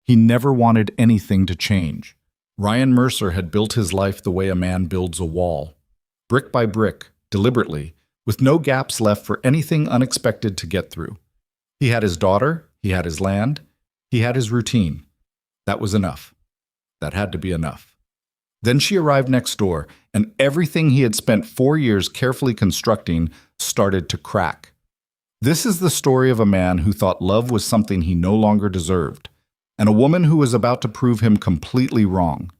He never wanted anything to change. Ryan Mercer had built his life the way a man builds a wall, brick by brick, deliberately, with no gaps left for anything unexpected to get through. He had his daughter, he had his land, he had his routine. That was enough. That had to be enough. Then she arrived next door, and everything he had spent 4 years carefully constructing started to crack. This is the story of a man who thought love was something he no longer deserved, and a woman who was about to prove him completely wrong.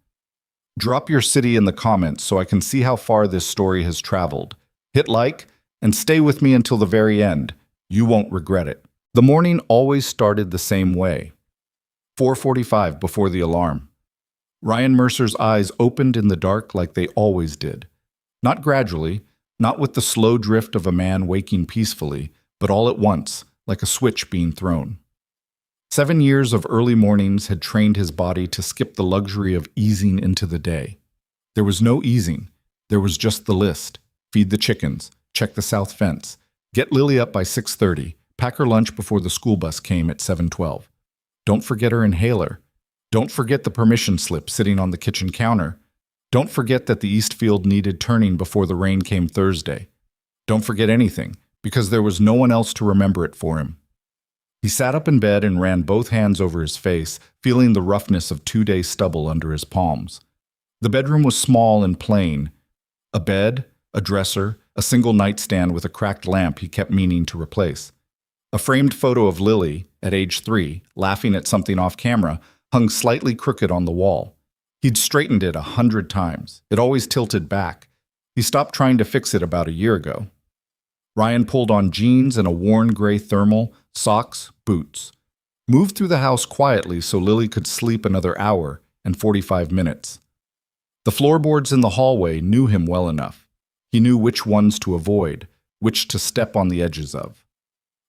Drop your city in the comments so I can see how far this story has traveled. Hit like, and stay with me until the very end. You won't regret it. The morning always started the same way. 4:45 before the alarm. Ryan Mercer's eyes opened in the dark like they always did. Not gradually, not with the slow drift of a man waking peacefully, but all at once, like a switch being thrown. 7 years of early mornings had trained his body to skip the luxury of easing into the day. There was no easing. There was just the list. Feed the chickens, check the south fence, get Lily up by 6:30, pack her lunch before the school bus came at 7:12. Don't forget her inhaler. Don't forget the permission slip sitting on the kitchen counter. Don't forget that the Eastfield needed turning before the rain came Thursday. Don't forget anything, because there was no one else to remember it for him. He sat up in bed and ran both hands over his face, feeling the roughness of 2 days' stubble under his palms. The bedroom was small and plain. A bed, a dresser, a single nightstand with a cracked lamp he kept meaning to replace. A framed photo of Lily, at age 3, laughing at something off camera, hung slightly crooked on the wall. He'd straightened it 100 times. It always tilted back. He stopped trying to fix it about a year ago. Ryan pulled on jeans and a worn gray thermal, socks, boots. Moved through the house quietly so Lily could sleep another hour and 45 minutes. The floorboards in the hallway knew him well enough. He knew which ones to avoid, which to step on the edges of.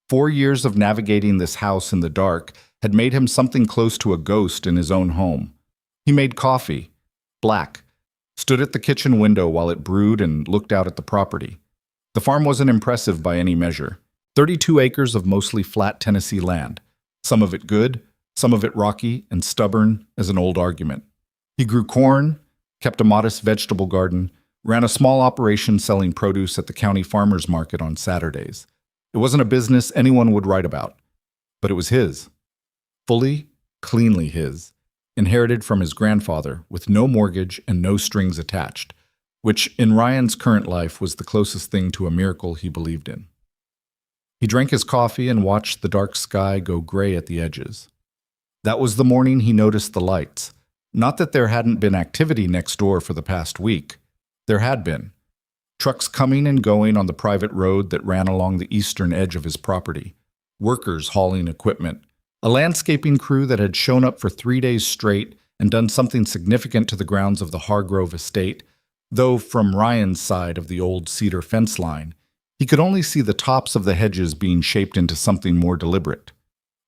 4 years of navigating this house in the dark had made him something close to a ghost in his own home. He made coffee, black, stood at the kitchen window while it brewed and looked out at the property. The farm wasn't impressive by any measure. 32 acres of mostly flat Tennessee land, some of it good, some of it rocky and stubborn as an old argument. He grew corn, kept a modest vegetable garden, ran a small operation selling produce at the county farmers market on Saturdays. It wasn't a business anyone would write about, but it was his. Fully, cleanly his, inherited from his grandfather with no mortgage and no strings attached, which in Ryan's current life was the closest thing to a miracle he believed in. He drank his coffee and watched the dark sky go gray at the edges. That was the morning he noticed the lights. Not that there hadn't been activity next door for the past week. There had been. Trucks coming and going on the private road that ran along the eastern edge of his property. Workers hauling equipment. A landscaping crew that had shown up for 3 days straight and done something significant to the grounds of the Hargrove estate, though from Ryan's side of the old cedar fence line, he could only see the tops of the hedges being shaped into something more deliberate.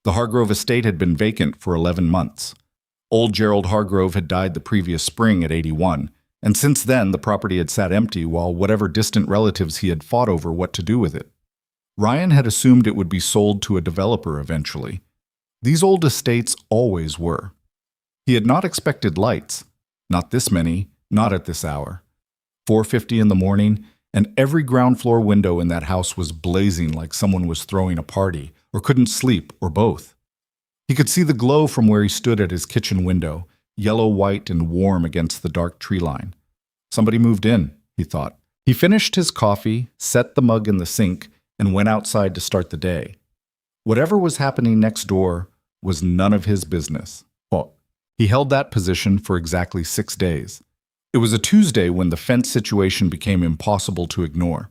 The Hargrove estate had been vacant for 11 months. Old Gerald Hargrove had died the previous spring at 81, and since then the property had sat empty while whatever distant relatives he had fought over what to do with it. Ryan had assumed it would be sold to a developer eventually. These old estates always were. He had not expected lights. Not this many, not at this hour. 4:50 in the morning, and every ground floor window in that house was blazing like someone was throwing a party, or couldn't sleep, or both. He could see the glow from where he stood at his kitchen window, yellow-white and warm against the dark tree line. Somebody moved in, he thought. He finished his coffee, set the mug in the sink, and went outside to start the day. Whatever was happening next door was none of his business. Well, he held that position for exactly 6 days. It was a Tuesday when the fence situation became impossible to ignore.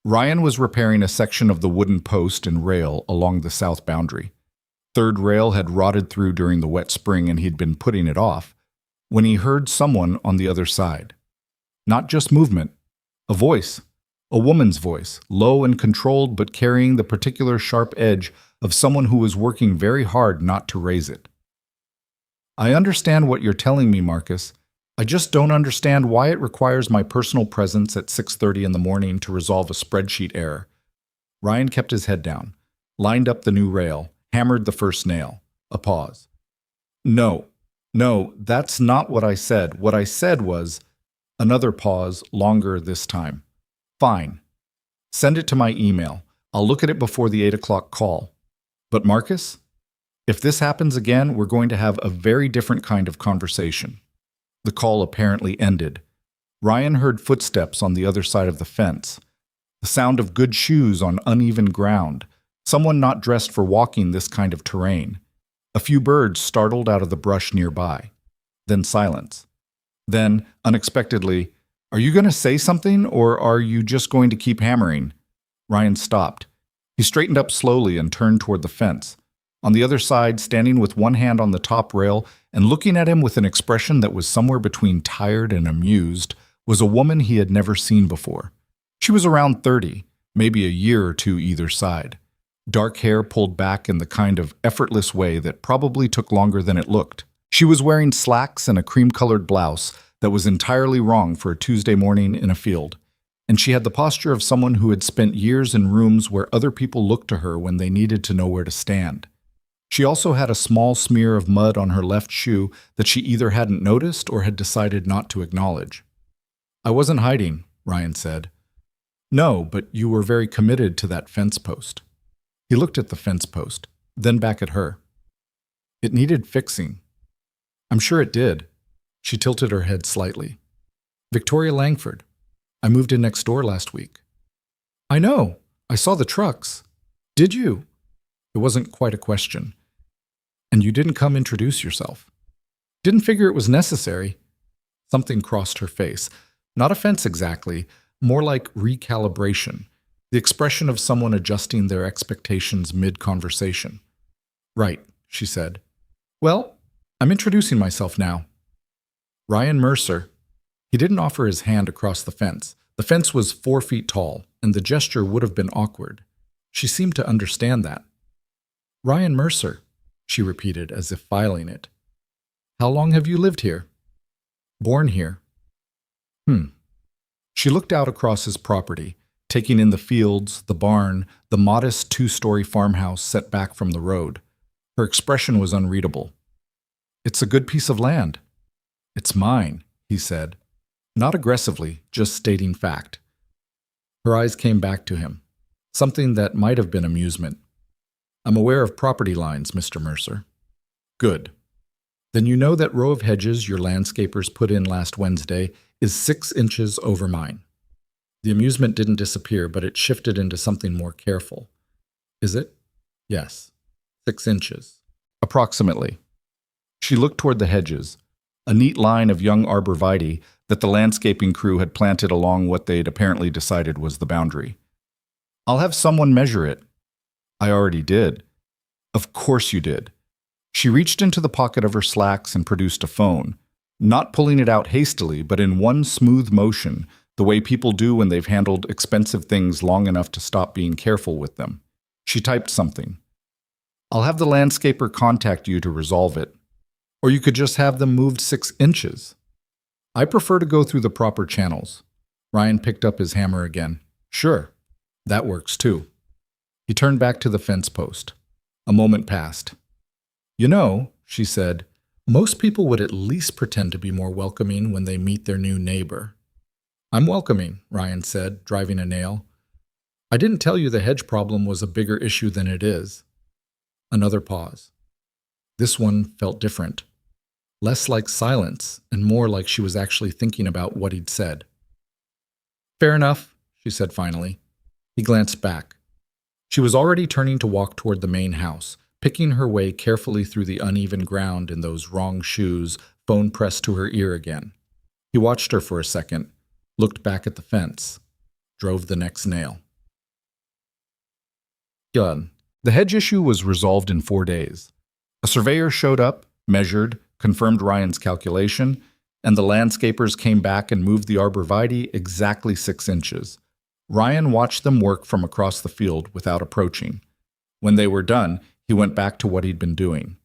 Ryan was repairing a section of the wooden post and rail along the south boundary. Third rail had rotted through during the wet spring and he'd been putting it off, when he heard someone on the other side. Not just movement, a voice, a woman's voice, low and controlled but carrying the particular sharp edge of someone who was working very hard not to raise it. "I understand what you're telling me, Marcus. I just don't understand why it requires my personal presence at 6:30 in the morning to resolve a spreadsheet error." Ryan kept his head down, lined up the new rail, hammered the first nail. A pause. No, no, that's not what I said. What I said was another pause, longer this time. Fine. Send it to my email. I'll look at it before the 8 o'clock call. But Marcus, if this happens again, we're going to have a very different kind of conversation. The call apparently ended. Ryan heard footsteps on the other side of the fence. The sound of good shoes on uneven ground. Someone not dressed for walking this kind of terrain. A few birds startled out of the brush nearby. Then silence. Then, unexpectedly, "Are you going to say something, or are you just going to keep hammering?" Ryan stopped. He straightened up slowly and turned toward the fence. On the other side, standing with one hand on the top rail and looking at him with an expression that was somewhere between tired and amused, was a woman he had never seen before. She was around 30, maybe a year or two either side. Dark hair pulled back in the kind of effortless way that probably took longer than it looked. She was wearing slacks and a cream-colored blouse that was entirely wrong for a Tuesday morning in a field. And she had the posture of someone who had spent years in rooms where other people looked to her when they needed to know where to stand. She also had a small smear of mud on her left shoe that she either hadn't noticed or had decided not to acknowledge. "I wasn't hiding," Ryan said. "No, but you were very committed to that fence post." He looked at the fence post, then back at her. "It needed fixing." "I'm sure it did." She tilted her head slightly. "Victoria Langford. I moved in next door last week." "I know. I saw the trucks." "Did you?" It wasn't quite a question. "And you didn't come introduce yourself?" "Didn't figure it was necessary." Something crossed her face. Not offense exactly, more like recalibration, the expression of someone adjusting their expectations mid-conversation. "Right," she said. "Well, I'm introducing myself now. Ryan Mercer." He didn't offer his hand across the fence. The fence was 4 feet tall, and the gesture would have been awkward. She seemed to understand that. "Ryan Mercer," she repeated as if filing it. "How long have you lived here?" "Born here." She looked out across his property, taking in the fields, the barn, the modest 2-story farmhouse set back from the road. Her expression was unreadable. "It's a good piece of land." "It's mine," he said. Not aggressively, just stating fact. Her eyes came back to him, something that might have been amusement. "I'm aware of property lines, Mr. Mercer." "Good. Then you know that row of hedges your landscapers put in last Wednesday is 6 inches over mine." The amusement didn't disappear, but it shifted into something more careful. "Is it?" "Yes. 6 inches. Approximately." She looked toward the hedges, a neat line of young arborvitae that the landscaping crew had planted along what they'd apparently decided was the boundary. "I'll have someone measure it." "I already did." "Of course you did." She reached into the pocket of her slacks and produced a phone, not pulling it out hastily, but in one smooth motion, the way people do when they've handled expensive things long enough to stop being careful with them. She typed something. "I'll have the landscaper contact you to resolve it. Or you could just have them moved 6 inches. I prefer to go through the proper channels." Ryan picked up his hammer again. "Sure, that works too." He turned back to the fence post. A moment passed. "You know," she said, "most people would at least pretend to be more welcoming when they meet their new neighbor." "I'm welcoming," Ryan said, driving a nail. "I didn't tell you the hedge problem was a bigger issue than it is." Another pause. This one felt different. Less like silence and more like she was actually thinking about what he'd said. "Fair enough," she said finally. He glanced back. She was already turning to walk toward the main house, picking her way carefully through the uneven ground in those wrong shoes, phone pressed to her ear again. He watched her for a second, looked back at the fence, drove the next nail. Done. The hedge issue was resolved in 4 days. A surveyor showed up, measured, confirmed Ryan's calculation, and the landscapers came back and moved the arborvitae exactly 6 inches. Ryan watched them work from across the field without approaching. When they were done, he went back to what he'd been doing.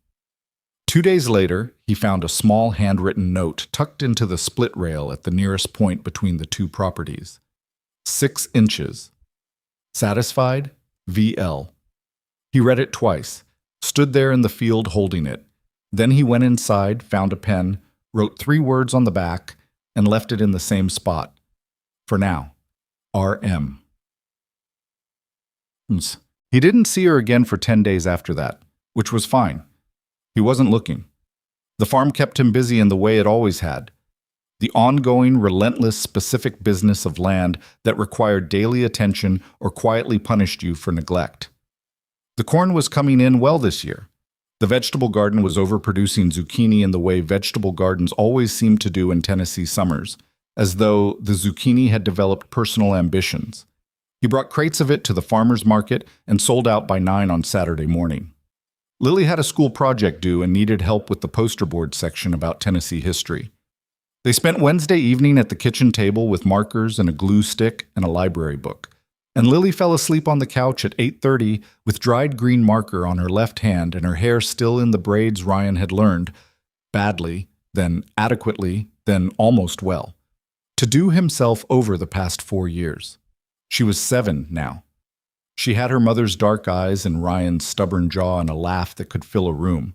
2 days later, he found a small handwritten note tucked into the split rail at the nearest point between the two properties. 6 inches. Satisfied? VL. He read it twice, stood there in the field holding it. Then he went inside, found a pen, wrote 3 words on the back, and left it in the same spot. For now. R.M. He didn't see her again for 10 days after that, which was fine. He wasn't looking. The farm kept him busy in the way it always had. The ongoing, relentless, specific business of land that required daily attention or quietly punished you for neglect. The corn was coming in well this year. The vegetable garden was overproducing zucchini in the way vegetable gardens always seem to do in Tennessee summers, as though the zucchini had developed personal ambitions. He brought crates of it to the farmer's market and sold out by 9 on Saturday morning. Lily had a school project due and needed help with the poster board section about Tennessee history. They spent Wednesday evening at the kitchen table with markers and a glue stick and a library book. And Lily fell asleep on the couch at 8:30 with dried green marker on her left hand and her hair still in the braids Ryan had learned, badly, then adequately, then almost well, to do himself over the past 4 years. She was 7 now. She had her mother's dark eyes and Ryan's stubborn jaw and a laugh that could fill a room.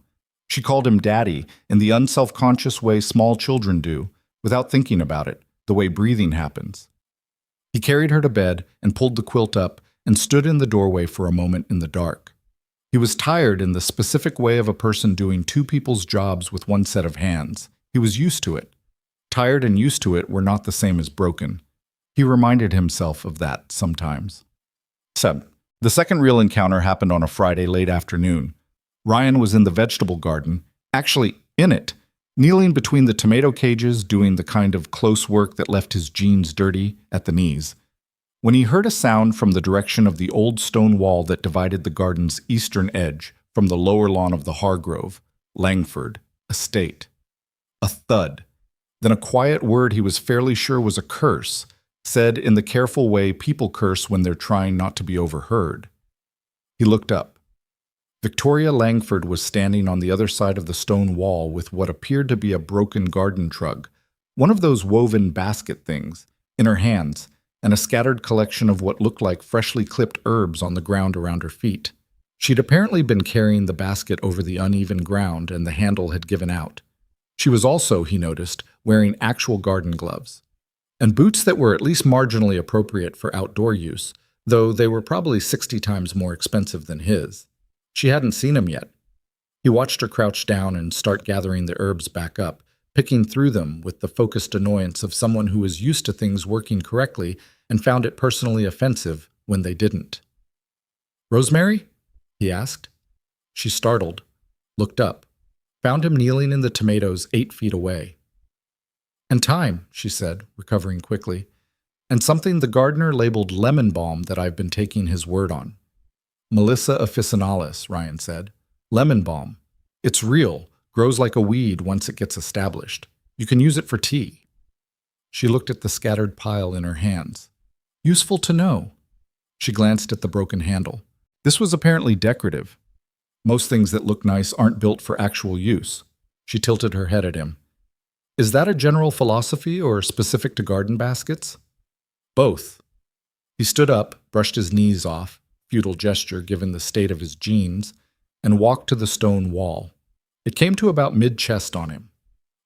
She called him Daddy in the unself-conscious way small children do, without thinking about it, the way breathing happens. He carried her to bed and pulled the quilt up and stood in the doorway for a moment in the dark. He was tired in the specific way of a person doing 2 people's jobs with 1 set of hands. He was used to it. Tired and used to it were not the same as broken. He reminded himself of that sometimes. The second real encounter happened on a Friday late afternoon. Ryan was in the vegetable garden, actually in it, kneeling between the tomato cages doing the kind of close work that left his jeans dirty at the knees, when he heard a sound from the direction of the old stone wall that divided the garden's eastern edge from the lower lawn of the Hargrove, Langford, estate. A thud, then a quiet word he was fairly sure was a curse, said in the careful way people curse when they're trying not to be overheard. He looked up. Victoria Langford was standing on the other side of the stone wall with what appeared to be a broken garden trug, one of those woven basket things, in her hands, and a scattered collection of what looked like freshly clipped herbs on the ground around her feet. She'd apparently been carrying the basket over the uneven ground and the handle had given out. She was also, he noticed, wearing actual garden gloves, and boots that were at least marginally appropriate for outdoor use, though they were probably 60 times more expensive than his. She hadn't seen him yet. He watched her crouch down and start gathering the herbs back up, picking through them with the focused annoyance of someone who was used to things working correctly and found it personally offensive when they didn't. "Rosemary?" he asked. She startled, looked up, found him kneeling in the tomatoes 8 feet away. "And thyme," she said, recovering quickly, "and something the gardener labeled lemon balm that I've been taking his word on." "Melissa officinalis," Ryan said. "Lemon balm. It's real, grows like a weed once it gets established. You can use it for tea." She looked at the scattered pile in her hands. "Useful to know." She glanced at the broken handle. This was apparently decorative. Most things that look nice aren't built for actual use. She tilted her head at him. "Is that a general philosophy or specific to garden baskets?" "Both." He stood up, brushed his knees off, futile gesture given the state of his jeans, and walked to the stone wall. It came to about mid-chest on him.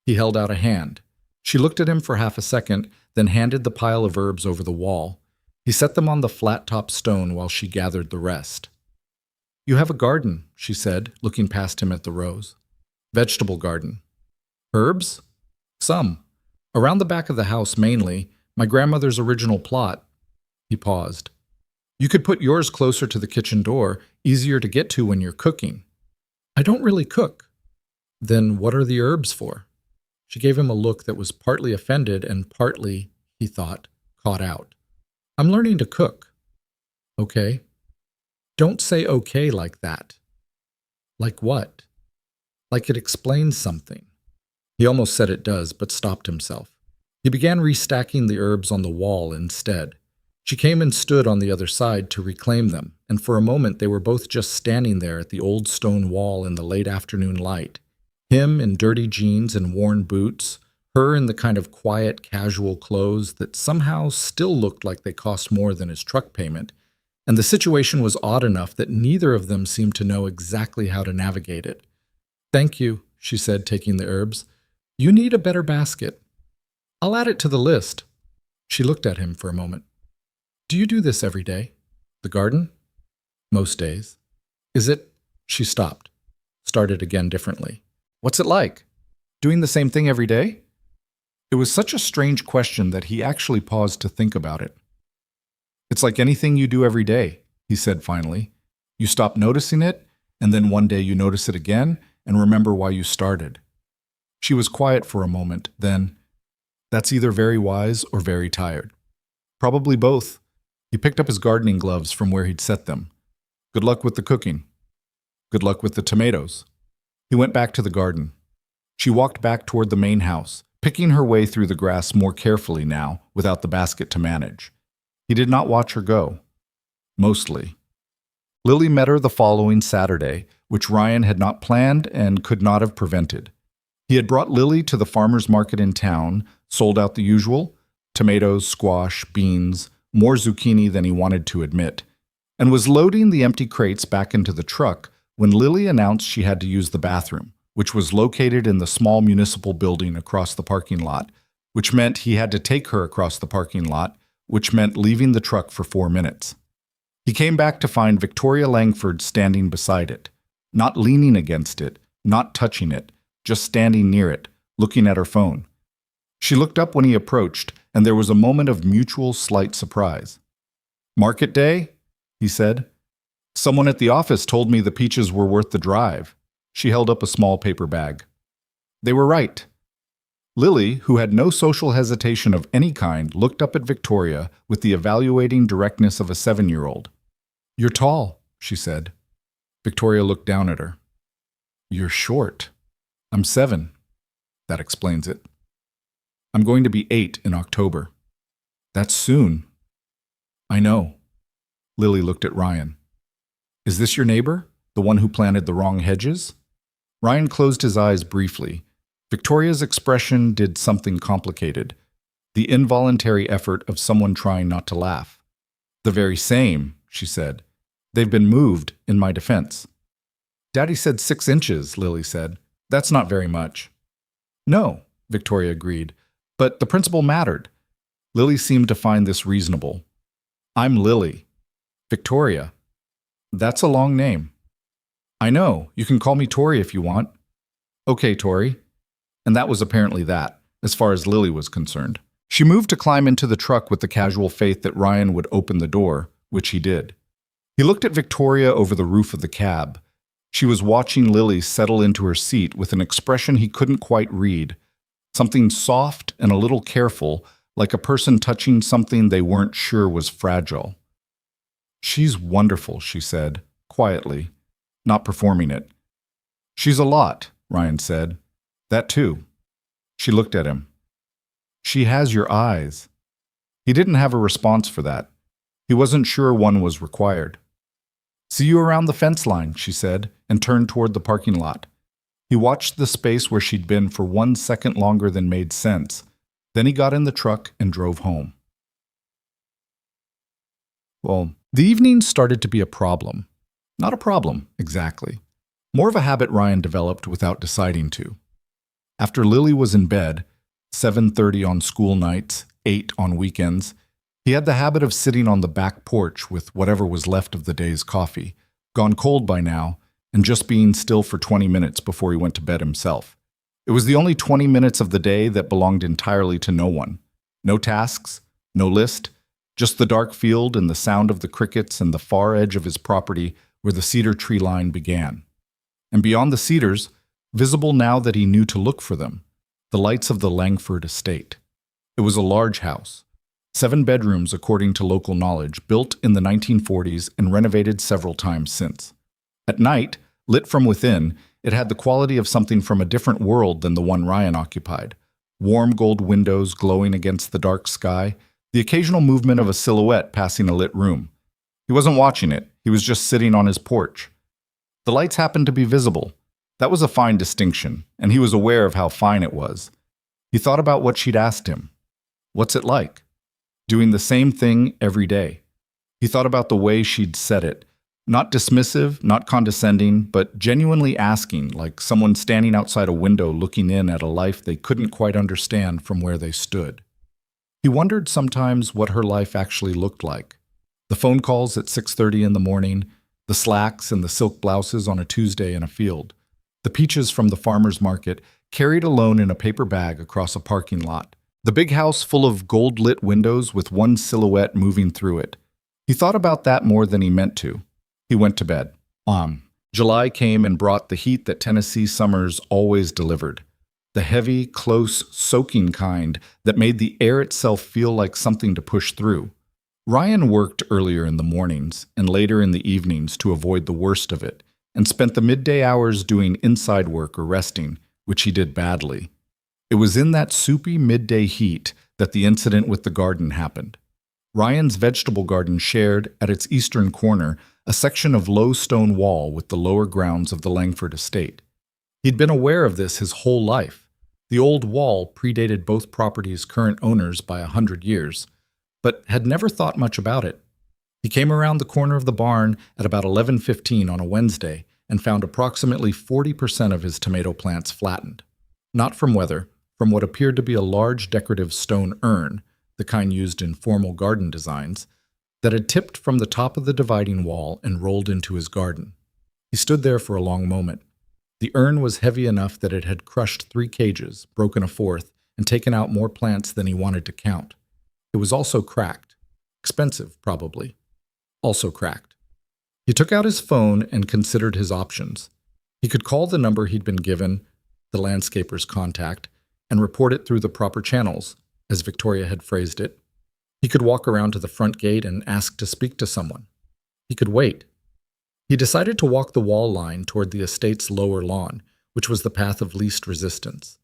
He held out a hand. She looked at him for half a second, then handed the pile of herbs over the wall. He set them on the flat-top stone while she gathered the rest. "You have a garden," she said, looking past him at the rows. "Vegetable garden." "Herbs?" "Some. Around the back of the house mainly, my grandmother's original plot." He paused. "You could put yours closer to the kitchen door, easier to get to when you're cooking." "I don't really cook." "Then what are the herbs for?" She gave him a look that was partly offended and partly, he thought, caught out. "I'm learning to cook." "Okay." "Don't say okay like that." "Like what?" "Like it explains something." He almost said it does, but stopped himself. He began restacking the herbs on the wall instead. She came and stood on the other side to reclaim them, and for a moment they were both just standing there at the old stone wall in the late afternoon light. Him in dirty jeans and worn boots, her in the kind of quiet, casual clothes that somehow still looked like they cost more than his truck payment, and the situation was odd enough that neither of them seemed to know exactly how to navigate it. "Thank you," she said, taking the herbs. You need a better basket. I'll add it to the list. She looked at him for a moment. Do you do this every day? The garden? Most days. Is it? She stopped. Started again differently. What's it like? Doing the same thing every day? It was such a strange question that he actually paused to think about it. It's like anything you do every day, he said finally. You stop noticing it, and then one day you notice it again and remember why you started. She was quiet for a moment, then, that's either very wise or very tired. Probably both. He picked up his gardening gloves from where he'd set them. Good luck with the cooking. Good luck with the tomatoes. He went back to the garden. She walked back toward the main house, picking her way through the grass more carefully now, without the basket to manage. He did not watch her go. Mostly. Lily met her the following Saturday, which Ryan had not planned and could not have prevented. He had brought Lily to the farmer's market in town, sold out the usual, tomatoes, squash, beans, more zucchini than he wanted to admit, and was loading the empty crates back into the truck when Lily announced she had to use the bathroom, which was located in the small municipal building across the parking lot, which meant he had to take her across the parking lot, which meant leaving the truck for 4 minutes. He came back to find Victoria Langford standing beside it, not leaning against it, not touching it, just standing near it, looking at her phone. She looked up when he approached, and there was a moment of mutual slight surprise. Market day? He said. Someone at the office told me the peaches were worth the drive. She held up a small paper bag. They were right. Lily, who had no social hesitation of any kind, looked up at Victoria with the evaluating directness of a 7-year-old. You're tall, she said. Victoria looked down at her. You're short. I'm 7. That explains it. I'm going to be 8 in October. That's soon. I know. Lily looked at Ryan. Is this your neighbor, the one who planted the wrong hedges? Ryan closed his eyes briefly. Victoria's expression did something complicated, the involuntary effort of someone trying not to laugh. The very same, she said. They've been moved, in my defense. Daddy said 6 inches, Lily said. That's not very much. No, Victoria agreed, but the principle mattered. Lily seemed to find this reasonable. I'm Lily. Victoria. That's a long name. I know, you can call me Tori if you want. Okay, Tori. And that was apparently that, as far as Lily was concerned. She moved to climb into the truck with the casual faith that Ryan would open the door, which he did. He looked at Victoria over the roof of the cab. She was watching Lily settle into her seat with an expression he couldn't quite read, something soft and a little careful, like a person touching something they weren't sure was fragile. She's wonderful, she said, quietly, not performing it. She's a lot, Ryan said. That too. She looked at him. She has your eyes. He didn't have a response for that. He wasn't sure one was required. See you around the fence line, she said, and turned toward the parking lot. He watched the space where she'd been for 1 second longer than made sense. Then he got in the truck and drove home. Well, the evening started to be a problem. Not a problem, exactly. More of a habit Ryan developed without deciding to. After Lily was in bed, 7:30 on school nights, 8 on weekends, he had the habit of sitting on the back porch with whatever was left of the day's coffee, gone cold by now, and just being still for 20 minutes before he went to bed himself. It was the only 20 minutes of the day that belonged entirely to no one. No tasks, no list, just the dark field and the sound of the crickets and the far edge of his property where the cedar tree line began. And beyond the cedars, visible now that he knew to look for them, the lights of the Langford estate. It was a large house, 7 bedrooms according to local knowledge, built in the 1940s and renovated several times since. At night, lit from within, it had the quality of something from a different world than the one Ryan occupied. Warm gold windows glowing against the dark sky, the occasional movement of a silhouette passing a lit room. He wasn't watching it, he was just sitting on his porch. The lights happened to be visible. That was a fine distinction, and he was aware of how fine it was. He thought about what she'd asked him. What's it like? Doing the same thing every day. He thought about the way she'd said it, Not dismissive, not condescending, but genuinely asking, like someone standing outside a window looking in at a life they couldn't quite understand from where they stood. He wondered sometimes what her life actually looked like. The phone calls at 6:30 in the morning, the slacks and the silk blouses on a Tuesday in a field, the peaches from the farmer's market carried alone in a paper bag across a parking lot, the big house full of gold-lit windows with one silhouette moving through it. He thought about that more than he meant to. He went to bed. July came and brought the heat that Tennessee summers always delivered. The heavy, close, soaking kind that made the air itself feel like something to push through. Ryan worked earlier in the mornings and later in the evenings to avoid the worst of it, and spent the midday hours doing inside work or resting, which he did badly. It was in that soupy midday heat that the incident with the garden happened. Ryan's vegetable garden shared, at its eastern corner, a section of low stone wall with the lower grounds of the Langford estate. He'd been aware of this his whole life. The old wall predated both properties' current owners by 100 years, but had never thought much about it. He came around the corner of the barn at about 11:15 on a Wednesday and found approximately 40% of his tomato plants flattened. Not from weather, from what appeared to be a large decorative stone urn, the kind used in formal garden designs, that had tipped from the top of the dividing wall and rolled into his garden. He stood there for a long moment. The urn was heavy enough that it had crushed 3 cages, broken a 4th, and taken out more plants than he wanted to count. It was also cracked. Expensive, probably. Also cracked. He took out his phone and considered his options. He could call the number he'd been given, the landscaper's contact, and report it through the proper channels, as Victoria had phrased it. He could walk around to the front gate and ask to speak to someone. He could wait. He decided to walk the wall line toward the estate's lower lawn, which was the path of least resistance.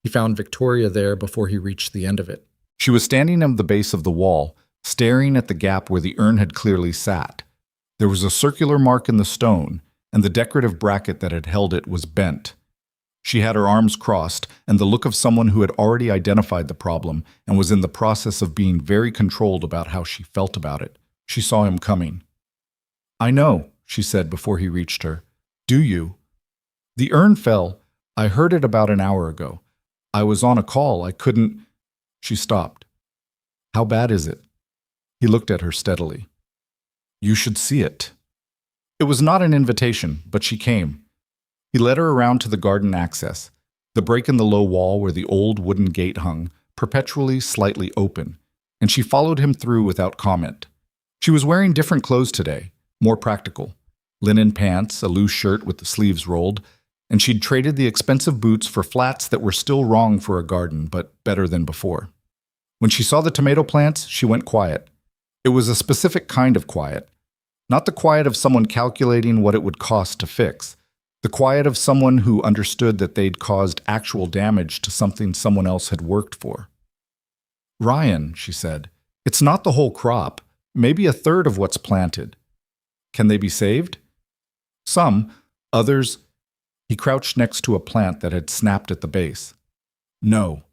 He found Victoria there before he reached the end of it. She was standing at the base of the wall, staring at the gap where the urn had clearly sat. There was a circular mark in the stone, and the decorative bracket that had held it was bent. She had her arms crossed, and the look of someone who had already identified the problem and was in the process of being very controlled about how she felt about it. She saw him coming. "I know," she said before he reached her. "Do you?" "The urn fell. I heard it about an hour ago. I was on a call. I couldn't—" She stopped. "How bad is it?" He looked at her steadily. "You should see it." It was not an invitation, but she came. He led her around to the garden access, the break in the low wall where the old wooden gate hung, perpetually slightly open, and she followed him through without comment. She was wearing different clothes today, more practical. Linen pants, a loose shirt with the sleeves rolled, and she'd traded the expensive boots for flats that were still wrong for a garden, but better than before. When she saw the tomato plants, she went quiet. It was a specific kind of quiet. Not the quiet of someone calculating what it would cost to fix. The quiet of someone who understood that they'd caused actual damage to something someone else had worked for. "Ryan," she said, "it's not the whole crop. Maybe a third of what's planted. Can they be saved?" "Some. Others—" He crouched next to a plant that had snapped at the base. "No."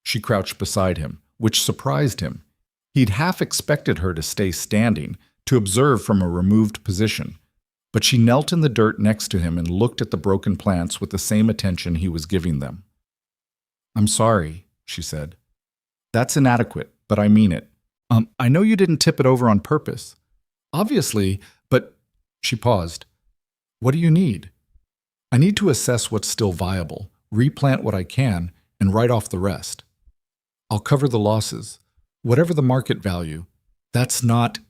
She crouched beside him, which surprised him. He'd half expected her to stay standing, to observe from a removed position. But she knelt in the dirt next to him and looked at the broken plants with the same attention he was giving them. "I'm sorry," she said. "That's inadequate, but I mean it. I know you didn't tip it over on purpose. Obviously, but—" She paused. "What do you need?" "I need to assess what's still viable, replant what I can, and write off the rest. I'll cover the losses, whatever the market value. That's not—"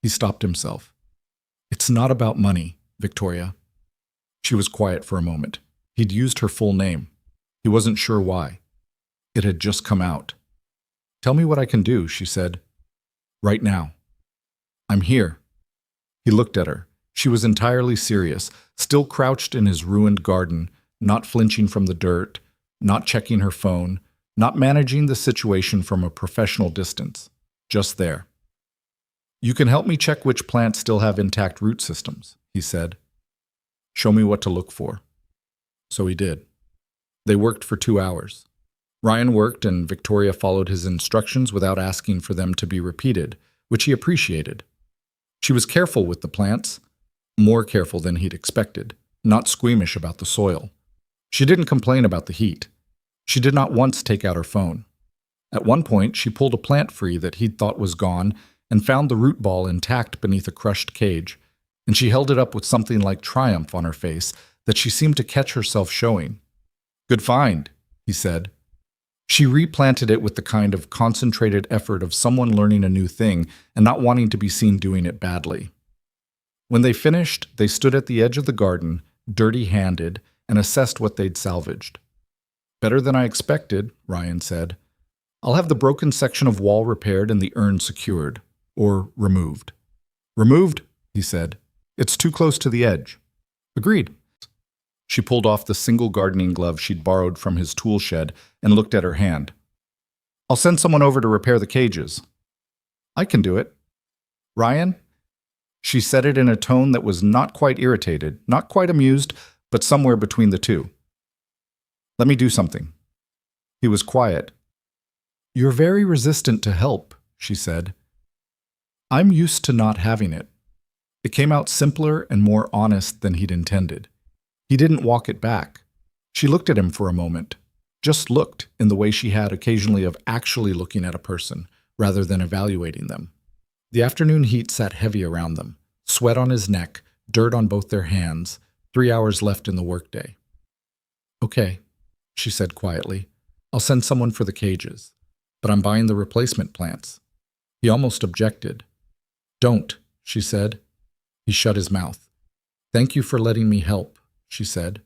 He stopped himself. "It's not about money, Victoria." She was quiet for a moment. He'd used her full name. He wasn't sure why. It had just come out. "Tell me what I can do," she said. "Right now." "I'm here." He looked at her. She was entirely serious, still crouched in his ruined garden, not flinching from the dirt, not checking her phone, not managing the situation from a professional distance. Just there. "You can help me check which plants still have intact root systems," he said. "Show me what to look for." So he did. They worked for 2 hours. Ryan worked and Victoria followed his instructions without asking for them to be repeated, which he appreciated. She was careful with the plants, more careful than he'd expected, not squeamish about the soil. She didn't complain about the heat. She did not once take out her phone. At one point, she pulled a plant free that he'd thought was gone and found the root ball intact beneath a crushed cage, and she held it up with something like triumph on her face that she seemed to catch herself showing. "Good find," he said. She replanted it with the kind of concentrated effort of someone learning a new thing and not wanting to be seen doing it badly. When they finished, they stood at the edge of the garden, dirty-handed, and assessed what they'd salvaged. "Better than I expected," Ryan said. "I'll have the broken section of wall repaired and the urn secured, or removed." "Removed," he said. "It's too close to the edge." "Agreed." She pulled off the single gardening glove she'd borrowed from his tool shed and looked at her hand. "I'll send someone over to repair the cages." "I can do it." "Ryan?" She said it in a tone that was not quite irritated, not quite amused, but somewhere between the two. "Let me do something." He was quiet. "You're very resistant to help," she said. "I'm used to not having it." It came out simpler and more honest than he'd intended. He didn't walk it back. She looked at him for a moment, just looked in the way she had occasionally of actually looking at a person, rather than evaluating them. The afternoon heat sat heavy around them, sweat on his neck, dirt on both their hands, 3 hours left in the workday. "Okay," she said quietly. "I'll send someone for the cages, but I'm buying the replacement plants." He almost objected. "Don't," she said. He shut his mouth. "Thank you for letting me help," she said,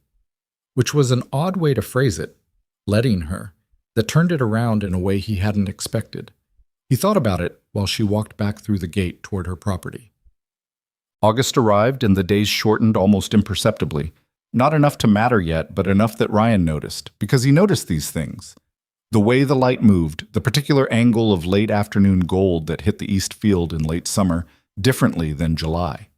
which was an odd way to phrase it, letting her, that turned it around in a way he hadn't expected. He thought about it while she walked back through the gate toward her property. August arrived and the days shortened almost imperceptibly. Not enough to matter yet, but enough that Ryan noticed, because he noticed these things. The way the light moved, the particular angle of late afternoon gold that hit the east field in late summer, differently than July.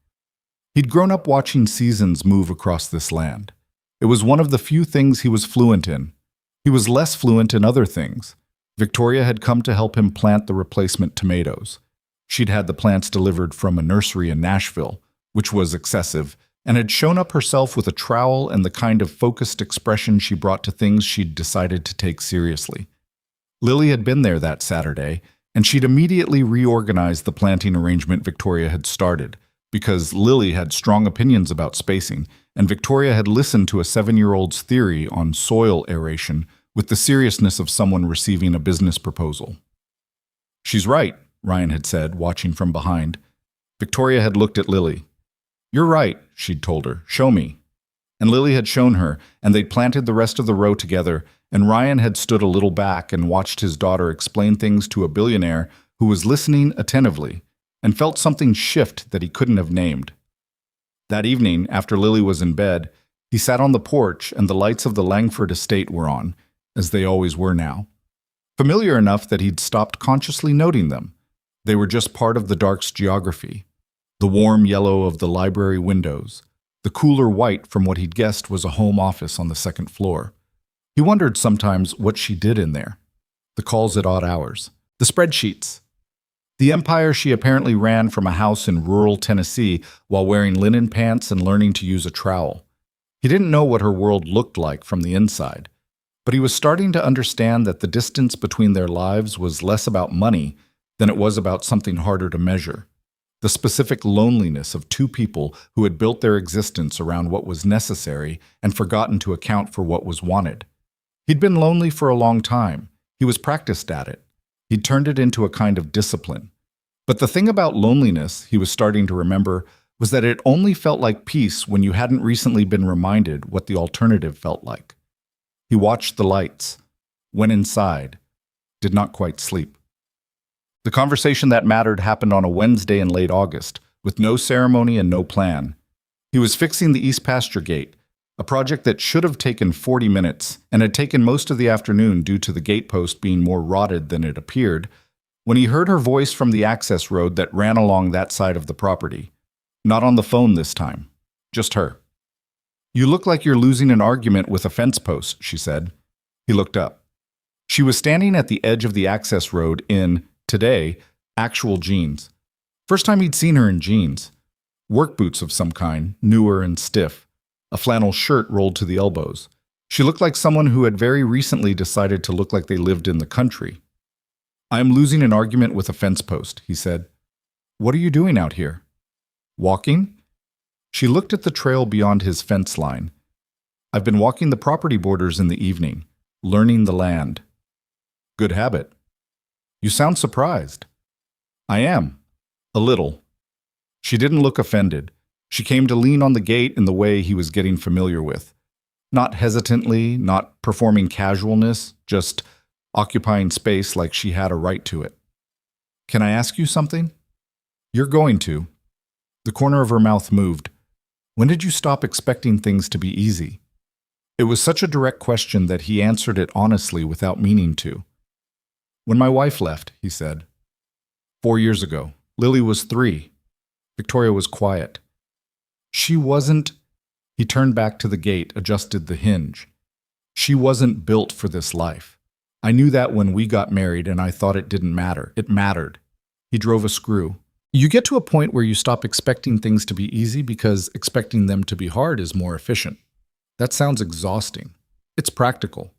He'd grown up watching seasons move across this land. It was one of the few things he was fluent in. He was less fluent in other things. Victoria had come to help him plant the replacement tomatoes. She'd had the plants delivered from a nursery in Nashville, which was excessive, and had shown up herself with a trowel and the kind of focused expression she brought to things she'd decided to take seriously. Lily had been there that Saturday, and she'd immediately reorganized the planting arrangement Victoria had started, because Lily had strong opinions about spacing, and Victoria had listened to a 7-year-old's theory on soil aeration with the seriousness of someone receiving a business proposal. "She's right," Ryan had said, watching from behind. Victoria had looked at Lily. "You're right," she'd told her. "Show me." And Lily had shown her, and they'd planted the rest of the row together, and Ryan had stood a little back and watched his daughter explain things to a billionaire who was listening attentively, and felt something shift that he couldn't have named. That evening, after Lily was in bed, he sat on the porch and the lights of the Langford estate were on, as they always were now. Familiar enough that he'd stopped consciously noting them. They were just part of the dark's geography. The warm yellow of the library windows, the cooler white from what he'd guessed was a home office on the second floor. He wondered sometimes what she did in there. The calls at odd hours, the spreadsheets. The empire she apparently ran from a house in rural Tennessee while wearing linen pants and learning to use a trowel. He didn't know what her world looked like from the inside, but he was starting to understand that the distance between their lives was less about money than it was about something harder to measure. The specific loneliness of two people who had built their existence around what was necessary and forgotten to account for what was wanted. He'd been lonely for a long time. He was practiced at it. He'd turned it into a kind of discipline. But the thing about loneliness, he was starting to remember, was that it only felt like peace when you hadn't recently been reminded what the alternative felt like. He watched the lights, went inside, did not quite sleep. The conversation that mattered happened on a Wednesday in late August, with no ceremony and no plan. He was fixing the East Pasture Gate, a project that should have taken 40 minutes and had taken most of the afternoon due to the gatepost being more rotted than it appeared, when he heard her voice from the access road that ran along that side of the property. Not on the phone this time, just her. "You look like you're losing an argument with a fence post," she said. He looked up. She was standing at the edge of the access road in, today, actual jeans. First time he'd seen her in jeans. Work boots of some kind, newer and stiff, a flannel shirt rolled to the elbows. She looked like someone who had very recently decided to look like they lived in the country. "I am losing an argument with a fence post," he said. "What are you doing out here?" "Walking?" She looked at the trail beyond his fence line. "I've been walking the property borders in the evening, learning the land." "Good habit." "You sound surprised." "I am. A little." She didn't look offended. She came to lean on the gate in the way he was getting familiar with. Not hesitantly, not performing casualness, just occupying space like she had a right to it. "Can I ask you something?" "You're going to." The corner of her mouth moved. "When did you stop expecting things to be easy?" It was such a direct question that he answered it honestly without meaning to. "When my wife left," he said. 4 years ago. Lily was 3. Victoria was quiet. She wasn't... He turned back to the gate, adjusted the hinge. "She wasn't built for this life. I knew that when we got married, and I thought it didn't matter. It mattered." He drove a screw. You get to a point where you stop expecting things to be easy because expecting them to be hard is more efficient. That sounds exhausting. It's practical.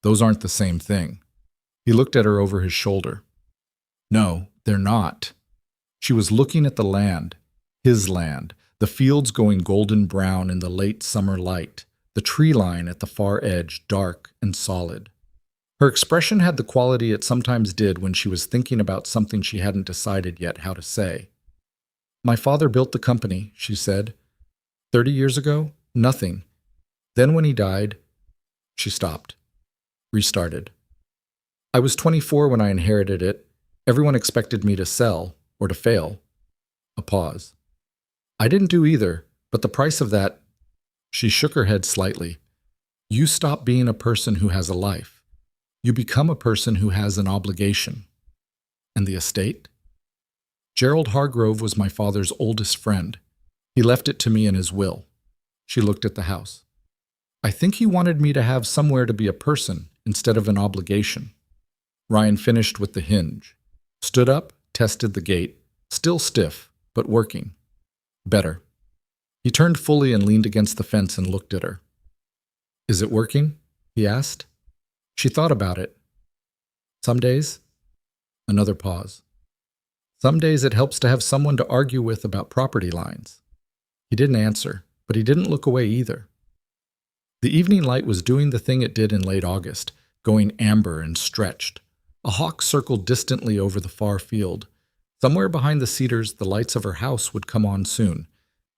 Those aren't the same thing. He looked at her over his shoulder. "No, they're not." She was looking at the land, his land, the fields going golden brown in the late summer light, the tree line at the far edge dark and solid. Her expression had the quality it sometimes did when she was thinking about something she hadn't decided yet how to say. "My father built the company," she said. 30 years ago, nothing. Then when he died, she stopped, restarted. "I was 24 when I inherited it. Everyone expected me to sell or to fail." A pause. "I didn't do either, but the price of that..." She shook her head slightly. "You stop being a person who has a life. You become a person who has an obligation." "And the estate?" "Gerald Hargrove was my father's oldest friend. He left it to me in his will." She looked at the house. "I think he wanted me to have somewhere to be a person instead of an obligation." Ryan finished with the hinge, stood up, tested the gate, still stiff, but working. Better. He turned fully and leaned against the fence and looked at her. "Is it working?" he asked. She thought about it. "Some days." Another pause. "Some days it helps to have someone to argue with about property lines." He didn't answer, but he didn't look away either. The evening light was doing the thing it did in late August, going amber and stretched. A hawk circled distantly over the far field. Somewhere behind the cedars, the lights of her house would come on soon.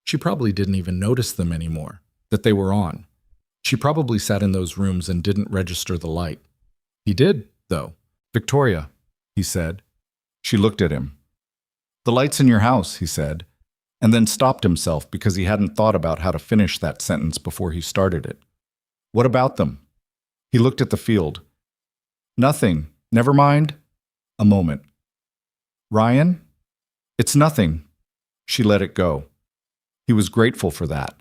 She probably didn't even notice them anymore, that they were on. She probably sat in those rooms and didn't register the light. He did, though. "Victoria," he said. She looked at him. "The light's in your house," he said, and then stopped himself because he hadn't thought about how to finish that sentence before he started it. "What about them?" He looked at the field. "Nothing. Never mind." A moment. "Ryan?" "It's nothing." She let it go. He was grateful for that.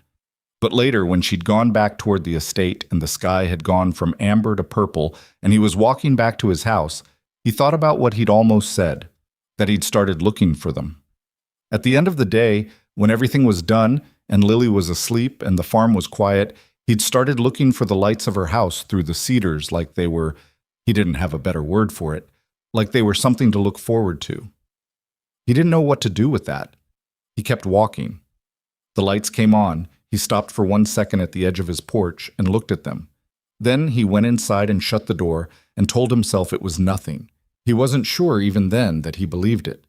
But later, when she'd gone back toward the estate and the sky had gone from amber to purple and he was walking back to his house, he thought about what he'd almost said, that he'd started looking for them. At the end of the day, when everything was done and Lily was asleep and the farm was quiet, he'd started looking for the lights of her house through the cedars like they were, he didn't have a better word for it, like they were something to look forward to. He didn't know what to do with that. He kept walking. The lights came on. He stopped for 1 second at the edge of his porch and looked at them. Then he went inside and shut the door and told himself it was nothing. He wasn't sure even then that he believed it.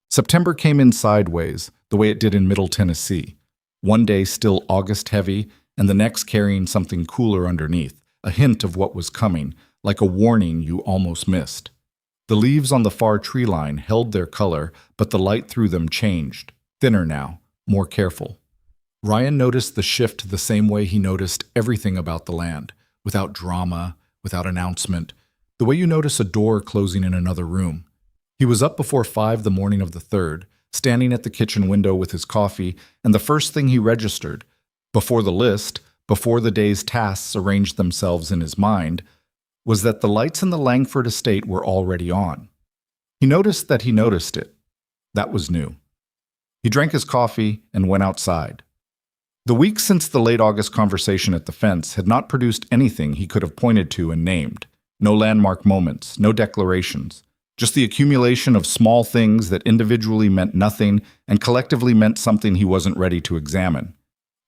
September came in sideways, the way it did in Middle Tennessee. One day still August heavy, and the next carrying something cooler underneath, a hint of what was coming, like a warning you almost missed. The leaves on the far tree line held their color, but the light through them changed, thinner now, more careful. Ryan noticed the shift the same way he noticed everything about the land, without drama, without announcement, the way you notice a door closing in another room. He was up before 5 the morning of the 3rd, standing at the kitchen window with his coffee, and the first thing he registered, before the list, before the day's tasks arranged themselves in his mind, was that the lights in the Langford estate were already on. He noticed that he noticed it. That was new. He drank his coffee and went outside. The week since the late August conversation at the fence had not produced anything he could have pointed to and named. No landmark moments, no declarations. Just the accumulation of small things that individually meant nothing and collectively meant something he wasn't ready to examine.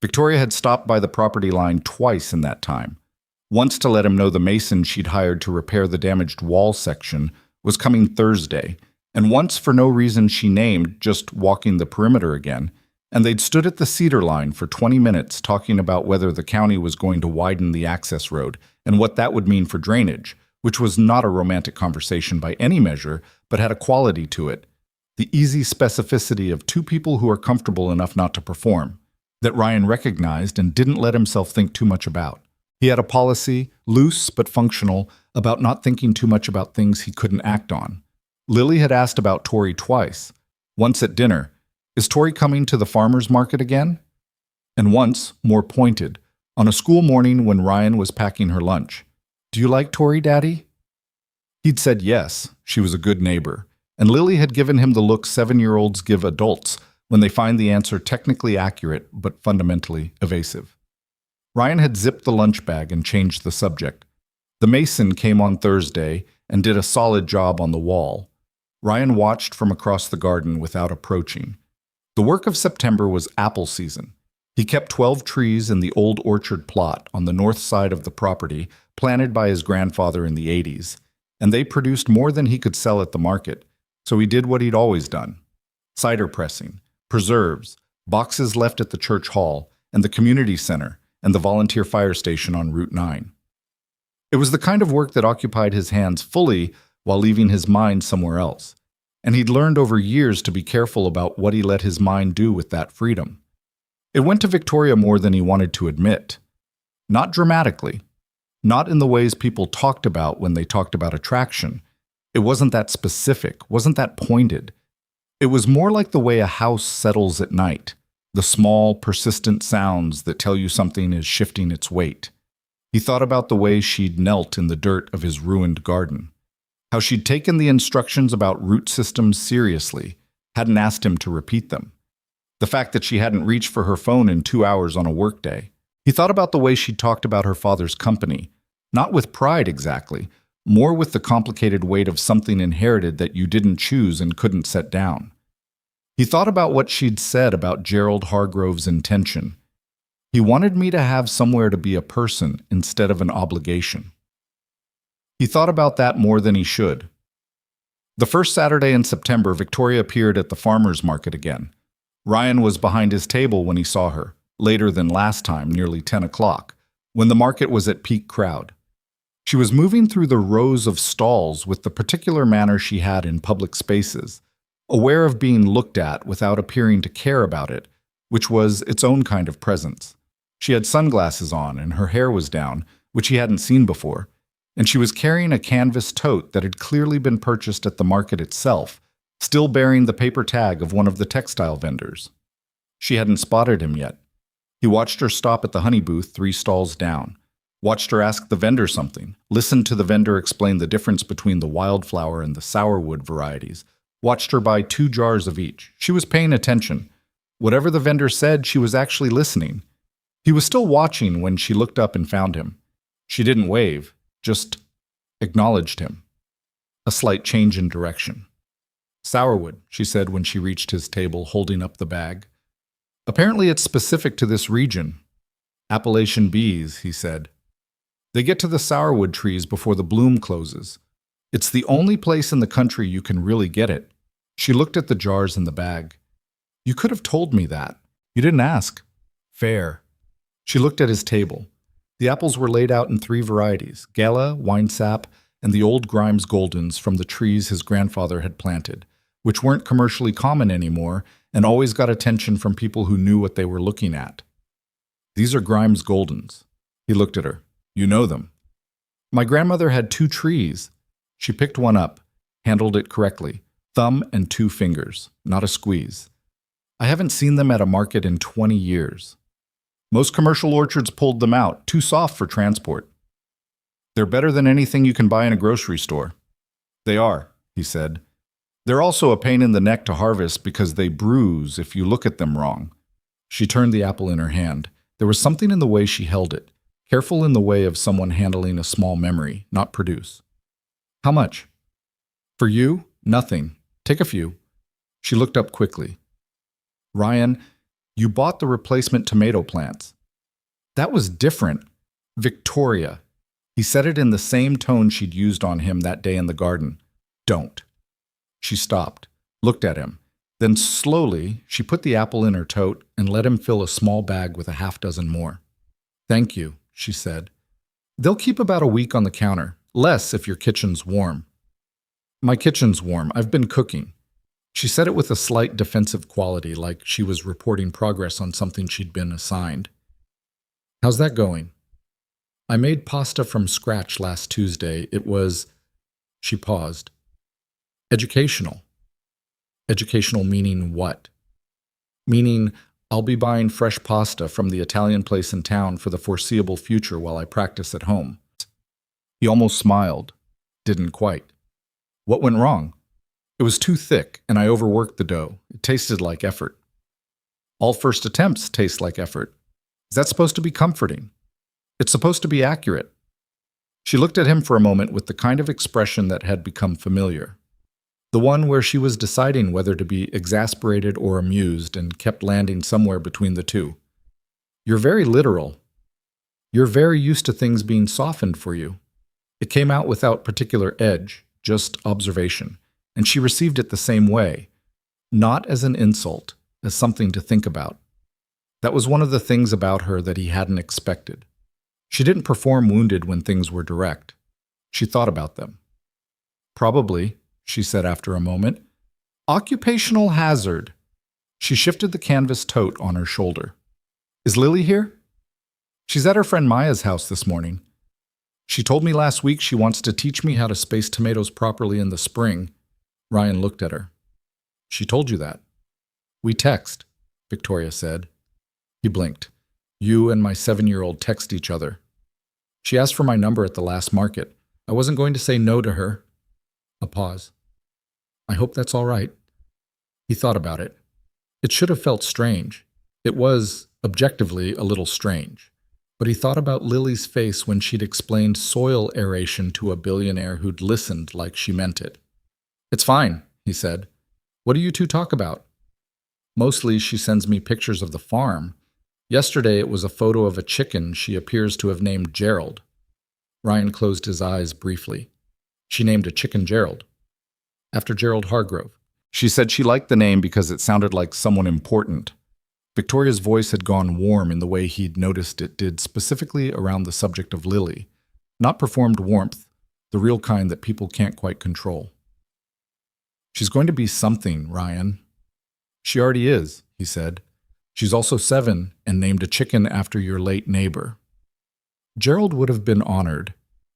Victoria had stopped by the property line twice in that time. Once to let him know the mason she'd hired to repair the damaged wall section was coming Thursday, and once for no reason she named, just walking the perimeter again, and they'd stood at the cedar line for 20 minutes talking about whether the county was going to widen the access road and what that would mean for drainage, which was not a romantic conversation by any measure, but had a quality to it, the easy specificity of two people who are comfortable enough not to perform, that Ryan recognized and didn't let himself think too much about. He had a policy, loose but functional, about not thinking too much about things he couldn't act on. Lily had asked about Tori twice. Once at dinner, "Is Tori coming to the farmer's market again?" And once, more pointed, on a school morning when Ryan was packing her lunch. "Do you like Tori, Daddy?" He'd said yes, she was a good neighbor, and Lily had given him the look 7-year-olds give adults when they find the answer technically accurate but fundamentally evasive. Ryan had zipped the lunch bag and changed the subject. The mason came on Thursday and did a solid job on the wall. Ryan watched from across the garden without approaching. The work of September was apple season. He kept 12 trees in the old orchard plot on the north side of the property, planted by his grandfather in the 80s, and they produced more than he could sell at the market, so he did what he'd always done: cider pressing, preserves, boxes left at the church hall, and the community center, and the volunteer fire station on Route 9. It was the kind of work that occupied his hands fully while leaving his mind somewhere else, and he'd learned over years to be careful about what he let his mind do with that freedom. It went to Victoria more than he wanted to admit. Not dramatically, not in the ways people talked about when they talked about attraction. It wasn't that specific, wasn't that pointed. It was more like the way a house settles at night, the small, persistent sounds that tell you something is shifting its weight. He thought about the way she'd knelt in the dirt of his ruined garden, how she'd taken the instructions about root systems seriously, hadn't asked him to repeat them. The fact that she hadn't reached for her phone in 2 hours on a workday. He thought about the way she talked about her father's company, not with pride exactly, more with the complicated weight of something inherited that you didn't choose and couldn't set down. He thought about what she'd said about Gerald Hargrove's intention. He wanted me to have somewhere to be a person instead of an obligation. He thought about that more than he should. The first Saturday in September, Victoria appeared at the farmer's market again. Ryan was behind his table when he saw her, later than last time, nearly 10 o'clock, when the market was at peak crowd. She was moving through the rows of stalls with the particular manner she had in public spaces, aware of being looked at without appearing to care about it, which was its own kind of presence. She had sunglasses on and her hair was down, which he hadn't seen before, and she was carrying a canvas tote that had clearly been purchased at the market itself, still bearing the paper tag of one of the textile vendors. She hadn't spotted him yet. He watched her stop at the honey booth 3 stalls down, watched her ask the vendor something, listened to the vendor explain the difference between the wildflower and the sourwood varieties, watched her buy 2 jars of each. She was paying attention. Whatever the vendor said, she was actually listening. He was still watching when she looked up and found him. She didn't wave, just acknowledged him. A slight change in direction. "Sourwood," she said when she reached his table, holding up the bag. "Apparently it's specific to this region." "Appalachian bees," he said. "They get to the sourwood trees before the bloom closes. It's the only place in the country you can really get it." She looked at the jars in the bag. "You could have told me that. You didn't ask." "Fair." She looked at his table. The apples were laid out in 3 varieties: Gala, Winesap, and the old Grimes Goldens from the trees his grandfather had planted, which weren't commercially common anymore and always got attention from people who knew what they were looking at. "These are Grimes Goldens." He looked at her. "You know them." "My grandmother had 2 trees." She picked one up, handled it correctly, thumb and 2 fingers, not a squeeze. "I haven't seen them at a market in 20 years. Most commercial orchards pulled them out, too soft for transport. They're better than anything you can buy in a grocery store." "They are," he said. They're also a pain in the neck to harvest because they bruise if you look at them wrong. She turned the apple in her hand. There was something in the way she held it, careful in the way of someone handling a small memory, not produce. How much? For you? Nothing. Take a few. She looked up quickly. Ryan, you bought the replacement tomato plants. That was different. Victoria. He said it in the same tone she'd used on him that day in the garden. Don't. She stopped, looked at him. Then slowly, she put the apple in her tote and let him fill a small bag with a half-dozen more. Thank you, she said. They'll keep about a week on the counter, less if your kitchen's warm. My kitchen's warm. I've been cooking. She said it with a slight defensive quality, like she was reporting progress on something she'd been assigned. How's that going? I made pasta from scratch last Tuesday. It was… She paused. Educational. Educational meaning what? Meaning, I'll be buying fresh pasta from the Italian place in town for the foreseeable future while I practice at home. He almost smiled. Didn't quite. What went wrong? It was too thick, and I overworked the dough. It tasted like effort. All first attempts taste like effort. Is that supposed to be comforting? It's supposed to be accurate. She looked at him for a moment with the kind of expression that had become familiar. The one where she was deciding whether to be exasperated or amused and kept landing somewhere between the two. You're very literal. You're very used to things being softened for you. It came out without particular edge, just observation, and she received it the same way, not as an insult, as something to think about. That was one of the things about her that he hadn't expected. She didn't perform wounded when things were direct. She thought about them. Probably, she said after a moment. Occupational hazard. She shifted the canvas tote on her shoulder. Is Lily here? She's at her friend Maya's house this morning. She told me last week she wants to teach me how to space tomatoes properly in the spring. Ryan looked at her. She told you that. We text, Victoria said. He blinked. You and my 7-year-old text each other. She asked for my number at the last market. I wasn't going to say no to her. A pause. I hope that's all right. He thought about it. It should have felt strange. It was, objectively, a little strange. But he thought about Lily's face when she'd explained soil aeration to a billionaire who'd listened like she meant it. It's fine, he said. What do you two talk about? Mostly she sends me pictures of the farm. Yesterday it was a photo of a chicken she appears to have named Gerald. Ryan closed his eyes briefly. She named a chicken Gerald. After Gerald Hargrove. She said she liked the name because it sounded like someone important. Victoria's voice had gone warm in the way he'd noticed it did specifically around the subject of Lily. Not performed warmth, the real kind that people can't quite control. She's going to be something, Ryan. She already is, he said. She's also 7 and named a chicken after your late neighbor. Gerald would have been honored.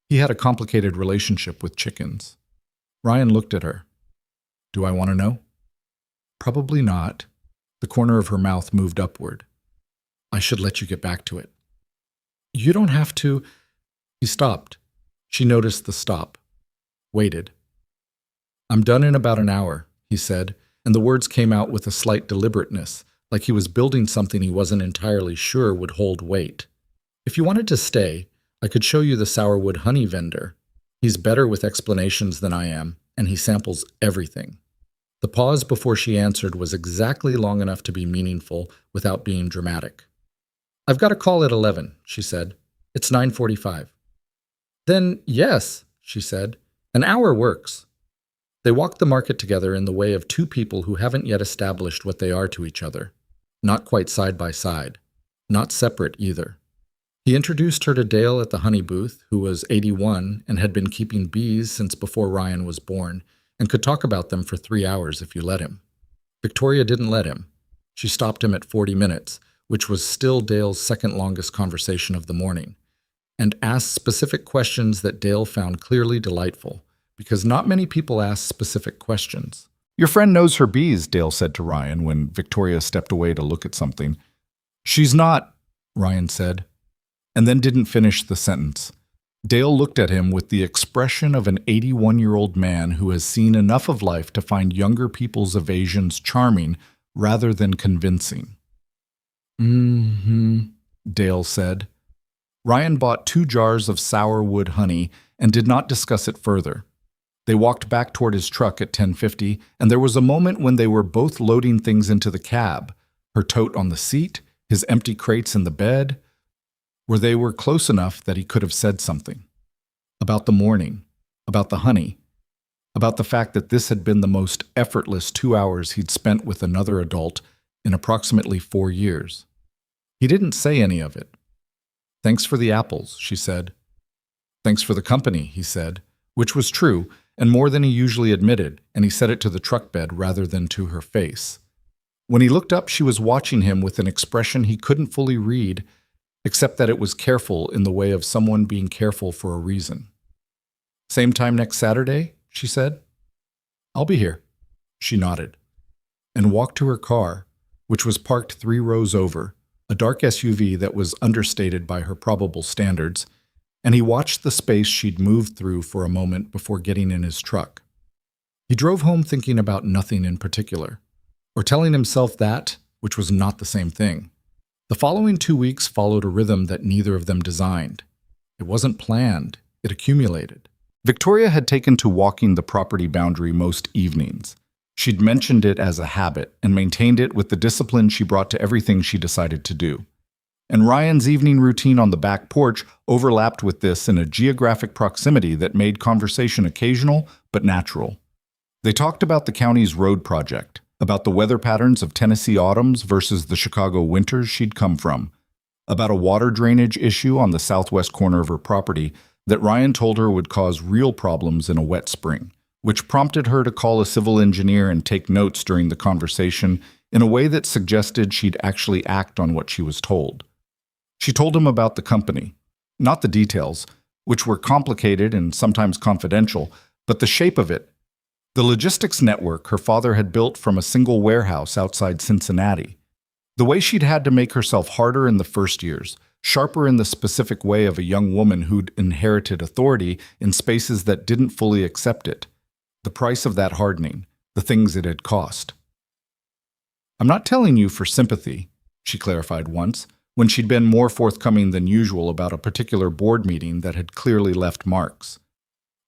He had a complicated relationship with chickens. Ryan looked at her. Do I want to know? Probably not. The corner of her mouth moved upward. I should let you get back to it. You don't have to. He stopped. She noticed the stop. Waited. I'm done in about an hour, he said, and the words came out with a slight deliberateness, like he was building something he wasn't entirely sure would hold weight. If you wanted to stay, I could show you the sourwood honey vendor. He's better with explanations than I am, and he samples everything. The pause before she answered was exactly long enough to be meaningful without being dramatic. I've got a call at 11, she said. It's 9:45. Then, yes, she said. An hour works. They walked the market together in the way of two people who haven't yet established what they are to each other. Not quite side by side. Not separate either. He introduced her to Dale at the honey booth, who was 81 and had been keeping bees since before Ryan was born, and could talk about them for 3 hours if you let him. Victoria didn't let him. She stopped him at 40 minutes, which was still Dale's second longest conversation of the morning, and asked specific questions that Dale found clearly delightful, because not many people ask specific questions. Your friend knows her bees, Dale said to Ryan when Victoria stepped away to look at something. She's not, Ryan said, and then didn't finish the sentence. Dale looked at him with the expression of an 81-year-old man who has seen enough of life to find younger people's evasions charming rather than convincing. "Mm-hmm," Dale said. Ryan bought 2 jars of sour wood honey and did not discuss it further. They walked back toward his truck at 10:50, and there was a moment when they were both loading things into the cab, her tote on the seat, his empty crates in the bed, where they were close enough that he could have said something. About the morning, about the honey, about the fact that this had been the most effortless 2 hours he'd spent with another adult in approximately 4 years. He didn't say any of it. "Thanks for the apples," she said. "Thanks for the company," he said, which was true, and more than he usually admitted, and he said it to the truck bed rather than to her face. When he looked up, she was watching him with an expression he couldn't fully read, except that it was careful in the way of someone being careful for a reason. "Same time next Saturday?" she said. "I'll be here." She nodded, and walked to her car, which was parked 3 rows over, a dark SUV that was understated by her probable standards, and he watched the space she'd moved through for a moment before getting in his truck. He drove home thinking about nothing in particular, or telling himself that, which was not the same thing. The following 2 weeks followed a rhythm that neither of them designed. It wasn't planned, it accumulated. Victoria had taken to walking the property boundary most evenings. She'd mentioned it as a habit and maintained it with the discipline she brought to everything she decided to do. And Ryan's evening routine on the back porch overlapped with this in a geographic proximity that made conversation occasional but natural. They talked about the county's road project, about the weather patterns of Tennessee autumns versus the Chicago winters she'd come from, about a water drainage issue on the southwest corner of her property that Ryan told her would cause real problems in a wet spring, which prompted her to call a civil engineer and take notes during the conversation in a way that suggested she'd actually act on what she was told. She told him about the company, not the details, which were complicated and sometimes confidential, but the shape of it. The logistics network her father had built from a single warehouse outside Cincinnati. The way she'd had to make herself harder in the first years, sharper in the specific way of a young woman who'd inherited authority in spaces that didn't fully accept it. The price of that hardening, the things it had cost. "I'm not telling you for sympathy," she clarified once, when she'd been more forthcoming than usual about a particular board meeting that had clearly left marks.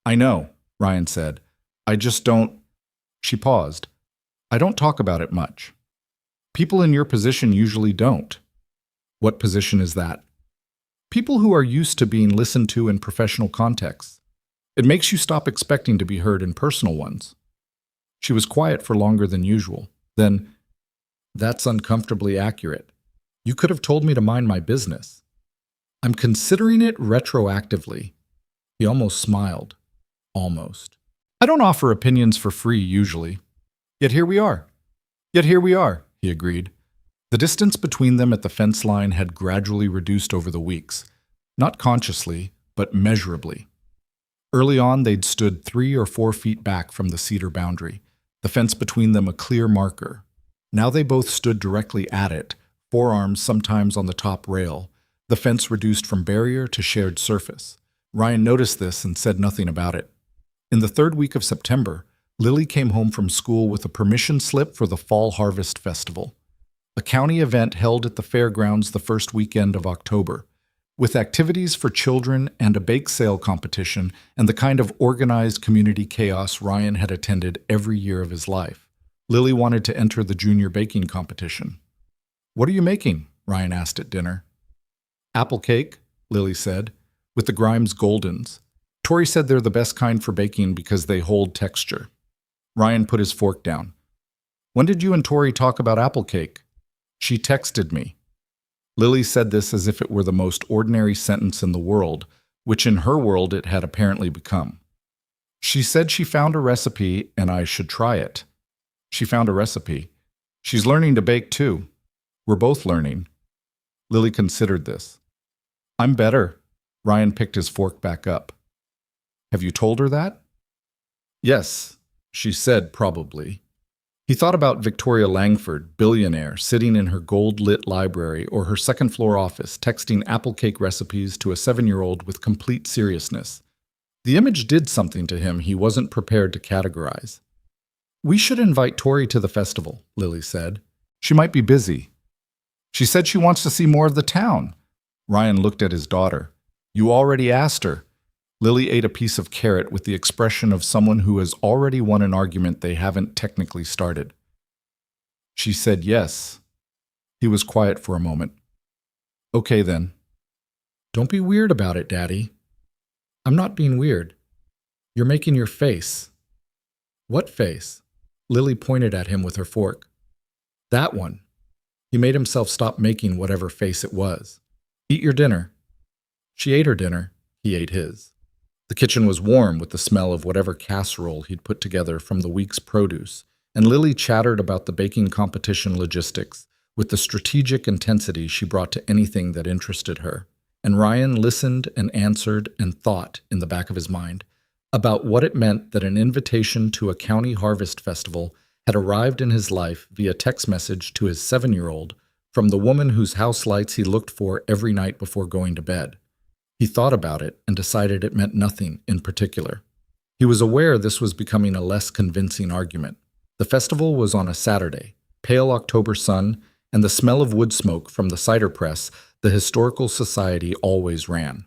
"I know," Ryan said. "I just don't—" She paused. "I don't talk about it much. People in your position usually don't." "What position is that?" "People who are used to being listened to in professional contexts. It makes you stop expecting to be heard in personal ones." She was quiet for longer than usual. Then, "That's uncomfortably accurate. You could have told me to mind my business." "I'm considering it retroactively." He almost smiled. Almost. "I don't offer opinions for free usually. Yet here we are." "Yet here we are," he agreed. The distance between them at the fence line had gradually reduced over the weeks, not consciously, but measurably. Early on, they'd stood 3 or 4 feet back from the cedar boundary, the fence between them a clear marker. Now they both stood directly at it, forearms sometimes on the top rail, the fence reduced from barrier to shared surface. Ryan noticed this and said nothing about it. In the 3rd week of September, Lily came home from school with a permission slip for the Fall Harvest Festival, a county event held at the fairgrounds the first weekend of October, with activities for children and a bake sale competition and the kind of organized community chaos Ryan had attended every year of his life. Lily wanted to enter the junior baking competition. "What are you making?" Ryan asked at dinner. "Apple cake," Lily said, "with the Grimes Goldens. Tori said they're the best kind for baking because they hold texture." Ryan put his fork down. "When did you and Tori talk about apple cake?" "She texted me." Lily said this as if it were the most ordinary sentence in the world, which in her world it had apparently become. "She said she found a recipe and I should try it." "She found a recipe. She's learning to bake too. We're both learning." Lily considered this. "I'm better." Ryan picked his fork back up. "Have you told her that?" "Yes," she said probably. He thought about Victoria Langford, billionaire, sitting in her gold-lit library or her second-floor office, texting apple cake recipes to a 7-year-old with complete seriousness. The image did something to him he wasn't prepared to categorize. "We should invite Tori to the festival," Lily said. "She might be busy." "She said she wants to see more of the town." Ryan looked at his daughter. "You already asked her." Lily ate a piece of carrot with the expression of someone who has already won an argument they haven't technically started. "She said yes." He was quiet for a moment. "Okay then." "Don't be weird about it, Daddy." "I'm not being weird. You're making your face." "What face?" Lily pointed at him with her fork. "That one." He made himself stop making whatever face it was. "Eat your dinner." She ate her dinner. He ate his. The kitchen was warm with the smell of whatever casserole he'd put together from the week's produce, and Lily chattered about the baking competition logistics with the strategic intensity she brought to anything that interested her. And Ryan listened and answered and thought in the back of his mind about what it meant that an invitation to a county harvest festival had arrived in his life via text message to his 7-year-old from the woman whose house lights he looked for every night before going to bed. He thought about it and decided it meant nothing in particular. He was aware this was becoming a less convincing argument. The festival was on a Saturday, pale October sun, and the smell of wood smoke from the cider press the Historical Society always ran.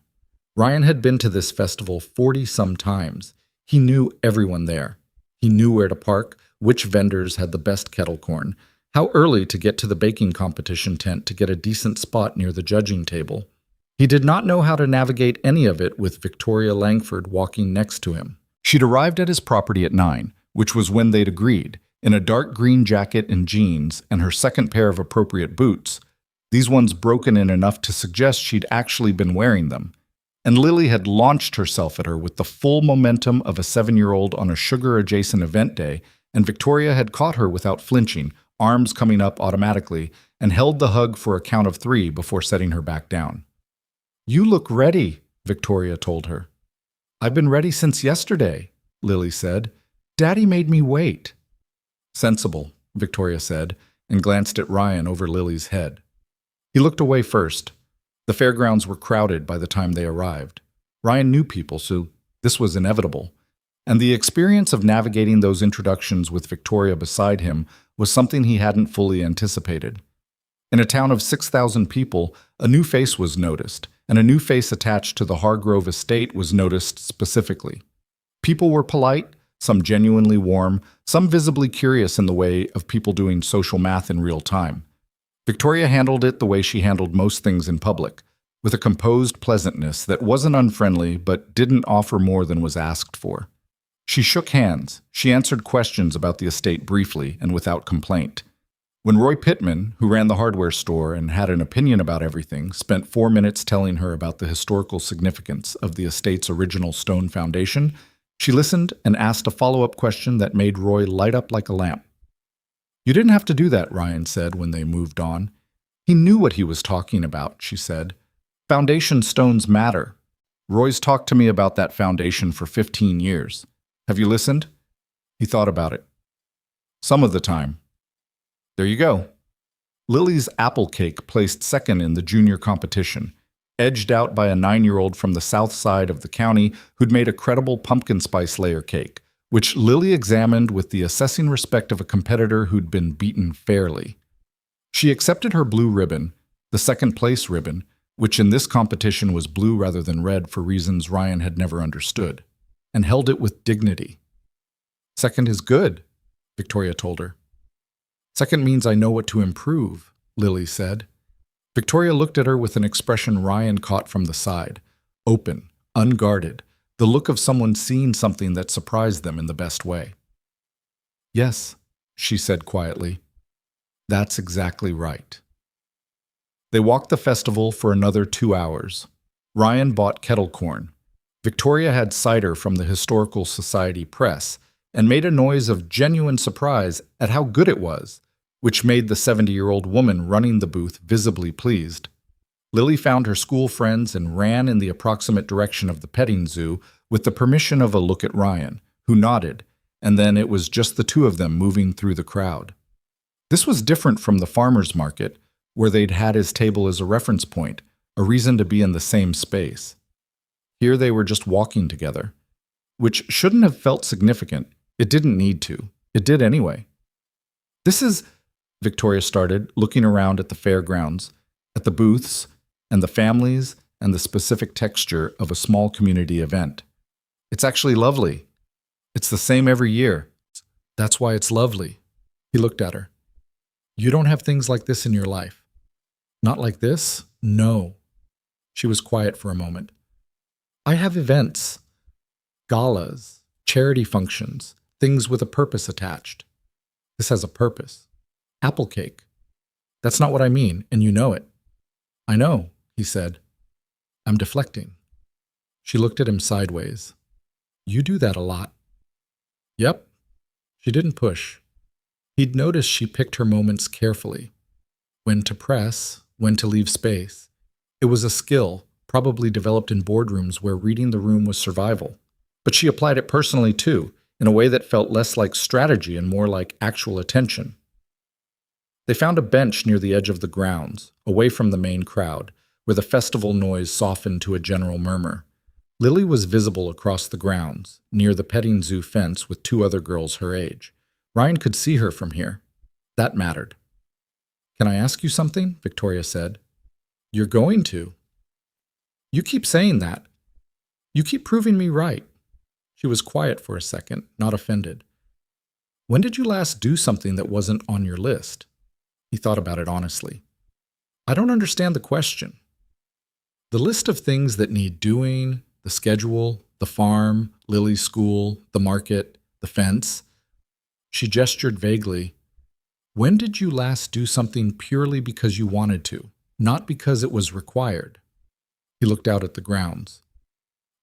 Ryan had been to this festival 40-some times. He knew everyone there. He knew where to park, which vendors had the best kettle corn, how early to get to the baking competition tent to get a decent spot near the judging table. He did not know how to navigate any of it with Victoria Langford walking next to him. She'd arrived at his property at 9, which was when they'd agreed, in a dark green jacket and jeans and her second pair of appropriate boots, these ones broken in enough to suggest she'd actually been wearing them. And Lily had launched herself at her with the full momentum of a 7-year-old on a sugar-adjacent event day, and Victoria had caught her without flinching, arms coming up automatically, and held the hug for a count of 3 before setting her back down. "You look ready," Victoria told her. "I've been ready since yesterday," Lily said. "Daddy made me wait." "Sensible," Victoria said, and glanced at Ryan over Lily's head. He looked away first. The fairgrounds were crowded by the time they arrived. Ryan knew people, so this was inevitable. And the experience of navigating those introductions with Victoria beside him was something he hadn't fully anticipated. In a town of 6,000 people, a new face was noticed, and a new face attached to the Hargrove estate was noticed specifically. People were polite, some genuinely warm, some visibly curious in the way of people doing social math in real time. Victoria handled it the way she handled most things in public, with a composed pleasantness that wasn't unfriendly but didn't offer more than was asked for. She shook hands. She answered questions about the estate briefly and without complaint. When Roy Pittman, who ran the hardware store and had an opinion about everything, spent 4 minutes telling her about the historical significance of the estate's original stone foundation, she listened and asked a follow-up question that made Roy light up like a lamp. "You didn't have to do that," Ryan said when they moved on. "He knew what he was talking about," she said. "Foundation stones matter. Roy's talked to me about that foundation for 15 years. Have you listened?" He thought about it. "Some of the time." There you go. Lily's apple cake placed second in the junior competition, edged out by a 9-year-old from the south side of the county who'd made a credible pumpkin spice layer cake, which Lily examined with the assessing respect of a competitor who'd been beaten fairly. She accepted her blue ribbon, the second-place ribbon, which in this competition was blue rather than red for reasons Ryan had never understood, and held it with dignity. "Second is good," Victoria told her. "Second means I know what to improve," Lily said. Victoria looked at her with an expression Ryan caught from the side, open, unguarded, the look of someone seeing something that surprised them in the best way. "Yes," she said quietly. "That's exactly right." They walked the festival for another 2 hours. Ryan bought kettle corn. Victoria had cider from the Historical Society press and made a noise of genuine surprise at how good it was, which made the 70-year-old woman running the booth visibly pleased. Lily found her school friends and ran in the approximate direction of the petting zoo with the permission of a look at Ryan, who nodded, and then it was just the two of them moving through the crowd. This was different from the farmer's market, where they'd had his table as a reference point, a reason to be in the same space. Here they were just walking together, which shouldn't have felt significant. It didn't need to. It did anyway. This is, Victoria started, looking around at the fairgrounds, at the booths, and the families, and the specific texture of a small community event. It's actually lovely. It's the same every year. That's why it's lovely. He looked at her. You don't have things like this in your life. Not like this? No. She was quiet for a moment. I have events, galas, charity functions, things with a purpose attached. This has a purpose. Apple cake. That's not what I mean, and you know it. I know, he said. I'm deflecting. She looked at him sideways. You do that a lot. Yep. She didn't push. He'd noticed she picked her moments carefully. When to press, when to leave space. It was a skill, probably developed in boardrooms where reading the room was survival. But she applied it personally too, in a way that felt less like strategy and more like actual attention. They found a bench near the edge of the grounds, away from the main crowd, where the festival noise softened to a general murmur. Lily was visible across the grounds, near the petting zoo fence with two other girls her age. Ryan could see her from here. That mattered. Can I ask you something? Victoria said. You're going to. You keep saying that. You keep proving me right. She was quiet for a second, not offended. When did you last do something that wasn't on your list? He thought about it honestly. I don't understand the question. The list of things that need doing, the schedule, the farm, Lily's school, the market, the fence. She gestured vaguely. When did you last do something purely because you wanted to, not because it was required? He looked out at the grounds.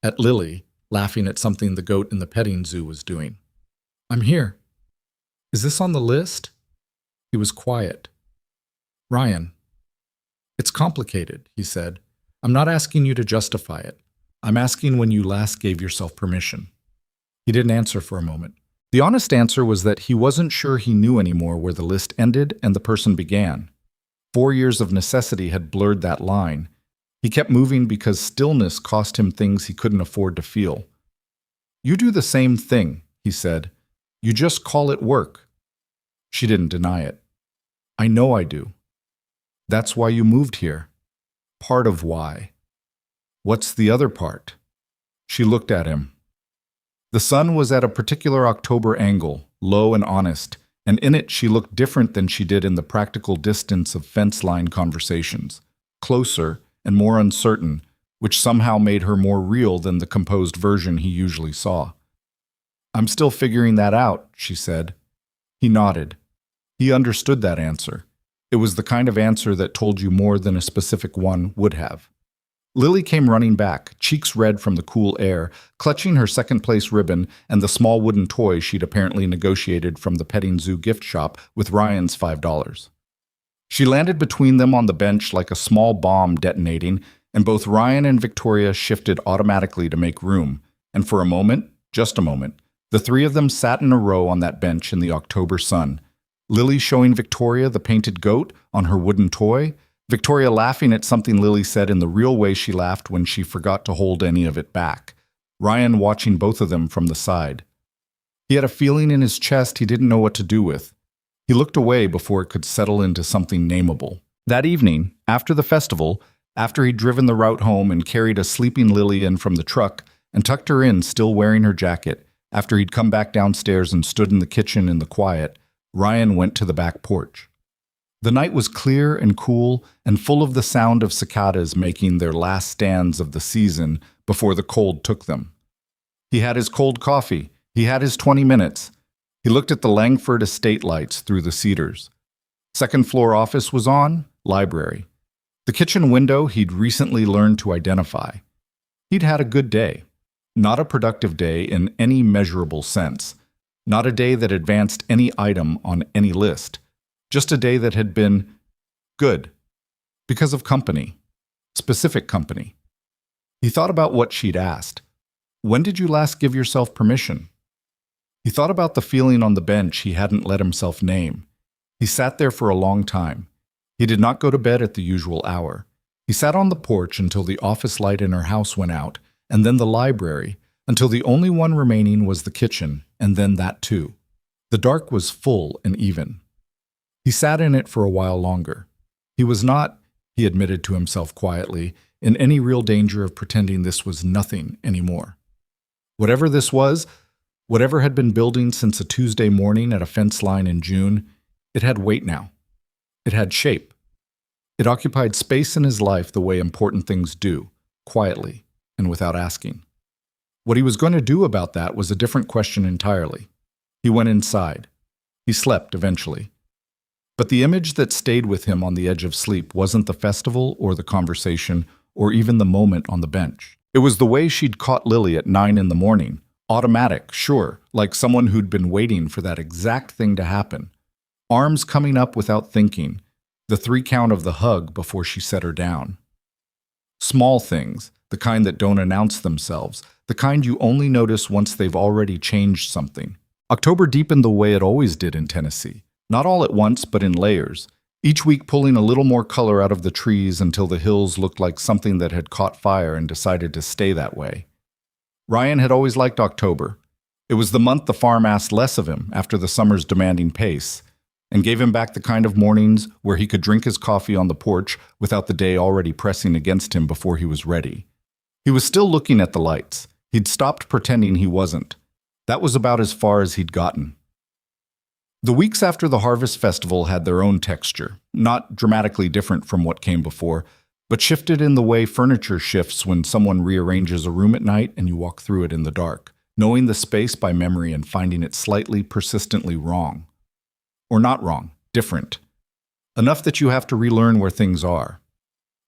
At Lily, laughing at something the goat in the petting zoo was doing. I'm here. Is this on the list? He was quiet. Ryan. It's complicated, he said. I'm not asking you to justify it. I'm asking when you last gave yourself permission. He didn't answer for a moment. The honest answer was that he wasn't sure he knew anymore where the list ended and the person began. 4 years of necessity had blurred that line. He kept moving because stillness cost him things he couldn't afford to feel. You do the same thing, he said. You just call it work. She didn't deny it. I know I do. That's why you moved here. Part of why. What's the other part? She looked at him. The sun was at a particular October angle, low and honest, and in it she looked different than she did in the practical distance of fence-line conversations, closer and more uncertain, which somehow made her more real than the composed version he usually saw. I'm still figuring that out, she said. He nodded. He understood that answer. It was the kind of answer that told you more than a specific one would have. Lily came running back, cheeks red from the cool air, clutching her second-place ribbon and the small wooden toy she'd apparently negotiated from the petting zoo gift shop with Ryan's $5. She landed between them on the bench like a small bomb detonating, and both Ryan and Victoria shifted automatically to make room, and for a moment, just a moment, the three of them sat in a row on that bench in the October sun, Lily showing Victoria the painted goat on her wooden toy, Victoria laughing at something Lily said in the real way she laughed when she forgot to hold any of it back, Ryan watching both of them from the side. He had a feeling in his chest he didn't know what to do with. He looked away before it could settle into something nameable. That evening, after the festival, after he'd driven the route home and carried a sleeping Lily in from the truck and tucked her in still wearing her jacket, after he'd come back downstairs and stood in the kitchen in the quiet, Ryan went to the back porch. The night was clear and cool and full of the sound of cicadas making their last stands of the season before the cold took them. He had his cold coffee. He had his 20 minutes. He looked at the Langford estate lights through the cedars. Second-floor office was on, library. The kitchen window he'd recently learned to identify. He'd had a good day. Not a productive day in any measurable sense. Not a day that advanced any item on any list. Just a day that had been good. Because of company. Specific company. He thought about what she'd asked. When did you last give yourself permission? He thought about the feeling on the bench he hadn't let himself name. He sat there for a long time. He did not go to bed at the usual hour. He sat on the porch until the office light in her house went out, and then the library, until the only one remaining was the kitchen, and then that too. The dark was full and even. He sat in it for a while longer. He was not, he admitted to himself quietly, in any real danger of pretending this was nothing anymore. Whatever this was, whatever had been building since a Tuesday morning at a fence line in June, it had weight now. It had shape. It occupied space in his life the way important things do, quietly and without asking. What he was going to do about that was a different question entirely. He went inside. He slept eventually. But the image that stayed with him on the edge of sleep wasn't the festival or the conversation or even the moment on the bench. It was the way she'd caught Lily at 9 in the morning. Automatic, sure, like someone who'd been waiting for that exact thing to happen. Arms coming up without thinking, the 3 count of the hug before she set her down. Small things, the kind that don't announce themselves, the kind you only notice once they've already changed something. October deepened the way it always did in Tennessee. Not all at once, but in layers, each week pulling a little more color out of the trees until the hills looked like something that had caught fire and decided to stay that way. Ryan had always liked October. It was the month the farm asked less of him after the summer's demanding pace, and gave him back the kind of mornings where he could drink his coffee on the porch without the day already pressing against him before he was ready. He was still looking at the lights. He'd stopped pretending he wasn't. That was about as far as he'd gotten. The weeks after the Harvest Festival had their own texture, not dramatically different from what came before, but shifted in the way furniture shifts when someone rearranges a room at night and you walk through it in the dark, knowing the space by memory and finding it slightly, persistently wrong. Or not wrong, different. Enough that you have to relearn where things are.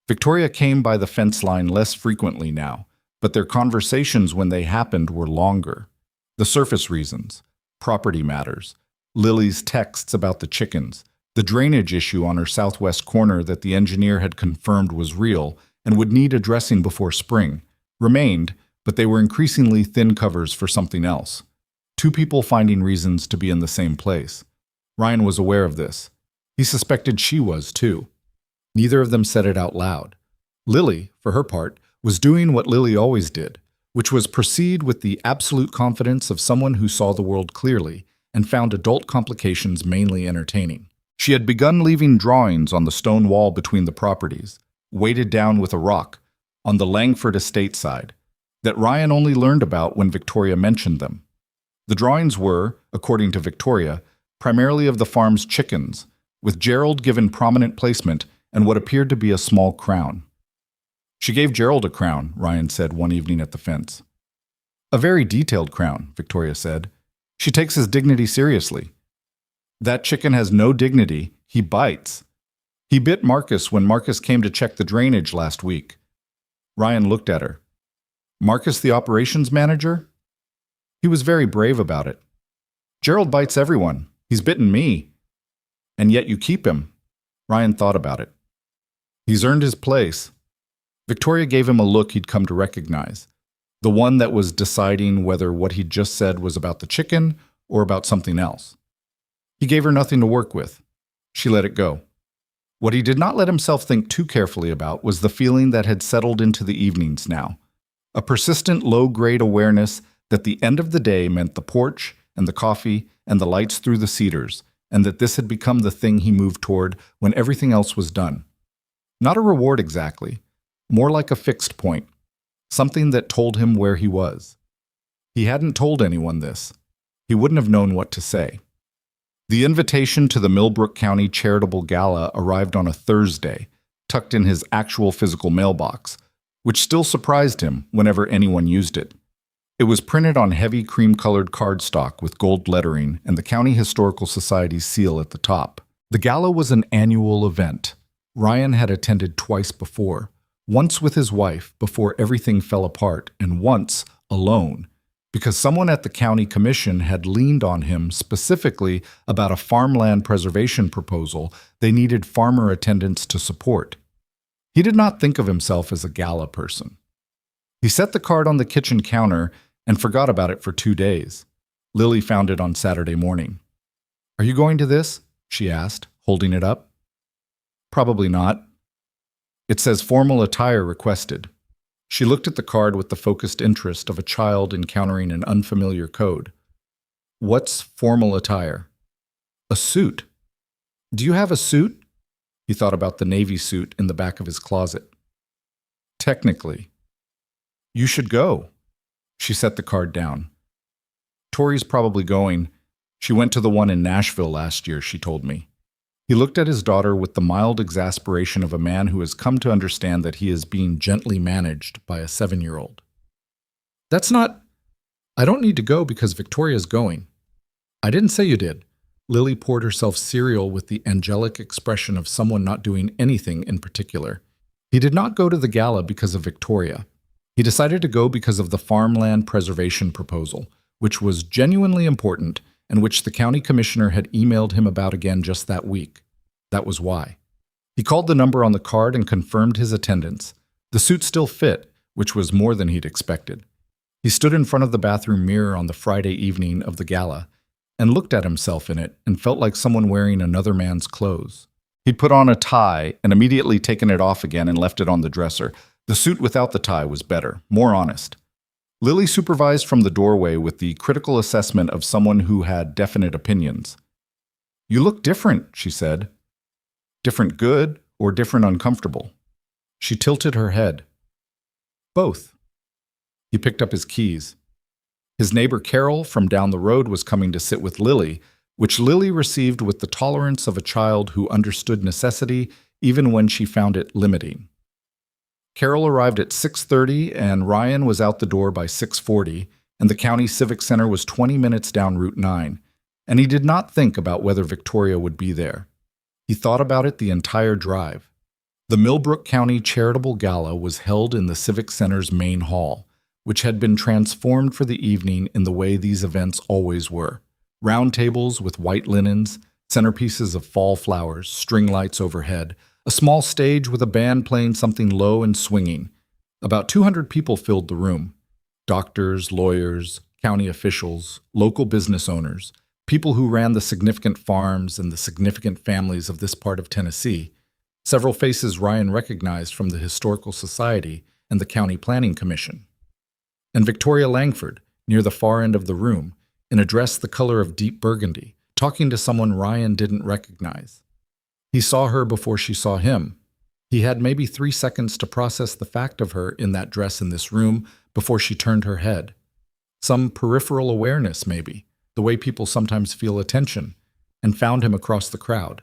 Victoria came by the fence line less frequently now, but their conversations when they happened were longer. The surface reasons, property matters, Lily's texts about the chickens, the drainage issue on her southwest corner that the engineer had confirmed was real and would need addressing before spring, remained, but they were increasingly thin covers for something else. 2 people finding reasons to be in the same place. Ryan was aware of this. He suspected she was, too. Neither of them said it out loud. Lily, for her part, was doing what Lily always did, which was proceed with the absolute confidence of someone who saw the world clearly and found adult complications mainly entertaining. She had begun leaving drawings on the stone wall between the properties, weighted down with a rock, on the Langford estate side, that Ryan only learned about when Victoria mentioned them. The drawings were, according to Victoria, primarily of the farm's chickens, with Gerald given prominent placement and what appeared to be a small crown. She gave Gerald a crown, Ryan said one evening at the fence. A very detailed crown, Victoria said. She takes his dignity seriously. That chicken has no dignity. He bites. He bit Marcus when Marcus came to check the drainage last week. Ryan looked at her. Marcus, the operations manager? He was very brave about it. Gerald bites everyone. He's bitten me. And yet you keep him. Ryan thought about it. He's earned his place. Victoria gave him a look he'd come to recognize. The one that was deciding whether what he'd just said was about the chicken or about something else. He gave her nothing to work with. She let it go. What he did not let himself think too carefully about was the feeling that had settled into the evenings now. A persistent low-grade awareness that the end of the day meant the porch and the coffee and the lights through the cedars, and that this had become the thing he moved toward when everything else was done. Not a reward exactly, more like a fixed point, something that told him where he was. He hadn't told anyone this. He wouldn't have known what to say. The invitation to the Millbrook County Charitable Gala arrived on a Thursday, tucked in his actual physical mailbox, which still surprised him whenever anyone used it. It was printed on heavy cream-colored cardstock with gold lettering and the County Historical Society's seal at the top. The gala was an annual event. Ryan had attended twice before, once with his wife before everything fell apart, and once alone, because someone at the county commission had leaned on him specifically about a farmland preservation proposal they needed farmer attendants to support. He did not think of himself as a gala person. He set the card on the kitchen counter and forgot about it for 2 days. Lily found it on Saturday morning. "Are you going to this?" she asked, holding it up. "Probably not." "It says formal attire requested." She looked at the card with the focused interest of a child encountering an unfamiliar code. "What's formal attire?" "A suit." "Do you have a suit?" He thought about the navy suit in the back of his closet. "Technically." "You should go." She set the card down. "Tori's probably going. She went to the one in Nashville last year, she told me." He looked at his daughter with the mild exasperation of a man who has come to understand that he is being gently managed by a 7-year-old. "That's not... I don't need to go because Victoria's going." "I didn't say you did." Lily poured herself cereal with the angelic expression of someone not doing anything in particular. He did not go to the gala because of Victoria. He decided to go because of the farmland preservation proposal, which was genuinely important and which the county commissioner had emailed him about again just that week. That was why. He called the number on the card and confirmed his attendance. The suit still fit, which was more than he'd expected. He stood in front of the bathroom mirror on the Friday evening of the gala and looked at himself in it and felt like someone wearing another man's clothes. He'd put on a tie and immediately taken it off again and left it on the dresser. The suit without the tie was better, more honest. Lily supervised from the doorway with the critical assessment of someone who had definite opinions. "You look different," she said. "Different good or different uncomfortable?" She tilted her head. "Both." He picked up his keys. His neighbor Carol from down the road was coming to sit with Lily, which Lily received with the tolerance of a child who understood necessity even when she found it limiting. Carol arrived at 6:30 and Ryan was out the door by 6:40, and the county civic center was 20 minutes down Route 9, and he did not think about whether Victoria would be there. He thought about it the entire drive. The Millbrook County Charitable Gala was held in the civic center's main hall, which had been transformed for the evening in the way these events always were. Round tables with white linens, centerpieces of fall flowers, string lights overhead, a small stage with a band playing something low and swinging. About 200 people filled the room. Doctors, lawyers, county officials, local business owners, people who ran the significant farms and the significant families of this part of Tennessee. Several faces Ryan recognized from the Historical Society and the County Planning Commission. And Victoria Langford, near the far end of the room, in a dress the color of deep burgundy, talking to someone Ryan didn't recognize. He saw her before she saw him. He had maybe 3 seconds to process the fact of her in that dress in this room before she turned her head. Some peripheral awareness, maybe, the way people sometimes feel attention, and found him across the crowd.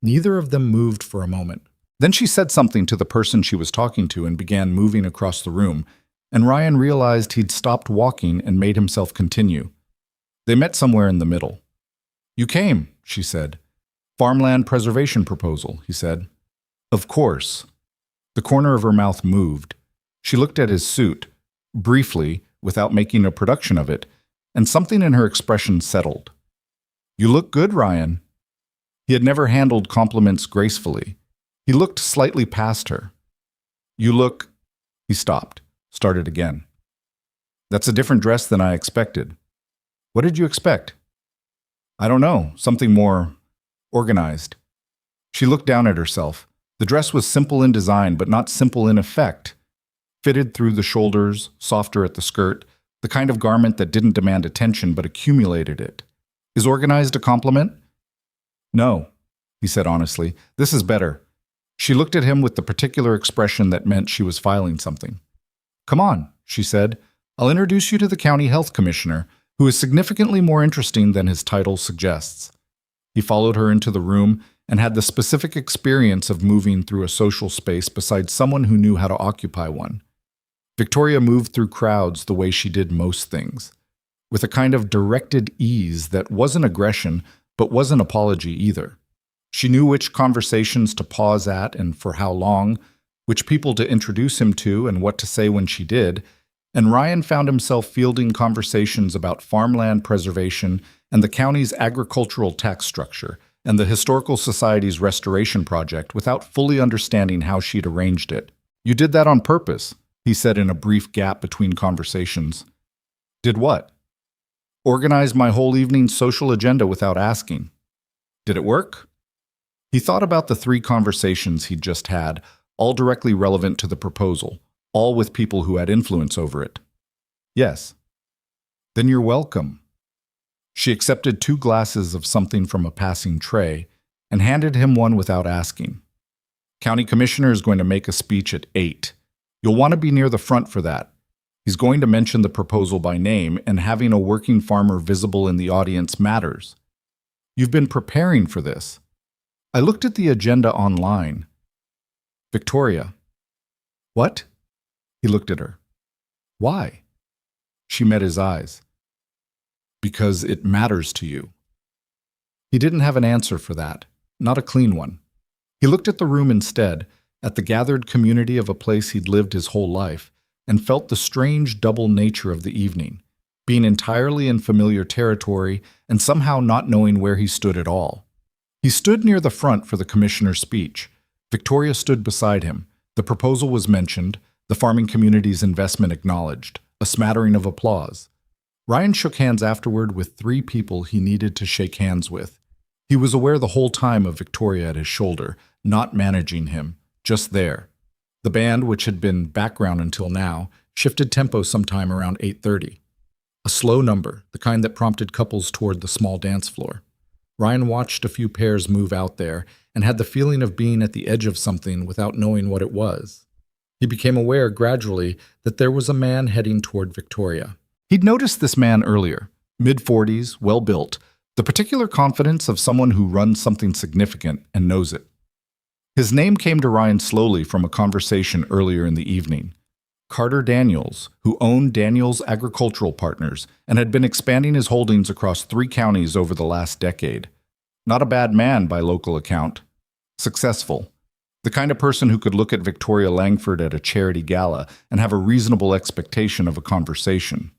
Neither of them moved for a moment. Then she said something to the person she was talking to and began moving across the room, and Ryan realized he'd stopped walking and made himself continue. They met somewhere in the middle. "You came," she said. "Farmland preservation proposal," he said. "Of course." The corner of her mouth moved. She looked at his suit, briefly, without making a production of it, and something in her expression settled. "You look good, Ryan." He had never handled compliments gracefully. He looked slightly past her. "You look..." He stopped, started again. "That's a different dress than I expected." "What did you expect?" "I don't know, something more organized." She looked down at herself. The dress was simple in design, but not simple in effect. Fitted through the shoulders, softer at the skirt, the kind of garment that didn't demand attention but accumulated it. Is organized a compliment? "No," he said honestly. "This is better." She looked at him with the particular expression that meant she was filing something. "Come on," she said. "I'll introduce you to the county health commissioner, who is significantly more interesting than his title suggests." He followed her into the room and had the specific experience of moving through a social space beside someone who knew how to occupy one. Victoria moved through crowds the way she did most things, with a kind of directed ease that wasn't aggression but wasn't apology either. She knew which conversations to pause at and for how long, which people to introduce him to and what to say when she did, and Ryan found himself fielding conversations about farmland preservation and the county's agricultural tax structure and the Historical Society's restoration project without fully understanding how she'd arranged it. "You did that on purpose," he said in a brief gap between conversations. "Did what?" Organized my whole evening's social agenda without asking. Did it work? He thought about the 3 conversations he'd just had, all directly relevant to the proposal, all with people who had influence over it. Yes. Then you're welcome. She accepted 2 glasses of something from a passing tray and handed him one without asking. County Commissioner is going to make a speech at 8. You'll want to be near the front for that. He's going to mention the proposal by name, and having a working farmer visible in the audience matters. You've been preparing for this. I looked at the agenda online. Victoria. What? He looked at her. Why? She met his eyes. Because it matters to you. He didn't have an answer for that, not a clean one. He looked at the room instead, at the gathered community of a place he'd lived his whole life, and felt the strange double nature of the evening, being entirely in familiar territory and somehow not knowing where he stood at all. He stood near the front for the commissioner's speech. Victoria stood beside him. The proposal was mentioned, the farming community's investment acknowledged, a smattering of applause. Ryan shook hands afterward with 3 people he needed to shake hands with. He was aware the whole time of Victoria at his shoulder, not managing him, just there. The band, which had been background until now, shifted tempo sometime around 8:30. A slow number, the kind that prompted couples toward the small dance floor. Ryan watched a few pairs move out there and had the feeling of being at the edge of something without knowing what it was. He became aware gradually that there was a man heading toward Victoria. He'd noticed this man earlier, mid-40s, well-built, the particular confidence of someone who runs something significant and knows it. His name came to Ryan slowly from a conversation earlier in the evening. Carter Daniels, who owned Daniels Agricultural Partners and had been expanding his holdings across 3 counties over the last decade. Not a bad man by local account. Successful. The kind of person who could look at Victoria Langford at a charity gala and have a reasonable expectation of a conversation.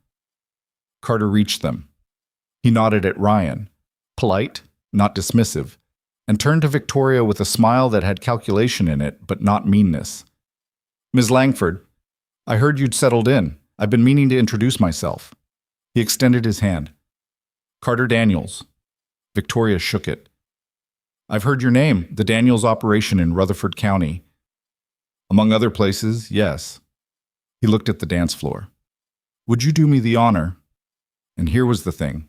Carter reached them. He nodded at Ryan, polite, not dismissive, and turned to Victoria with a smile that had calculation in it, but not meanness. Ms. Langford, I heard you'd settled in. I've been meaning to introduce myself. He extended his hand. Carter Daniels. Victoria shook it. I've heard your name, the Daniels operation in Rutherford County. Among other places, yes. He looked at the dance floor. Would you do me the honor? And here was the thing.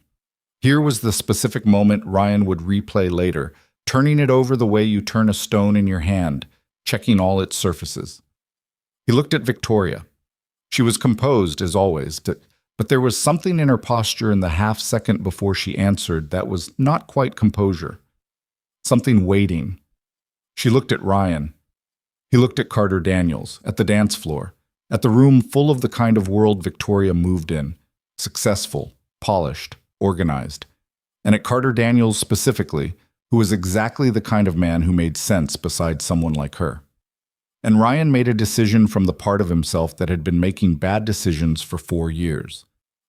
Here was the specific moment Ryan would replay later, turning it over the way you turn a stone in your hand, checking all its surfaces. He looked at Victoria. She was composed, as always, but there was something in her posture in the half-second before she answered that was not quite composure. Something waiting. She looked at Ryan. He looked at Carter Daniels, at the dance floor, at the room full of the kind of world Victoria moved in, successful, polished, organized, and at Carter Daniels specifically, who was exactly the kind of man who made sense beside someone like her. And Ryan made a decision from the part of himself that had been making bad decisions for 4 years.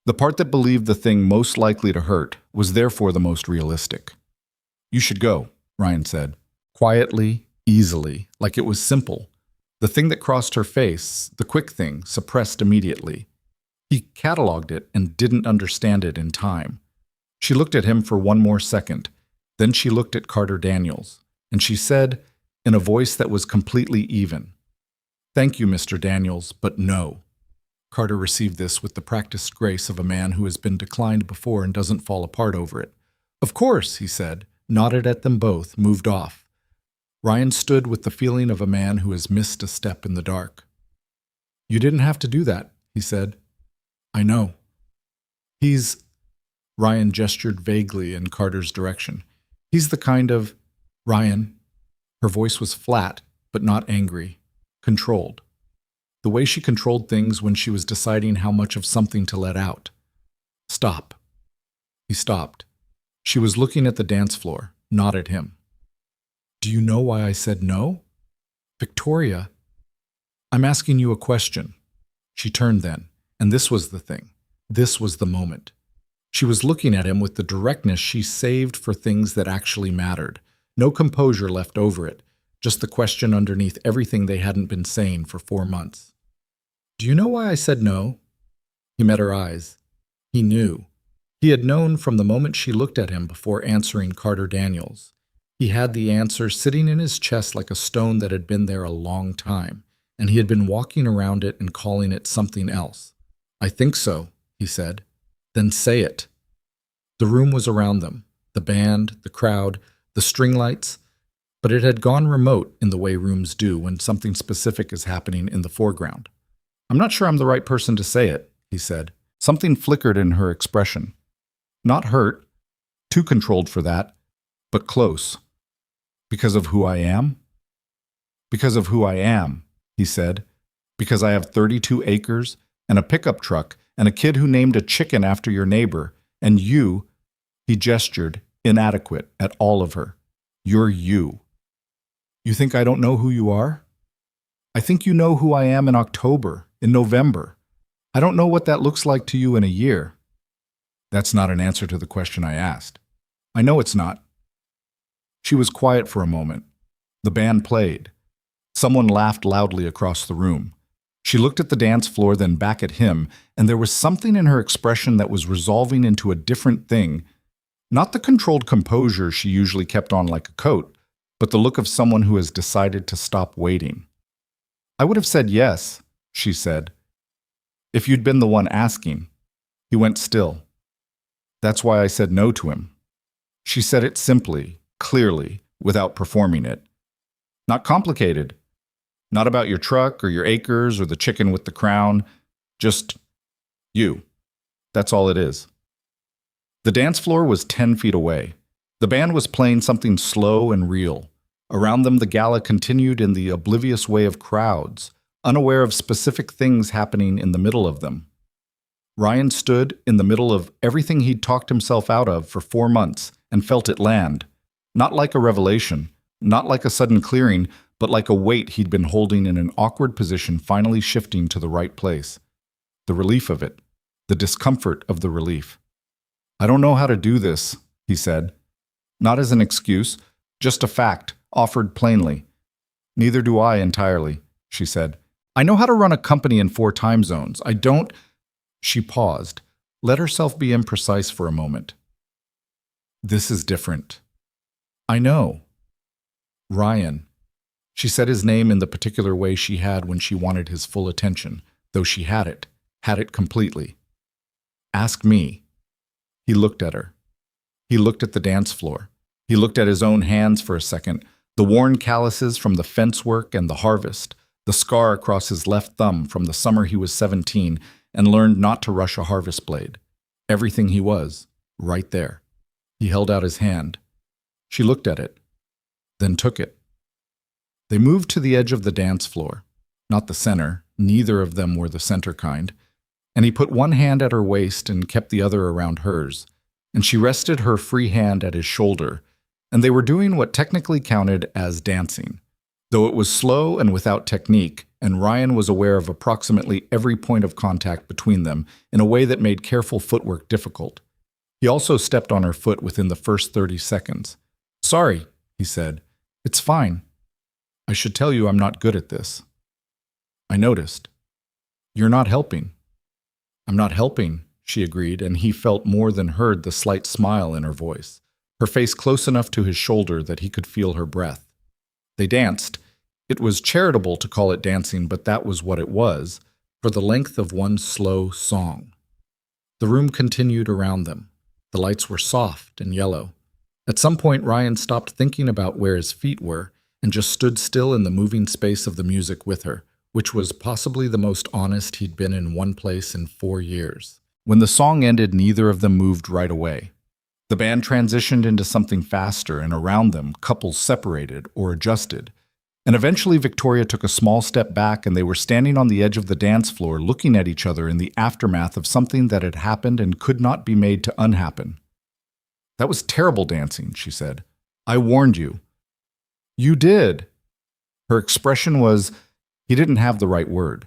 The part that believed the thing most likely to hurt was therefore the most realistic. You should go, Ryan said, quietly, easily, like it was simple. The thing that crossed her face, the quick thing, suppressed immediately. He cataloged it and didn't understand it in time. She looked at him for one more second. Then she looked at Carter Daniels, and she said, in a voice that was completely even, "Thank you, Mr. Daniels, but no." Carter received this with the practiced grace of a man who has been declined before and doesn't fall apart over it. "Of course," he said, nodded at them both, moved off. Ryan stood with the feeling of a man who has missed a step in the dark. "You didn't have to do that," he said. "I know." "He's—" Ryan gestured vaguely in Carter's direction. "He's the kind of—" "Ryan." Her voice was flat, but not angry, controlled. The way she controlled things when she was deciding how much of something to let out. "Stop." He stopped. She was looking at the dance floor, not at him. "Do you know why I said no?" "Victoria, I'm asking you a question." She turned then, and this was the thing. This was the moment. She was looking at him with the directness she saved for things that actually mattered. No composure left over it, just the question underneath everything they hadn't been saying for 4 months. "Do you know why I said no?" He met her eyes. He knew. He had known from the moment she looked at him before answering Carter Daniels. He had the answer sitting in his chest like a stone that had been there a long time, and he had been walking around it and calling it something else. "I think so," he said. "Then say it." The room was around them, the band, the crowd, the string lights, but it had gone remote in the way rooms do when something specific is happening in the foreground. "I'm not sure I'm the right person to say it," he said. Something flickered in her expression. Not hurt, too controlled for that, but close. "Because of who I am?" "Because of who I am," he said. "Because I have 32 acres and a pickup truck and a kid who named a chicken after your neighbor, and you," he gestured, inadequate at all of her. "You're you." "You think I don't know who you are?" "I think you know who I am in October, in November. I don't know what that looks like to you in a year." "That's not an answer to the question I asked." "I know it's not." She was quiet for a moment. The band played. Someone laughed loudly across the room. She looked at the dance floor, then back at him, and there was something in her expression that was resolving into a different thing. Not the controlled composure she usually kept on like a coat, but the look of someone who has decided to stop waiting. "I would have said yes," she said, "if you'd been the one asking." He went still. "That's why I said no to him." She said it simply, clearly, without performing it. "Not complicated. Not about your truck or your acres or the chicken with the crown. Just you. That's all it is." The dance floor was 10 feet away. The band was playing something slow and real. Around them, the gala continued in the oblivious way of crowds, unaware of specific things happening in the middle of them. Ryan stood in the middle of everything he'd talked himself out of for 4 months and felt it land. Not like a revelation, not like a sudden clearing, but like a weight he'd been holding in an awkward position finally shifting to the right place. The relief of it, the discomfort of the relief. "I don't know how to do this," he said. Not as an excuse, just a fact, offered plainly. "Neither do I entirely," she said. "I know how to run a company in 4 time zones. I don't—" She paused, let herself be imprecise for a moment. "This is different." "I know." "Ryan." She said his name in the particular way she had when she wanted his full attention, though she had it completely. "Ask me." He looked at her. He looked at the dance floor. He looked at his own hands for a second, the worn calluses from the fence work and the harvest, the scar across his left thumb from the summer he was 17 and learned not to rush a harvest blade. Everything he was, right there. He held out his hand. She looked at it, then took it. They moved to the edge of the dance floor, not the center, neither of them were the center kind, and he put one hand at her waist and kept the other around hers, and she rested her free hand at his shoulder, and they were doing what technically counted as dancing, though it was slow and without technique, and Ryan was aware of approximately every point of contact between them in a way that made careful footwork difficult. He also stepped on her foot within the first 30 seconds. "Sorry," he said. "It's fine. I should tell you I'm not good at this." "I noticed." "You're not helping." "I'm not helping," she agreed, and he felt more than heard the slight smile in her voice, her face close enough to his shoulder that he could feel her breath. They danced. It was charitable to call it dancing, but that was what it was, for the length of one slow song. The room continued around them. The lights were soft and yellow. At some point, Ryan stopped thinking about where his feet were and just stood still in the moving space of the music with her, which was possibly the most honest he'd been in one place in 4 years. When the song ended, neither of them moved right away. The band transitioned into something faster, and around them, couples separated or adjusted. And eventually Victoria took a small step back, and they were standing on the edge of the dance floor looking at each other in the aftermath of something that had happened and could not be made to unhappen. "That was terrible dancing," she said. "I warned you." "You did." Her expression was, he didn't have the right word.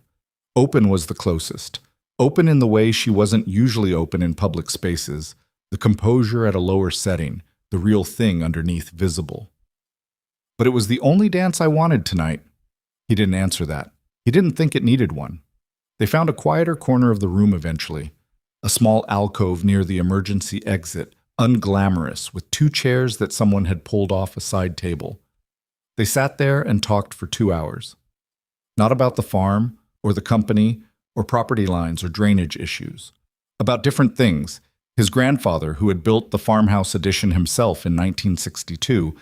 Open was the closest. Open in the way she wasn't usually open in public spaces, the composure at a lower setting, the real thing underneath visible. "But it was the only dance I wanted tonight." He didn't answer that. He didn't think it needed one. They found a quieter corner of the room eventually. a small alcove near the emergency exit, unglamorous, with 2 chairs that someone had pulled off a side table. They sat there and talked for 2 hours. Not about the farm, or the company, or property lines or drainage issues. About different things. His grandfather, who had built the farmhouse addition himself in 1962,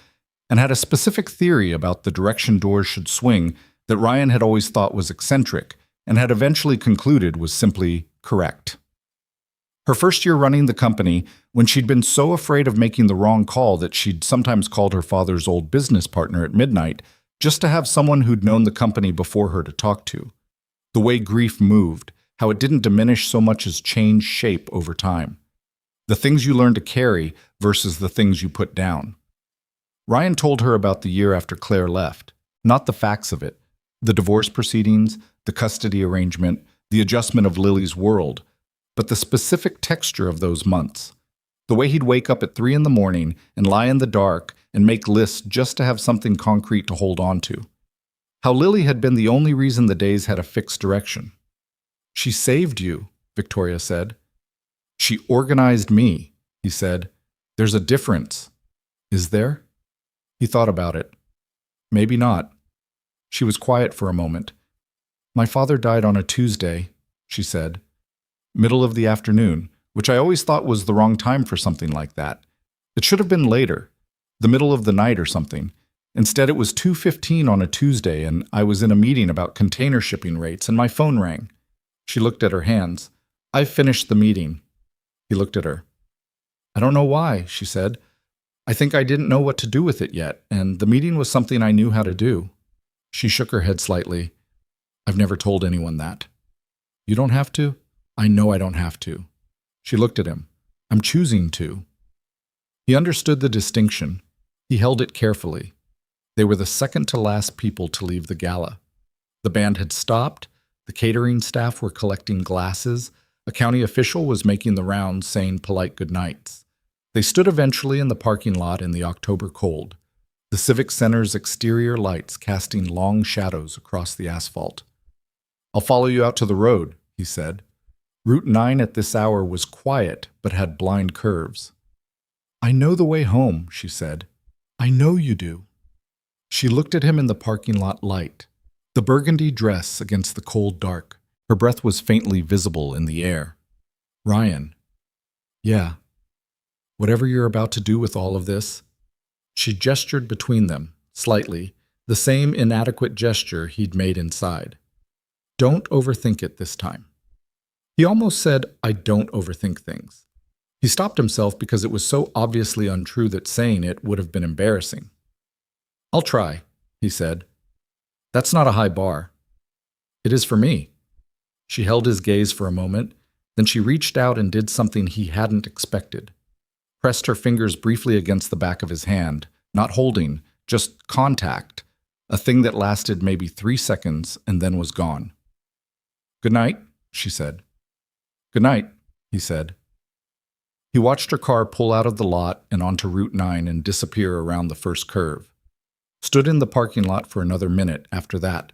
and had a specific theory about the direction doors should swing that Ryan had always thought was eccentric, and had eventually concluded was simply correct. Her first year running the company, when she'd been so afraid of making the wrong call that she'd sometimes called her father's old business partner at midnight, just to have someone who'd known the company before her to talk to. The way grief moved, how it didn't diminish so much as change shape over time. The things you learn to carry versus the things you put down. Ryan told her about the year after Claire left, not the facts of it, the divorce proceedings, the custody arrangement, the adjustment of Lily's world, but the specific texture of those months. The way he'd wake up at 3 in the morning and lie in the dark and make lists just to have something concrete to hold on to. How Lily had been the only reason the days had a fixed direction. She saved you, Victoria said. She organized me, he said. There's a difference. Is there? He thought about it. Maybe not. She was quiet for a moment. My father died on a Tuesday, she said. Middle of the afternoon, which I always thought was the wrong time for something like that. It should have been later, the middle of the night or something. Instead, it was 2:15 on a Tuesday, and I was in a meeting about container shipping rates, and my phone rang. She looked at her hands. I've finished the meeting. He looked at her. I don't know why, she said. I think I didn't know what to do with it yet, and the meeting was something I knew how to do. She shook her head slightly. I've never told anyone that. You don't have to? I know I don't have to. She looked at him. I'm choosing to. He understood the distinction. He held it carefully. They were the second to last people to leave the gala. The band had stopped, the catering staff were collecting glasses, a county official was making the rounds saying polite goodnights. They stood eventually in the parking lot in the October cold, the Civic Center's exterior lights casting long shadows across the asphalt. I'll follow you out to the road, he said. Route 9 at this hour was quiet but had blind curves. I know the way home, she said. I know you do. She looked at him in the parking lot light, the burgundy dress against the cold dark. Her breath was faintly visible in the air. Ryan. Yeah. Whatever you're about to do with all of this. She gestured between them, slightly, the same inadequate gesture he'd made inside. Don't overthink it this time. He almost said, I don't overthink things. He stopped himself because it was so obviously untrue that saying it would have been embarrassing. I'll try, he said. That's not a high bar. It is for me. She held his gaze for a moment, then she reached out and did something he hadn't expected. Pressed her fingers briefly against the back of his hand, not holding, just contact, a thing that lasted maybe 3 seconds and then was gone. Good night, she said. Good night, he said. He watched her car pull out of the lot and onto Route 9 and disappear around the first curve. Stood in the parking lot for another minute after that.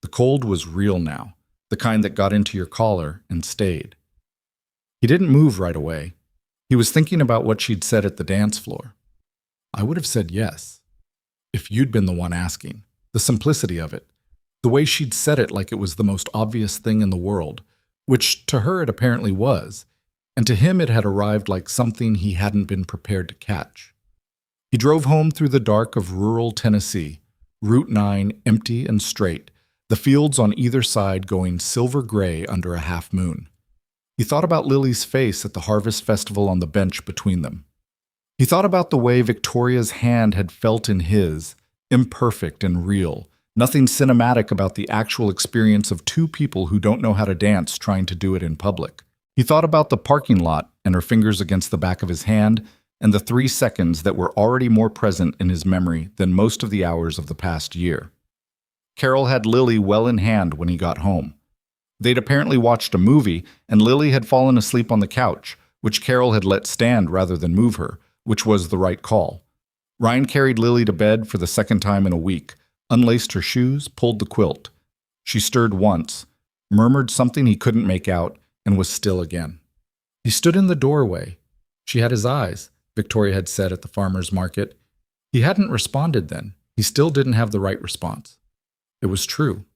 The cold was real now, the kind that got into your collar and stayed. He didn't move right away. He was thinking about what she'd said at the dance floor. I would have said yes, if you'd been the one asking. The simplicity of it, the way she'd said it like it was the most obvious thing in the world, which to her it apparently was, and to him it had arrived like something he hadn't been prepared to catch. He drove home through the dark of rural Tennessee, Route 9 empty and straight, the fields on either side going silver gray under a half moon. He thought about Lily's face at the harvest festival on the bench between them. He thought about the way Victoria's hand had felt in his, imperfect and real, nothing cinematic about the actual experience of two people who don't know how to dance trying to do it in public. He thought about the parking lot and her fingers against the back of his hand, and the 3 seconds that were already more present in his memory than most of the hours of the past year. Carol had Lily well in hand when he got home. They'd apparently watched a movie, and Lily had fallen asleep on the couch, which Carol had let stand rather than move her, which was the right call. Ryan carried Lily to bed for the second time in a week, unlaced her shoes, pulled the quilt. She stirred once, murmured something he couldn't make out, and was still again. He stood in the doorway. She had his eyes, Victoria had said at the farmer's market. He hadn't responded then. He still didn't have the right response. It was true.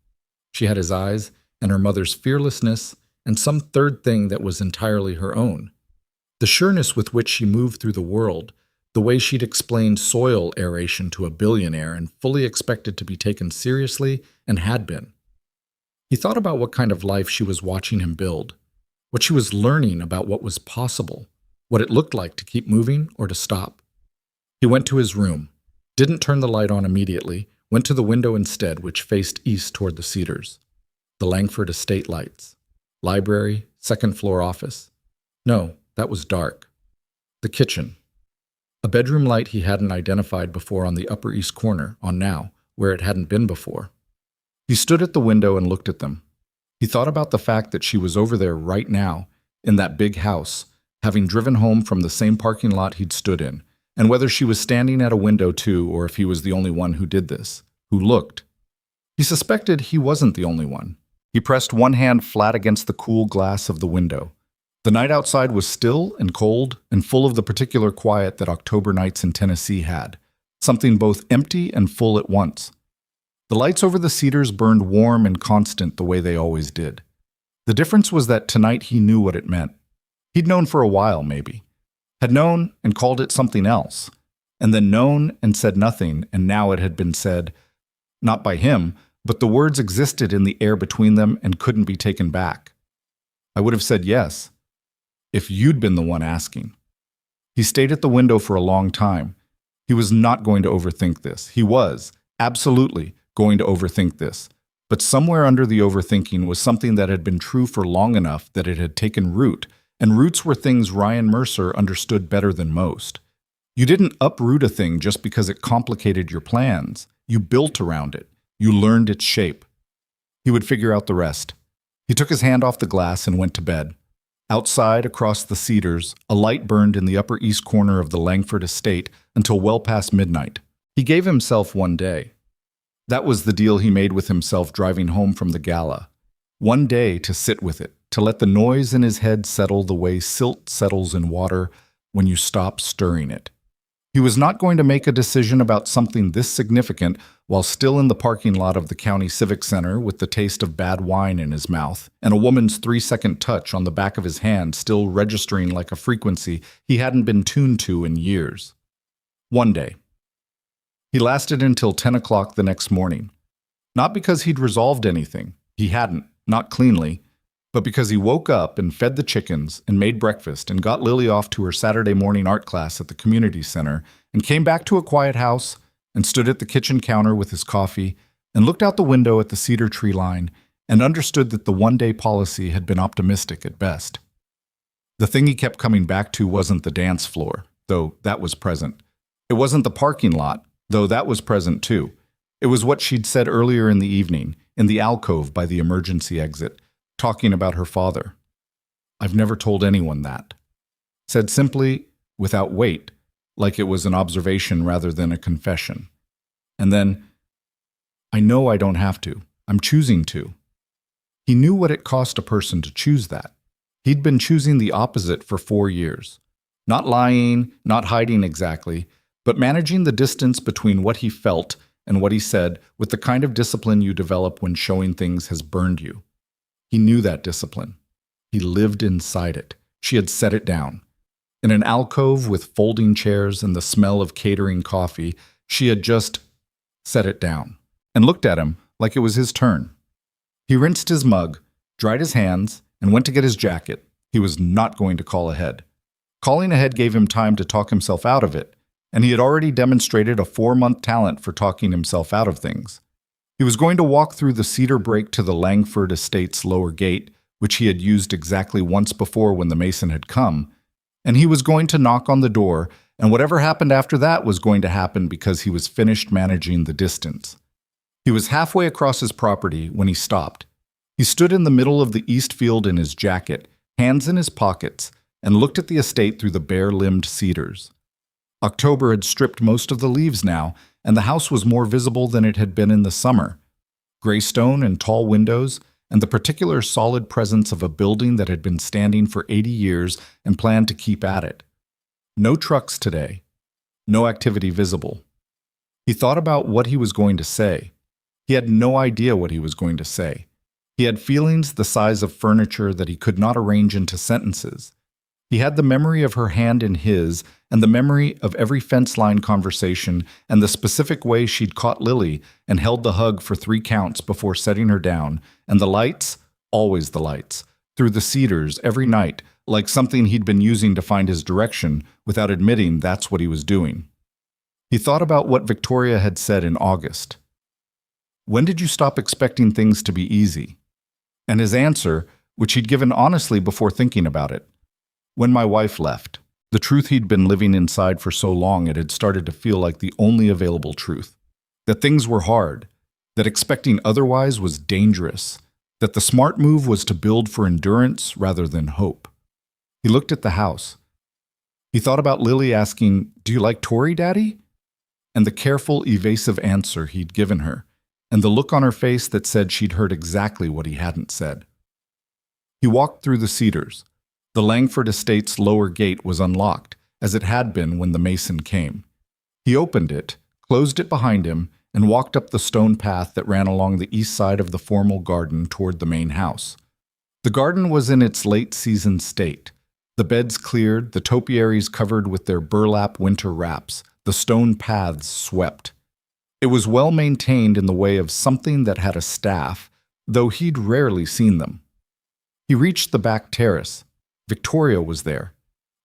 She had his eyes and her mother's fearlessness and some third thing that was entirely her own. The sureness with which she moved through the world, the way she'd explained soil aeration to a billionaire and fully expected to be taken seriously and had been. He thought about what kind of life she was watching him build, what she was learning about what was possible, what it looked like to keep moving or to stop. He went to his room, didn't turn the light on immediately, went to the window instead, which faced east toward the Cedars. The Langford estate lights. Library, second-floor office. No, that was dark. The kitchen. A bedroom light he hadn't identified before on the upper east corner, on now, where it hadn't been before. He stood at the window and looked at them. He thought about the fact that she was over there right now, in that big house, having driven home from the same parking lot he'd stood in, and whether she was standing at a window too, or if he was the only one who did this, who looked. He suspected he wasn't the only one. He pressed one hand flat against the cool glass of the window. The night outside was still and cold and full of the particular quiet that October nights in Tennessee had, something both empty and full at once. The lights over the Cedars burned warm and constant the way they always did. The difference was that tonight he knew what it meant. He'd known for a while, maybe. Had known and called it something else, and then known and said nothing, and now it had been said, not by him, but the words existed in the air between them and couldn't be taken back. I would have said yes, if you'd been the one asking. He stayed at the window for a long time. He was not going to overthink this. He was, absolutely, going to overthink this. But somewhere under the overthinking was something that had been true for long enough that it had taken root, and roots were things Ryan Mercer understood better than most. You didn't uproot a thing just because it complicated your plans. You built around it. You learned its shape. He would figure out the rest. He took his hand off the glass and went to bed. Outside, across the Cedars, a light burned in the upper east corner of the Langford estate until well past midnight. He gave himself one day. That was the deal he made with himself driving home from the gala. One day to sit with it, to let the noise in his head settle the way silt settles in water when you stop stirring it. He was not going to make a decision about something this significant while still in the parking lot of the County Civic Center with the taste of bad wine in his mouth and a woman's 3-second touch on the back of his hand still registering like a frequency he hadn't been tuned to in years. One day. He lasted until 10 o'clock the next morning. Not because he'd resolved anything. He hadn't, not cleanly, but because he woke up and fed the chickens and made breakfast and got Lily off to her Saturday morning art class at the community center and came back to a quiet house and stood at the kitchen counter with his coffee and looked out the window at the cedar tree line and understood that the one-day policy had been optimistic at best. The thing he kept coming back to wasn't the dance floor, though that was present. It wasn't the parking lot, though that was present too. It was what she'd said earlier in the evening, in the alcove by the emergency exit, talking about her father. I've never told anyone that. Said simply, without weight, like it was an observation rather than a confession. And then, I know I don't have to. I'm choosing to. He knew what it cost a person to choose that. He'd been choosing the opposite for 4 years. Not lying, not hiding exactly, but managing the distance between what he felt and what he said with the kind of discipline you develop when showing things has burned you. He knew that discipline. He lived inside it. She had set it down. In an alcove with folding chairs and the smell of catering coffee, she had just set it down and looked at him like it was his turn. He rinsed his mug, dried his hands, and went to get his jacket. He was not going to call ahead. Calling ahead gave him time to talk himself out of it, and he had already demonstrated a 4-month talent for talking himself out of things. He was going to walk through the cedar break to the Langford estate's lower gate, which he had used exactly once before when the mason had come, and he was going to knock on the door, and whatever happened after that was going to happen because he was finished managing the distance. He was halfway across his property when he stopped. He stood in the middle of the east field in his jacket, hands in his pockets, and looked at the estate through the bare-limbed cedars. October had stripped most of the leaves now, and the house was more visible than it had been in the summer. Gray stone and tall windows, and the particular solid presence of a building that had been standing for 80 years and planned to keep at it. No trucks today. No activity visible. He thought about what he was going to say. He had no idea what he was going to say. He had feelings the size of furniture that he could not arrange into sentences. He had the memory of her hand in his, and the memory of every fence-line conversation, and the specific way she'd caught Lily and held the hug for 3 counts before setting her down, and the lights, always the lights, through the cedars every night, like something he'd been using to find his direction without admitting that's what he was doing. He thought about what Victoria had said in August. When did you stop expecting things to be easy? And his answer, which he'd given honestly before thinking about it. When my wife left. The truth he'd been living inside for so long it had started to feel like the only available truth. That things were hard. That expecting otherwise was dangerous. That the smart move was to build for endurance rather than hope. He looked at the house. He thought about Lily asking, "Do you like Tori, Daddy?" And the careful, evasive answer he'd given her, and the look on her face that said she'd heard exactly what he hadn't said. He walked through the cedars. The Langford Estate's lower gate was unlocked, as it had been when the mason came. He opened it, closed it behind him, and walked up the stone path that ran along the east side of the formal garden toward the main house. The garden was in its late-season state. The beds cleared, the topiaries covered with their burlap winter wraps, the stone paths swept. It was well maintained in the way of something that had a staff, though he'd rarely seen them. He reached the back terrace. Victoria was there.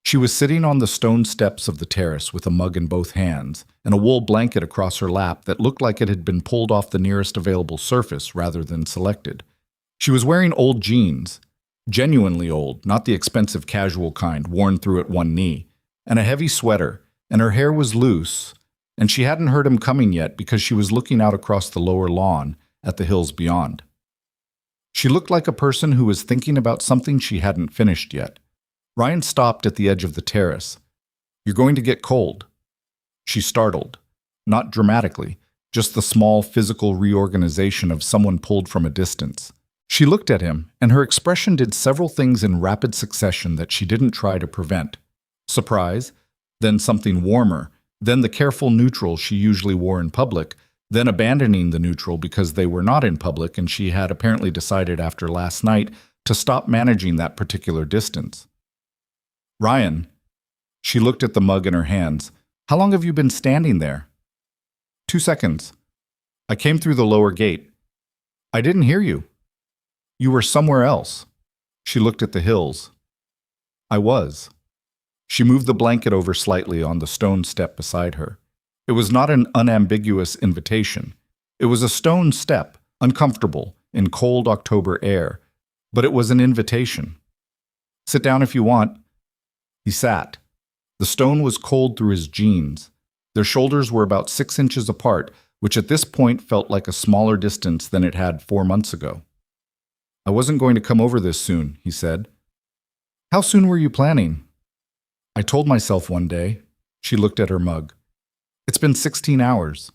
She was sitting on the stone steps of the terrace with a mug in both hands and a wool blanket across her lap that looked like it had been pulled off the nearest available surface rather than selected. She was wearing old jeans, genuinely old, not the expensive casual kind worn through at one knee, and a heavy sweater, and her hair was loose, and she hadn't heard him coming yet because she was looking out across the lower lawn at the hills beyond. She looked like a person who was thinking about something she hadn't finished yet. Ryan stopped at the edge of the terrace. "You're going to get cold." She startled, not dramatically, just the small physical reorganization of someone pulled from a distance. She looked at him, and her expression did several things in rapid succession that she didn't try to prevent. Surprise, then something warmer, then the careful neutral she usually wore in public, then abandoning the neutral because they were not in public and she had apparently decided after last night to stop managing that particular distance. "Ryan." She looked at the mug in her hands. "How long have you been standing there?" 2 seconds. "I came through the lower gate." "I didn't hear you." "You were somewhere else." She looked at the hills. "I was." She moved the blanket over slightly on the stone step beside her. It was not an unambiguous invitation. It was a stone step, uncomfortable, in cold October air, but it was an invitation. "Sit down if you want." He sat. The stone was cold through his jeans. Their shoulders were about 6 inches apart, which at this point felt like a smaller distance than it had 4 months ago. "I wasn't going to come over this soon," he said. "How soon were you planning?" "I told myself one day." She looked at her mug. "It's been 16 hours.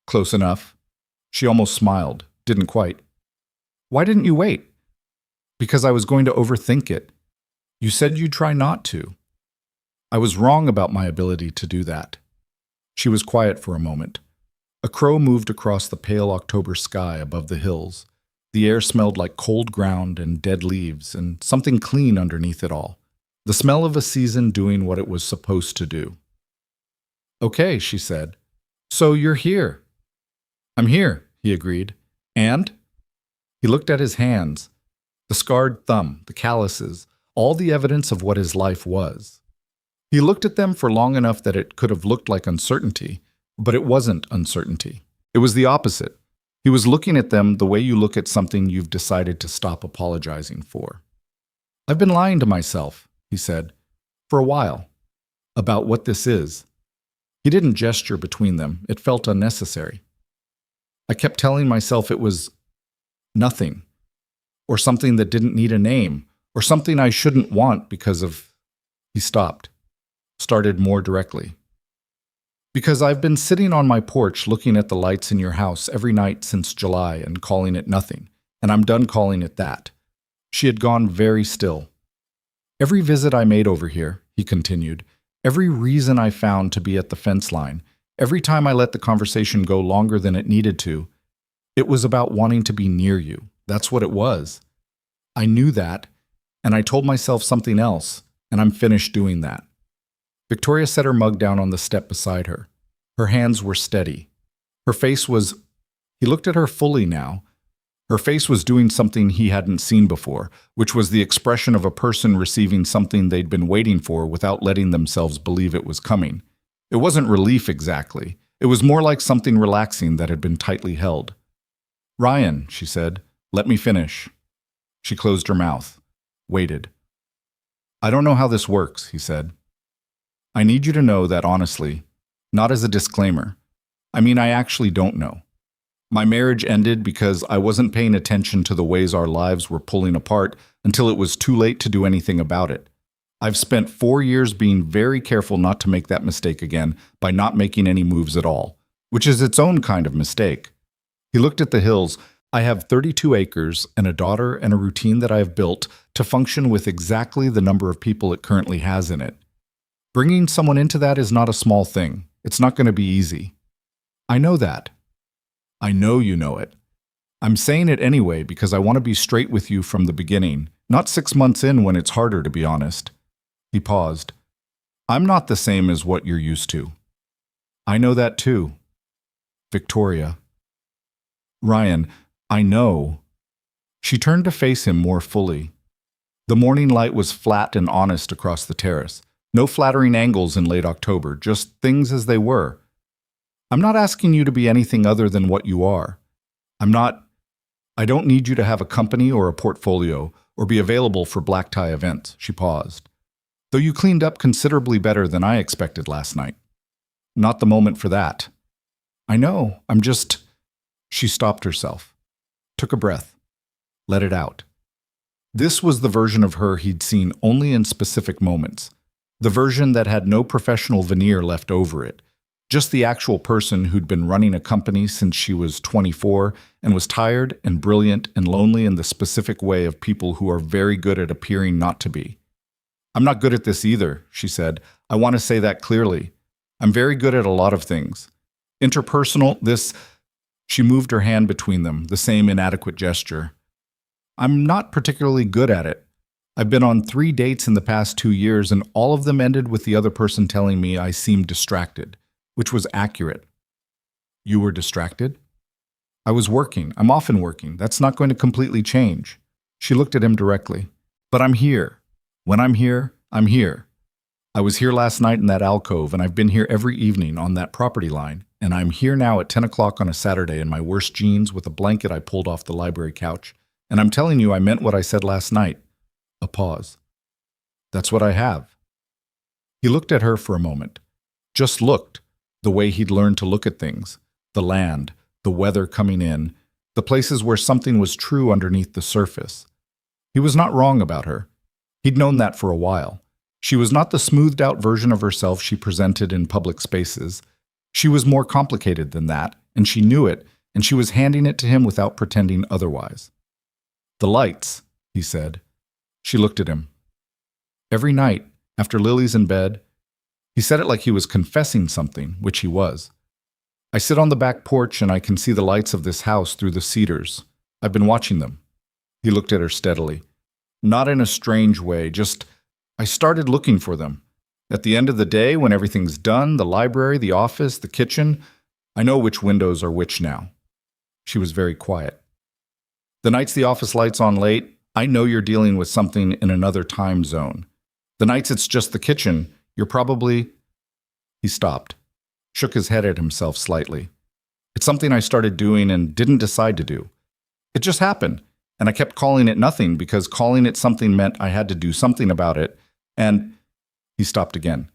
"Close enough." She almost smiled. Didn't quite. "Why didn't you wait?" "Because I was going to overthink it. You said you'd try not to." "I was wrong about my ability to do that." She was quiet for a moment. A crow moved across the pale October sky above the hills. The air smelled like cold ground and dead leaves, and something clean underneath it all. The smell of a season doing what it was supposed to do. "Okay," she said. "So you're here." "I'm here," he agreed. "And?" He looked at his hands. The scarred thumb, the calluses, all the evidence of what his life was. He looked at them for long enough that it could have looked like uncertainty, but it wasn't uncertainty. It was the opposite. He was looking at them the way you look at something you've decided to stop apologizing for. "I've been lying to myself," he said, "for a while, about what this is." He didn't gesture between them. It felt unnecessary. "I kept telling myself it was nothing, or something that didn't need a name, or something I shouldn't want because of..." He stopped, started more directly. "Because I've been sitting on my porch looking at the lights in your house every night since July and calling it nothing. and I'm done calling it that." She had gone very still. "Every visit I made over here," he continued, "every reason I found to be at the fence line, every time I let the conversation go longer than it needed to, it was about wanting to be near you. That's what it was. I knew that, and I told myself something else, and I'm finished doing that." Victoria set her mug down on the step beside her. Her hands were steady. Her face was... He looked at her fully now. Her face was doing something he hadn't seen before, which was the expression of a person receiving something they'd been waiting for without letting themselves believe it was coming. It wasn't relief exactly. It was more like something relaxing that had been tightly held. "Ryan," she said, "let me finish." She closed her mouth, waited. "I don't know how this works," he said. "I need you to know that honestly, not as a disclaimer. I mean, I actually don't know. My marriage ended because I wasn't paying attention to the ways our lives were pulling apart until it was too late to do anything about it. I've spent 4 years being very careful not to make that mistake again by not making any moves at all, which is its own kind of mistake." He looked at the hills. "I have 32 acres and a daughter and a routine that I have built to function with exactly the number of people it currently has in it. Bringing someone into that is not a small thing. It's not going to be easy. I know that. I know you know it. I'm saying it anyway because I want to be straight with you from the beginning, not 6 months in when it's harder, to be honest." He paused. "I'm not the same as what you're used to. I know that too." "Victoria." "Ryan, I know." She turned to face him more fully. The morning light was flat and honest across the terrace. No flattering angles in late October, just things as they were. "I'm not asking you to be anything other than what you are. I don't need you to have a company or a portfolio or be available for black tie events." She paused. "Though you cleaned up considerably better than I expected last night. Not the moment for that. I know, I'm just..." She stopped herself, took a breath, let it out. This was the version of her he'd seen only in specific moments. The version that had no professional veneer left over it. Just the actual person who'd been running a company since she was 24 and was tired and brilliant and lonely in the specific way of people who are very good at appearing not to be. "I'm not good at this either," she said. "I want to say that clearly. I'm very good at a lot of things. Interpersonal, this..." She moved her hand between them, the same inadequate gesture. "I'm not particularly good at it. I've been on 3 dates in the past 2 years, and all of them ended with the other person telling me I seemed distracted, which was accurate." "You were distracted?" "I was working. I'm often working. That's not going to completely change." She looked at him directly. "But I'm here. When I'm here, I'm here. I was here last night in that alcove, and I've been here every evening on that property line, and I'm here now at 10 o'clock on a Saturday in my worst jeans with a blanket I pulled off the library couch, and I'm telling you I meant what I said last night." A pause. "That's what I have." He looked at her for a moment. Just looked, the way he'd learned to look at things. The land, the weather coming in, the places where something was true underneath the surface. He was not wrong about her. He'd known that for a while. She was not the smoothed-out version of herself she presented in public spaces. She was more complicated than that, and she knew it, and she was handing it to him without pretending otherwise. "The lights," he said. She looked at him. "Every night, after Lily's in bed..." He said it like he was confessing something, which he was. "I sit on the back porch and I can see the lights of this house through the cedars. I've been watching them." He looked at her steadily. "Not in a strange way, just I started looking for them. At the end of the day, when everything's done, the library, the office, the kitchen, I know which windows are which now." She was very quiet. "The nights the office light's on late, I know you're dealing with something in another time zone. The nights it's just the kitchen, you're probably..." He stopped, shook his head at himself slightly. "It's something I started doing and didn't decide to do. It just happened, and I kept calling it nothing because calling it something meant I had to do something about it, and..." He stopped again.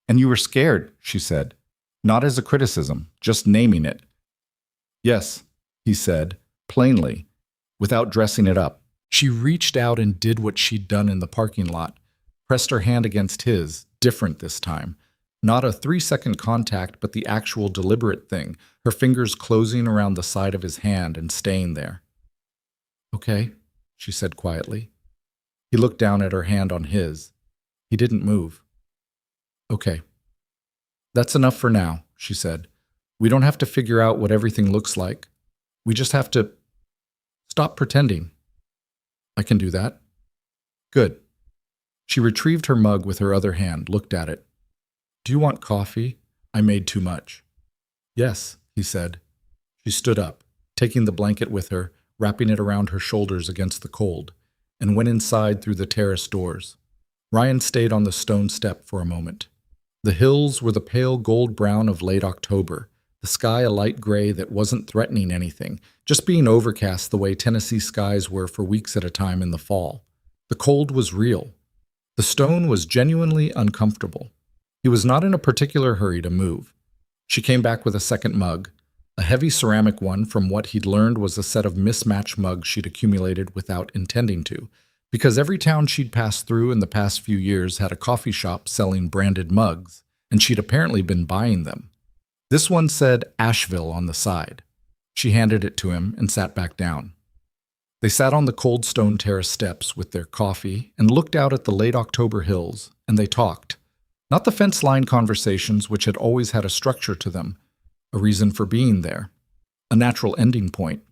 "And you were scared," she said. "Not as a criticism, just naming it." "Yes," he said, plainly, without dressing it up. She reached out and did what she'd done in the parking lot, pressed her hand against his, different this time. Not a 3-second contact, but the actual deliberate thing, her fingers closing around the side of his hand and staying there. Okay, she said quietly. He looked down at her hand on his. He didn't move. Okay. That's enough for now, she said. We don't have to figure out what everything looks like. We just have to stop pretending. I can do that. Good. She retrieved her mug with her other hand, looked at it. Do you want coffee? I made too much. Yes, he said. She stood up, taking the blanket with her, wrapping it around her shoulders against the cold, and went inside through the terrace doors. Ryan stayed on the stone step for a moment. The hills were the pale gold brown of late October, the sky a light gray that wasn't threatening anything, just being overcast the way Tennessee skies were for weeks at a time in the fall. The cold was real. The stone was genuinely uncomfortable. He was not in a particular hurry to move. She came back with a second mug, a heavy ceramic one from what he'd learned was a set of mismatched mugs she'd accumulated without intending to, because every town she'd passed through in the past few years had a coffee shop selling branded mugs, and she'd apparently been buying them. This one said Asheville on the side. She handed it to him and sat back down. They sat on the cold stone terrace steps with their coffee and looked out at the late October hills, and they talked. Not the fence-line conversations which had always had a structure to them, a reason for being there, a natural ending point.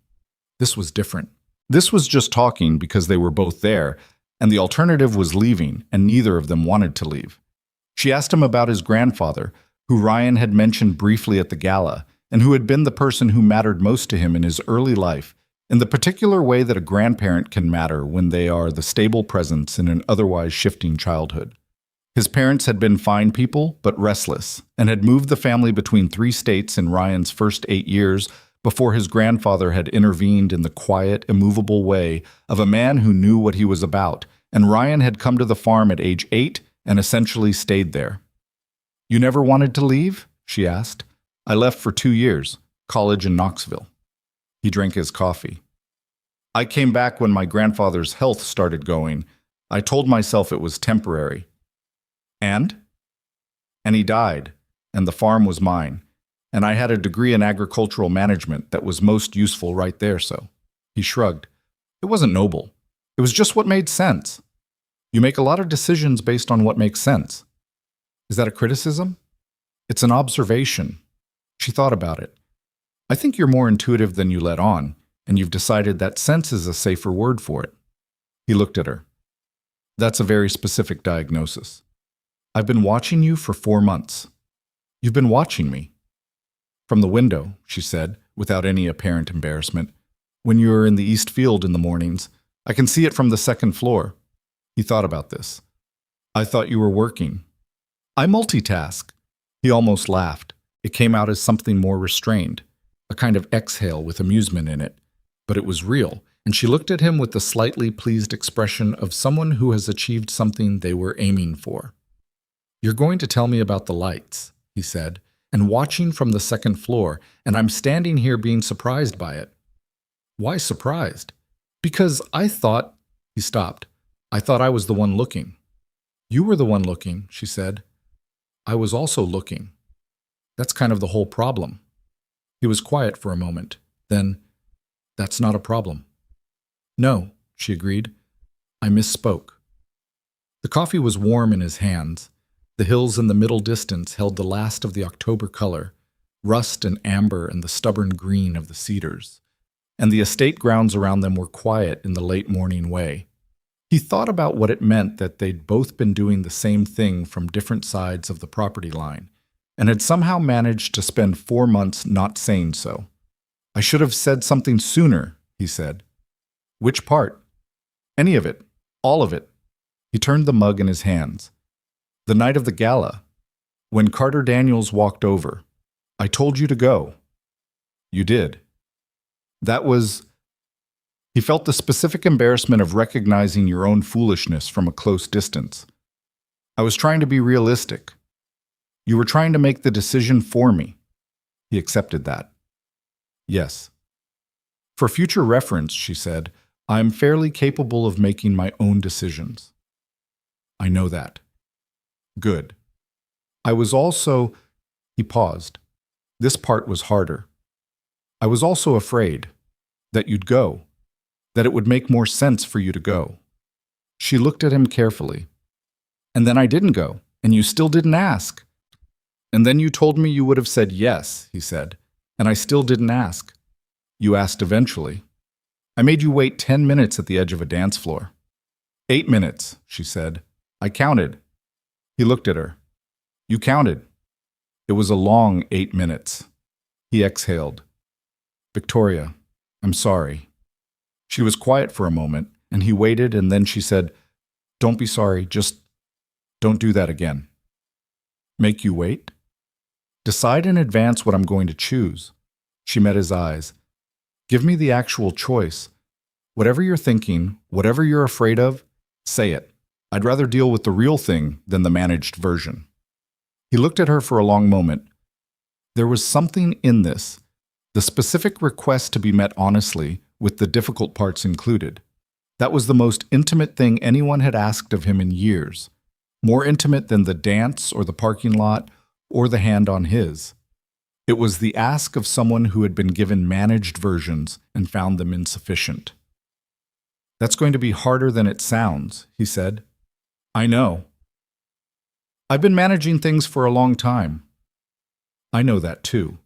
This was different. This was just talking because they were both there, and the alternative was leaving, and neither of them wanted to leave. She asked him about his grandfather, who Ryan had mentioned briefly at the gala, and who had been the person who mattered most to him in his early life, in the particular way that a grandparent can matter when they are the stable presence in an otherwise shifting childhood. His parents had been fine people, but restless, and had moved the family between 3 states in Ryan's first 8 years before his grandfather had intervened in the quiet, immovable way of a man who knew what he was about, and Ryan had come to the farm at age 8 and essentially stayed there. You never wanted to leave? She asked. I left for 2 years, college in Knoxville. He drank his coffee. I came back when my grandfather's health started going. I told myself it was temporary. And he died, and the farm was mine, and I had a degree in agricultural management that was most useful right there, so. He shrugged. It wasn't noble. It was just what made sense. You make a lot of decisions based on what makes sense. Is that a criticism? It's an observation. She thought about it. I think you're more intuitive than you let on, and you've decided that sense is a safer word for it. He looked at her. That's a very specific diagnosis. I've been watching you for 4 months. You've been watching me. From the window, she said, without any apparent embarrassment. When you're in the East Field in the mornings, I can see it from the 2nd floor. He thought about this. I thought you were working. I multitask. He almost laughed. It came out as something more restrained, a kind of exhale with amusement in it. But it was real, and she looked at him with the slightly pleased expression of someone who has achieved something they were aiming for. You're going to tell me about the lights, he said, and watching from the 2nd floor, and I'm standing here being surprised by it. Why surprised? Because I thought, he stopped. I thought I was the one looking. You were the one looking, she said. I was also looking. That's kind of the whole problem. He was quiet for a moment. Then, that's not a problem. No, she agreed. I misspoke. The coffee was warm in his hands. The hills in the middle distance held the last of the October color, rust and amber and the stubborn green of the cedars, and the estate grounds around them were quiet in the late morning way. He thought about what it meant that they'd both been doing the same thing from different sides of the property line, and had somehow managed to spend 4 months not saying so. I should have said something sooner, he said. Which part? Any of it. All of it. He turned the mug in his hands. The night of the gala, when Carter Daniels walked over. I told you to go. You did. That was... He felt the specific embarrassment of recognizing your own foolishness from a close distance. I was trying to be realistic. You were trying to make the decision for me. He accepted that. Yes. For future reference, she said, I am fairly capable of making my own decisions. I know that. Good. I was also... He paused. This part was harder. I was also afraid that you'd go. that it would make more sense for you to go. She looked at him carefully. And then I didn't go, and you still didn't ask. And then you told me you would have said yes, he said, and I still didn't ask. You asked eventually. I made you wait 10 minutes at the edge of a dance floor. 8 minutes, she said. I counted. He looked at her. You counted. It was a long 8 minutes. He exhaled. Victoria, I'm sorry. She was quiet for a moment, and he waited, and then she said, Don't be sorry, just don't do that again. Make you wait? Decide in advance what I'm going to choose. She met his eyes. Give me the actual choice. Whatever you're thinking, whatever you're afraid of, say it. I'd rather deal with the real thing than the managed version. He looked at her for a long moment. There was something in this, the specific request to be met honestly, with the difficult parts included. That was the most intimate thing anyone had asked of him in years, more intimate than the dance or the parking lot or the hand on his. It was the ask of someone who had been given managed versions and found them insufficient. That's going to be harder than it sounds, he said. I know. I've been managing things for a long time. I know that too.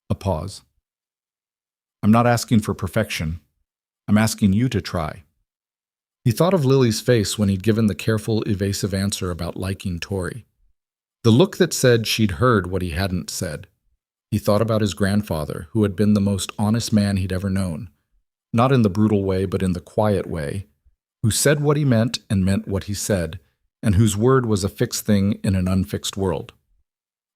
A pause. I'm not asking for perfection. I'm asking you to try. He thought of Lily's face when he'd given the careful, evasive answer about liking Tori. The look that said she'd heard what he hadn't said. He thought about his grandfather, who had been the most honest man he'd ever known. Not in the brutal way, but in the quiet way, who said what he meant and meant what he said, and whose word was a fixed thing in an unfixed world.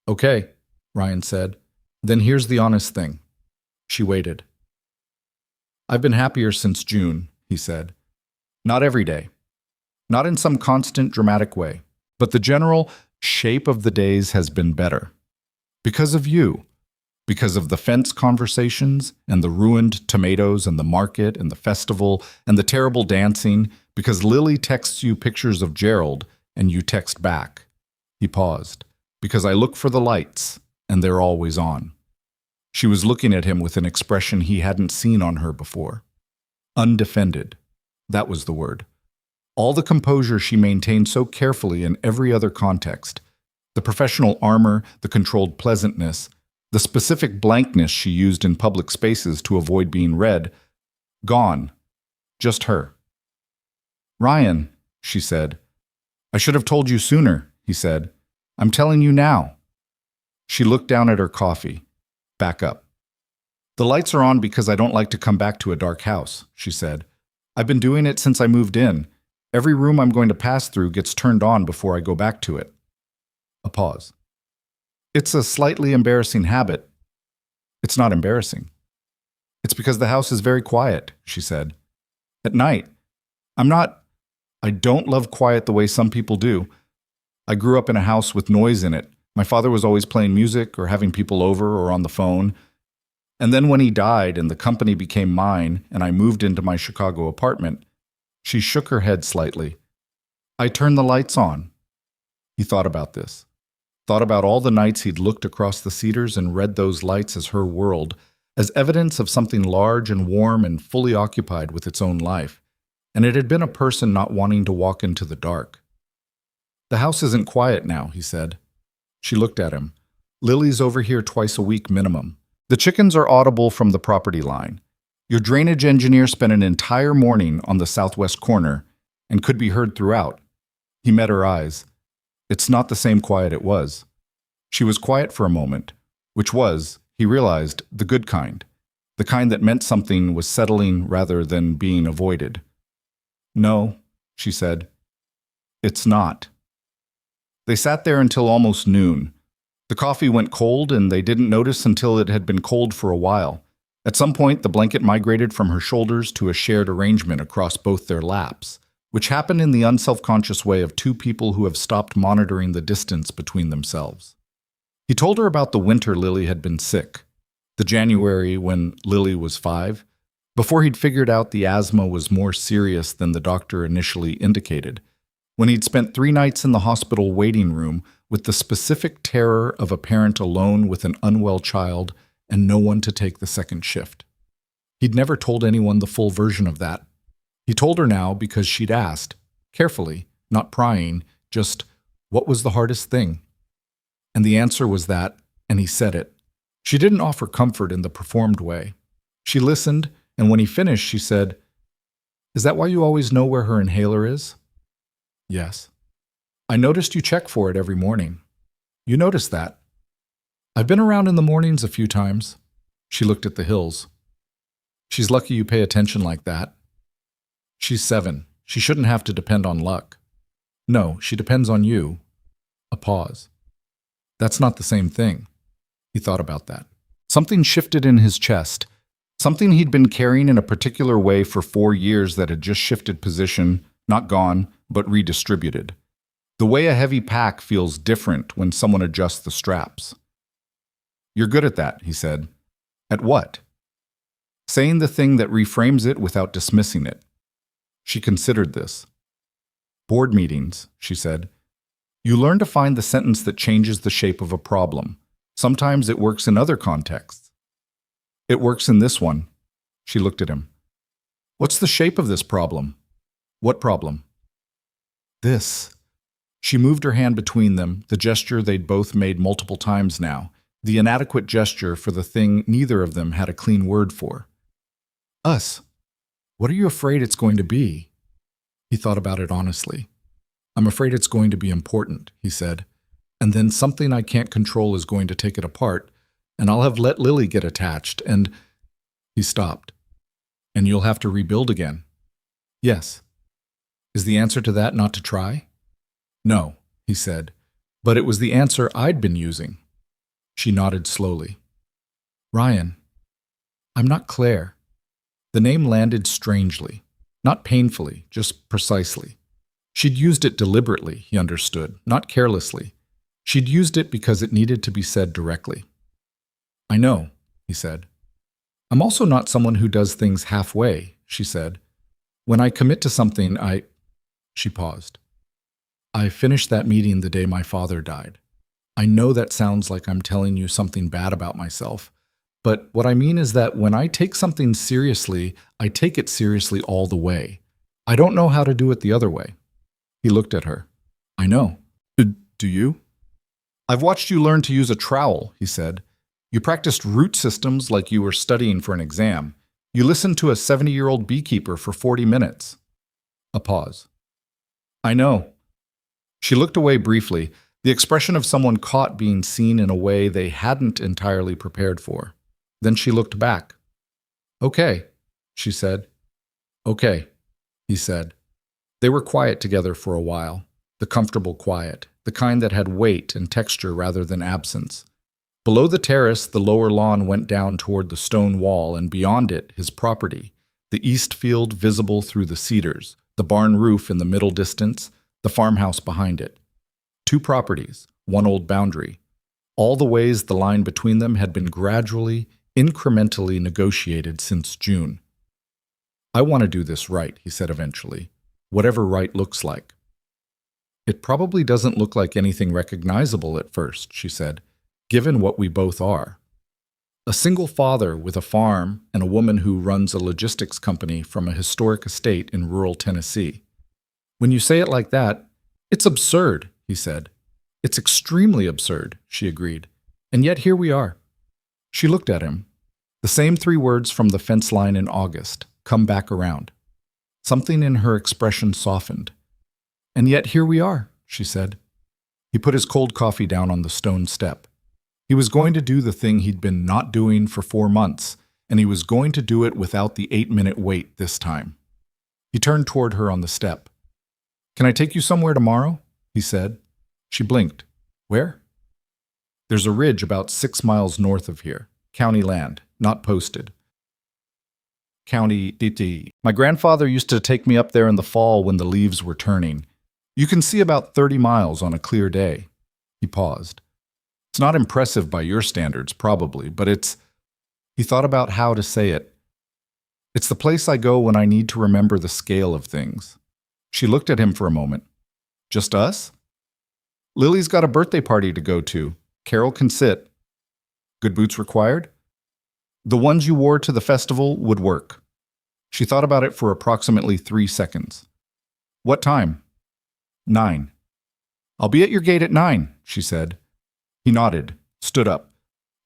Okay, Ryan said. Then here's the honest thing. She waited. I've been happier since June, he said. Not every day. Not in some constant, dramatic way. But the general shape of the days has been better. Because of you. Because of the fence conversations, and the ruined tomatoes, and the market, and the festival, and the terrible dancing. Because Lily texts you pictures of Gerald, and you text back. He paused. Because I look for the lights, and they're always on. She was looking at him with an expression he hadn't seen on her before. Undefended. That was the word. All the composure she maintained so carefully in every other context. The professional armor, the controlled pleasantness, the specific blankness she used in public spaces to avoid being read. Gone. Just her. Ryan, she said. I should have told you sooner, he said. I'm telling you now. She looked down at her coffee. Back up. The lights are on because I don't like to come back to a dark house, she said. I've been doing it since I moved in. Every room I'm going to pass through gets turned on before I go back to it. A pause. It's a slightly embarrassing habit. It's not embarrassing. It's because the house is very quiet, she said. At night. I don't love quiet the way some people do. I grew up in a house with noise in it. My father was always playing music or having people over or on the phone. And then when he died and the company became mine and I moved into my Chicago apartment, she shook her head slightly. I turned the lights on. He thought about this. Thought about all the nights he'd looked across the cedars and read those lights as her world, as evidence of something large and warm and fully occupied with its own life. And it had been a person not wanting to walk into the dark. The house isn't quiet now, he said. She looked at him. Lily's over here twice a week minimum. The chickens are audible from the property line. Your drainage engineer spent an entire morning on the southwest corner and could be heard throughout. He met her eyes. It's not the same quiet it was. She was quiet for a moment, which was, he realized, the good kind, the kind that meant something was settling rather than being avoided. No, she said. It's not. They sat there until almost noon. The coffee went cold, and they didn't notice until it had been cold for a while. At some point, the blanket migrated from her shoulders to a shared arrangement across both their laps, which happened in the unselfconscious way of two people who have stopped monitoring the distance between themselves. He told her about the winter Lily had been sick, the January when Lily was 5, before he'd figured out the asthma was more serious than the doctor initially indicated, when he'd spent 3 nights in the hospital waiting room with the specific terror of a parent alone with an unwell child and no one to take the second shift. He'd never told anyone the full version of that. He told her now because she'd asked, carefully, not prying, just, what was the hardest thing? And the answer was that, and he said it. She didn't offer comfort in the performed way. She listened, and when he finished, she said, "Is that why you always know where her inhaler is?" "Yes." "I noticed you check for it every morning." "You noticed that?" "I've been around in the mornings a few times." She looked at the hills. "She's lucky you pay attention like that." "She's 7. She shouldn't have to depend on luck." "No, she depends on you." A pause. "That's not the same thing." He thought about that. Something shifted in his chest. Something he'd been carrying in a particular way for 4 years that had just shifted position, not gone, but redistributed. The way a heavy pack feels different when someone adjusts the straps. "You're good at that," he said. "At what?" "Saying the thing that reframes it without dismissing it." She considered this. "Board meetings," she said. "You learn to find the sentence that changes the shape of a problem. Sometimes it works in other contexts." "It works in this one." She looked at him. "What's the shape of this problem?" "What problem?" "This." She moved her hand between them, the gesture they'd both made multiple times now, the inadequate gesture for the thing neither of them had a clean word for. "Us. What are you afraid it's going to be?" He thought about it honestly. "I'm afraid it's going to be important," he said. "And then something I can't control is going to take it apart, and I'll have let Lily get attached, and—" He stopped. "And you'll have to rebuild again." "Yes." "Is the answer to that not to try?" "No," he said, "but it was the answer I'd been using." She nodded slowly. "Ryan, I'm not Claire." The name landed strangely, not painfully, just precisely. She'd used it deliberately, he understood, not carelessly. She'd used it because it needed to be said directly. "I know," he said. "I'm also not someone who does things halfway," she said. "When I commit to something, She paused. "I finished that meeting the day my father died. I know that sounds like I'm telling you something bad about myself, but what I mean is that when I take something seriously, I take it seriously all the way. I don't know how to do it the other way." He looked at her. "I know. Do you?" "I've watched you learn to use a trowel," he said. "You practiced root systems like you were studying for an exam. You listened to a 70-year-old beekeeper for 40 minutes. A pause. "I know." She looked away briefly, the expression of someone caught being seen in a way they hadn't entirely prepared for. Then she looked back. "Okay," she said. "Okay," he said. They were quiet together for a while, the comfortable quiet, the kind that had weight and texture rather than absence. Below the terrace, the lower lawn went down toward the stone wall, and beyond it, his property, the east field visible through the cedars, the barn roof in the middle distance, the farmhouse behind it. 2 properties, 1 old boundary. All the ways the line between them had been gradually, incrementally negotiated since June. "I want to do this right," he said eventually, "whatever right looks like." "It probably doesn't look like anything recognizable at first," she said, "given what we both are. A single father with a farm and a woman who runs a logistics company from a historic estate in rural Tennessee. When you say it like that, it's absurd," he said. "It's extremely absurd," she agreed. "And yet here we are." She looked at him. The same 3 words from the fence line in August, come back around. Something in her expression softened. "And yet here we are," she said. He put his cold coffee down on the stone step. He was going to do the thing he'd been not doing for 4 months, and he was going to do it without the 8-minute wait this time. He turned toward her on the step. "Can I take you somewhere tomorrow?" he said. She blinked. "Where?" "There's a ridge about 6 miles north of here. County land, not posted." "County DT. My grandfather used to take me up there in the fall when the leaves were turning. You can see about 30 miles on a clear day." He paused. "It's not impressive by your standards, probably, but it's—" He thought about how to say it. "It's the place I go when I need to remember the scale of things." She looked at him for a moment. "Just us?" "Lily's got a birthday party to go to. Carol can sit." "Good boots required?" The ones you wore to the festival would work. She thought about it for approximately 3 seconds. What time? 9. I'll be at your gate at 9, she said. He nodded, stood up.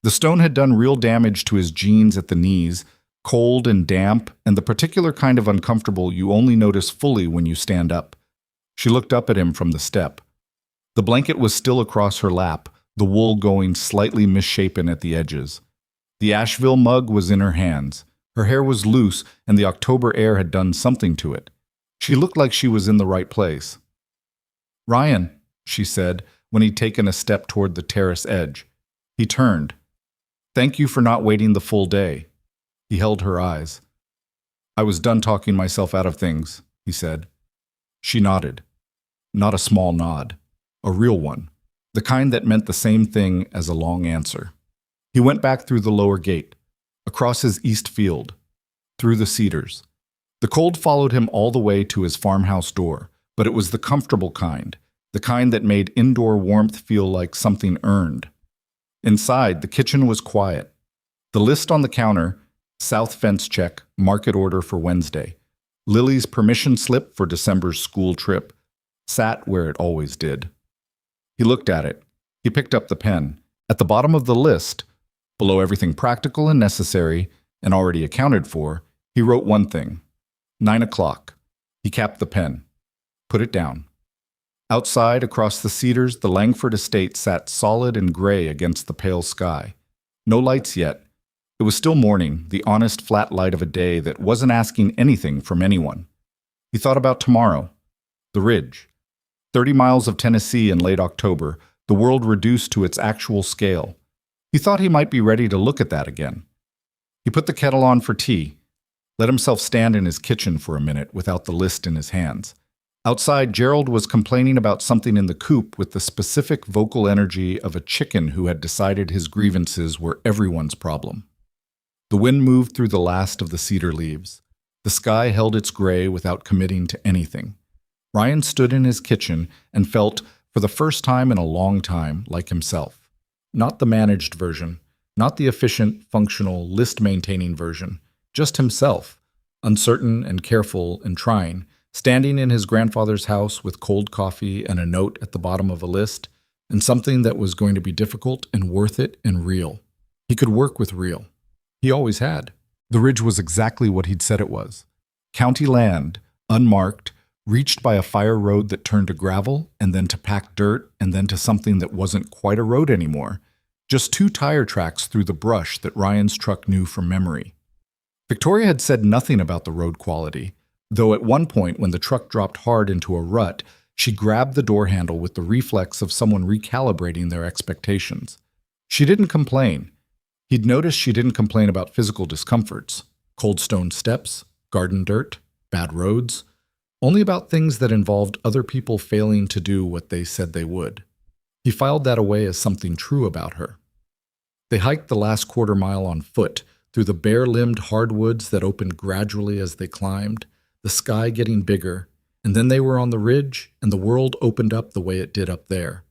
The stone had done real damage to his jeans at the knees, cold and damp, and the particular kind of uncomfortable you only notice fully when you stand up. She looked up at him from the step. The blanket was still across her lap, the wool going slightly misshapen at the edges. The Asheville mug was in her hands. Her hair was loose, and the October air had done something to it. She looked like she was in the right place. "Ryan," she said, when he'd taken a step toward the terrace edge. He turned. "Thank you for not waiting the full day." He held her eyes. "I was done talking myself out of things," he said. She nodded. Not a small nod. A real one. The kind that meant the same thing as a long answer. He went back through the lower gate, across his east field, through the cedars. The cold followed him all the way to his farmhouse door, but it was the comfortable kind, the kind that made indoor warmth feel like something earned. Inside, the kitchen was quiet. The list on the counter, south fence check, market order for Wednesday. Lily's permission slip for December's school trip, sat where it always did. He looked at it. He picked up the pen. At the bottom of the list, below everything practical and necessary and already accounted for, he wrote one thing. 9 o'clock. He capped the pen. Put it down. Outside, across the cedars, the Langford estate sat solid and gray against the pale sky. No lights yet. It was still morning, the honest flat light of a day that wasn't asking anything from anyone. He thought about tomorrow. The Ridge. 30 miles of Tennessee in late October, the world reduced to its actual scale. He thought he might be ready to look at that again. He put the kettle on for tea, let himself stand in his kitchen for a minute without the list in his hands. Outside, Gerald was complaining about something in the coop with the specific vocal energy of a chicken who had decided his grievances were everyone's problem. The wind moved through the last of the cedar leaves. The sky held its gray without committing to anything. Ryan stood in his kitchen and felt, for the first time in a long time, like himself. Not the managed version, not the efficient, functional, list-maintaining version, just himself, uncertain and careful and trying, standing in his grandfather's house with cold coffee and a note at the bottom of a list, and something that was going to be difficult and worth it and real. He could work with real. He always had. The Ridge was exactly what he'd said it was. County land, unmarked, reached by a fire road that turned to gravel, and then to packed dirt, and then to something that wasn't quite a road anymore. Just 2 tire tracks through the brush that Ryan's truck knew from memory. Victoria had said nothing about the road quality, though at one point when the truck dropped hard into a rut, she grabbed the door handle with the reflex of someone recalibrating their expectations. She didn't complain. He'd noticed she didn't complain about physical discomforts, cold stone steps, garden dirt, bad roads, only about things that involved other people failing to do what they said they would. He filed that away as something true about her. They hiked the last quarter mile on foot, through the bare-limbed hardwoods that opened gradually as they climbed, the sky getting bigger, and then they were on the ridge, and the world opened up the way it did up there.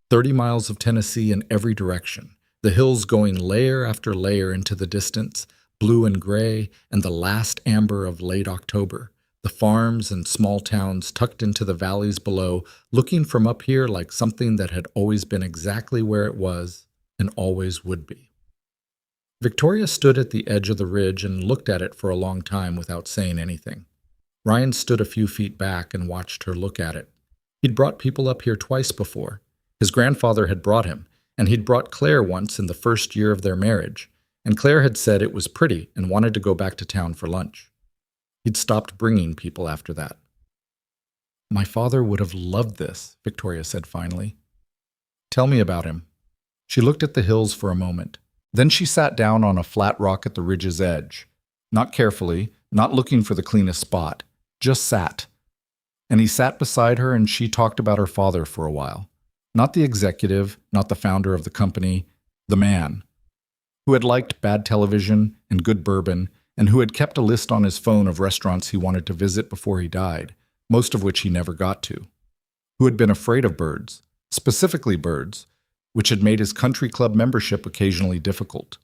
30 miles of Tennessee in every direction, the hills going layer after layer into the distance, blue and gray, and the last amber of late October. The farms and small towns tucked into the valleys below, looking from up here like something that had always been exactly where it was and always would be. Victoria stood at the edge of the ridge and looked at it for a long time without saying anything. Ryan stood a few feet back and watched her look at it. He'd brought people up here twice before. His grandfather had brought him, and he'd brought Claire once in the first year of their marriage, and Claire had said it was pretty and wanted to go back to town for lunch. He'd stopped bringing people after that. "My father would have loved this," Victoria said finally. "Tell me about him." She looked at the hills for a moment. Then she sat down on a flat rock at the ridge's edge. Not carefully, not looking for the cleanest spot, just sat. And he sat beside her and she talked about her father for a while. Not the executive, not the founder of the company, the man, who had liked bad television and good bourbon, and who had kept a list on his phone of restaurants he wanted to visit before he died, most of which he never got to. Who had been afraid of birds, specifically birds, which had made his country club membership occasionally difficult.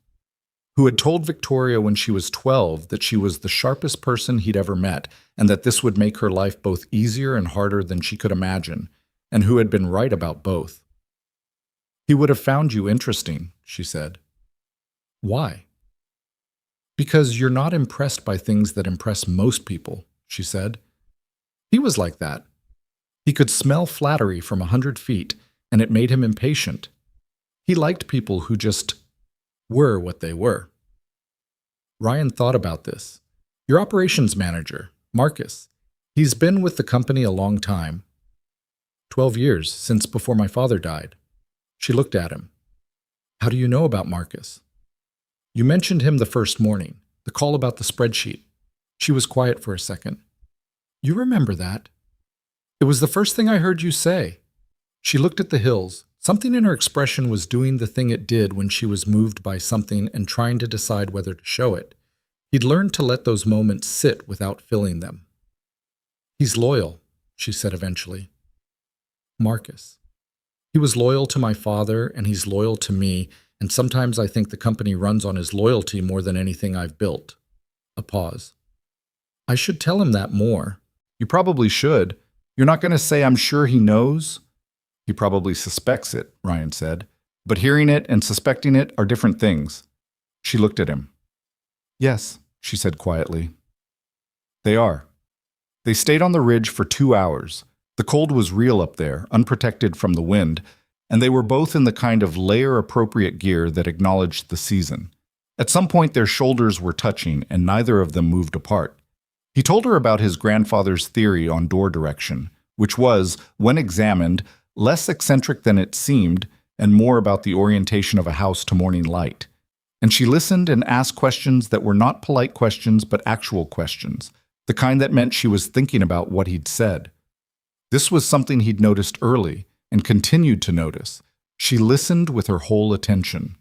who had told Victoria when she was 12 that she was the sharpest person he'd ever met and that this would make her life both easier and harder than she could imagine, and who had been right about both. "He would have found you interesting," she said. "Why?" "Because you're not impressed by things that impress most people," she said. He was like that. He could smell flattery from 100 feet, and it made him impatient. He liked people who just were what they were. Ryan thought about this. "Your operations manager, Marcus, he's been with the company a long time. 12 years, since before my father died." She looked at him. "How do you know about Marcus?" "You mentioned him the first morning, the call about the spreadsheet." She was quiet for a second. "You remember that? It was the first thing I heard you say." She looked at the hills. Something in her expression was doing the thing it did when she was moved by something and trying to decide whether to show it. He'd learned to let those moments sit without filling them. "He's loyal," she said eventually. "Marcus. He was loyal to my father, and he's loyal to me, and sometimes I think the company runs on his loyalty more than anything I've built." A pause. "I should tell him that more." "You probably should. You're not going to say I'm sure he knows?" "He probably suspects it," Ryan said. "But hearing it and suspecting it are different things." She looked at him. "Yes," she said quietly. "They are." They stayed on the ridge for 2 hours. The cold was real up there, unprotected from the wind, and they were both in the kind of layer-appropriate gear that acknowledged the season. At some point their shoulders were touching, and neither of them moved apart. He told her about his grandfather's theory on door direction, which was, when examined, less eccentric than it seemed, and more about the orientation of a house to morning light. And she listened and asked questions that were not polite questions but actual questions, the kind that meant she was thinking about what he'd said. This was something he'd noticed early, and continued to notice. She listened with her whole attention.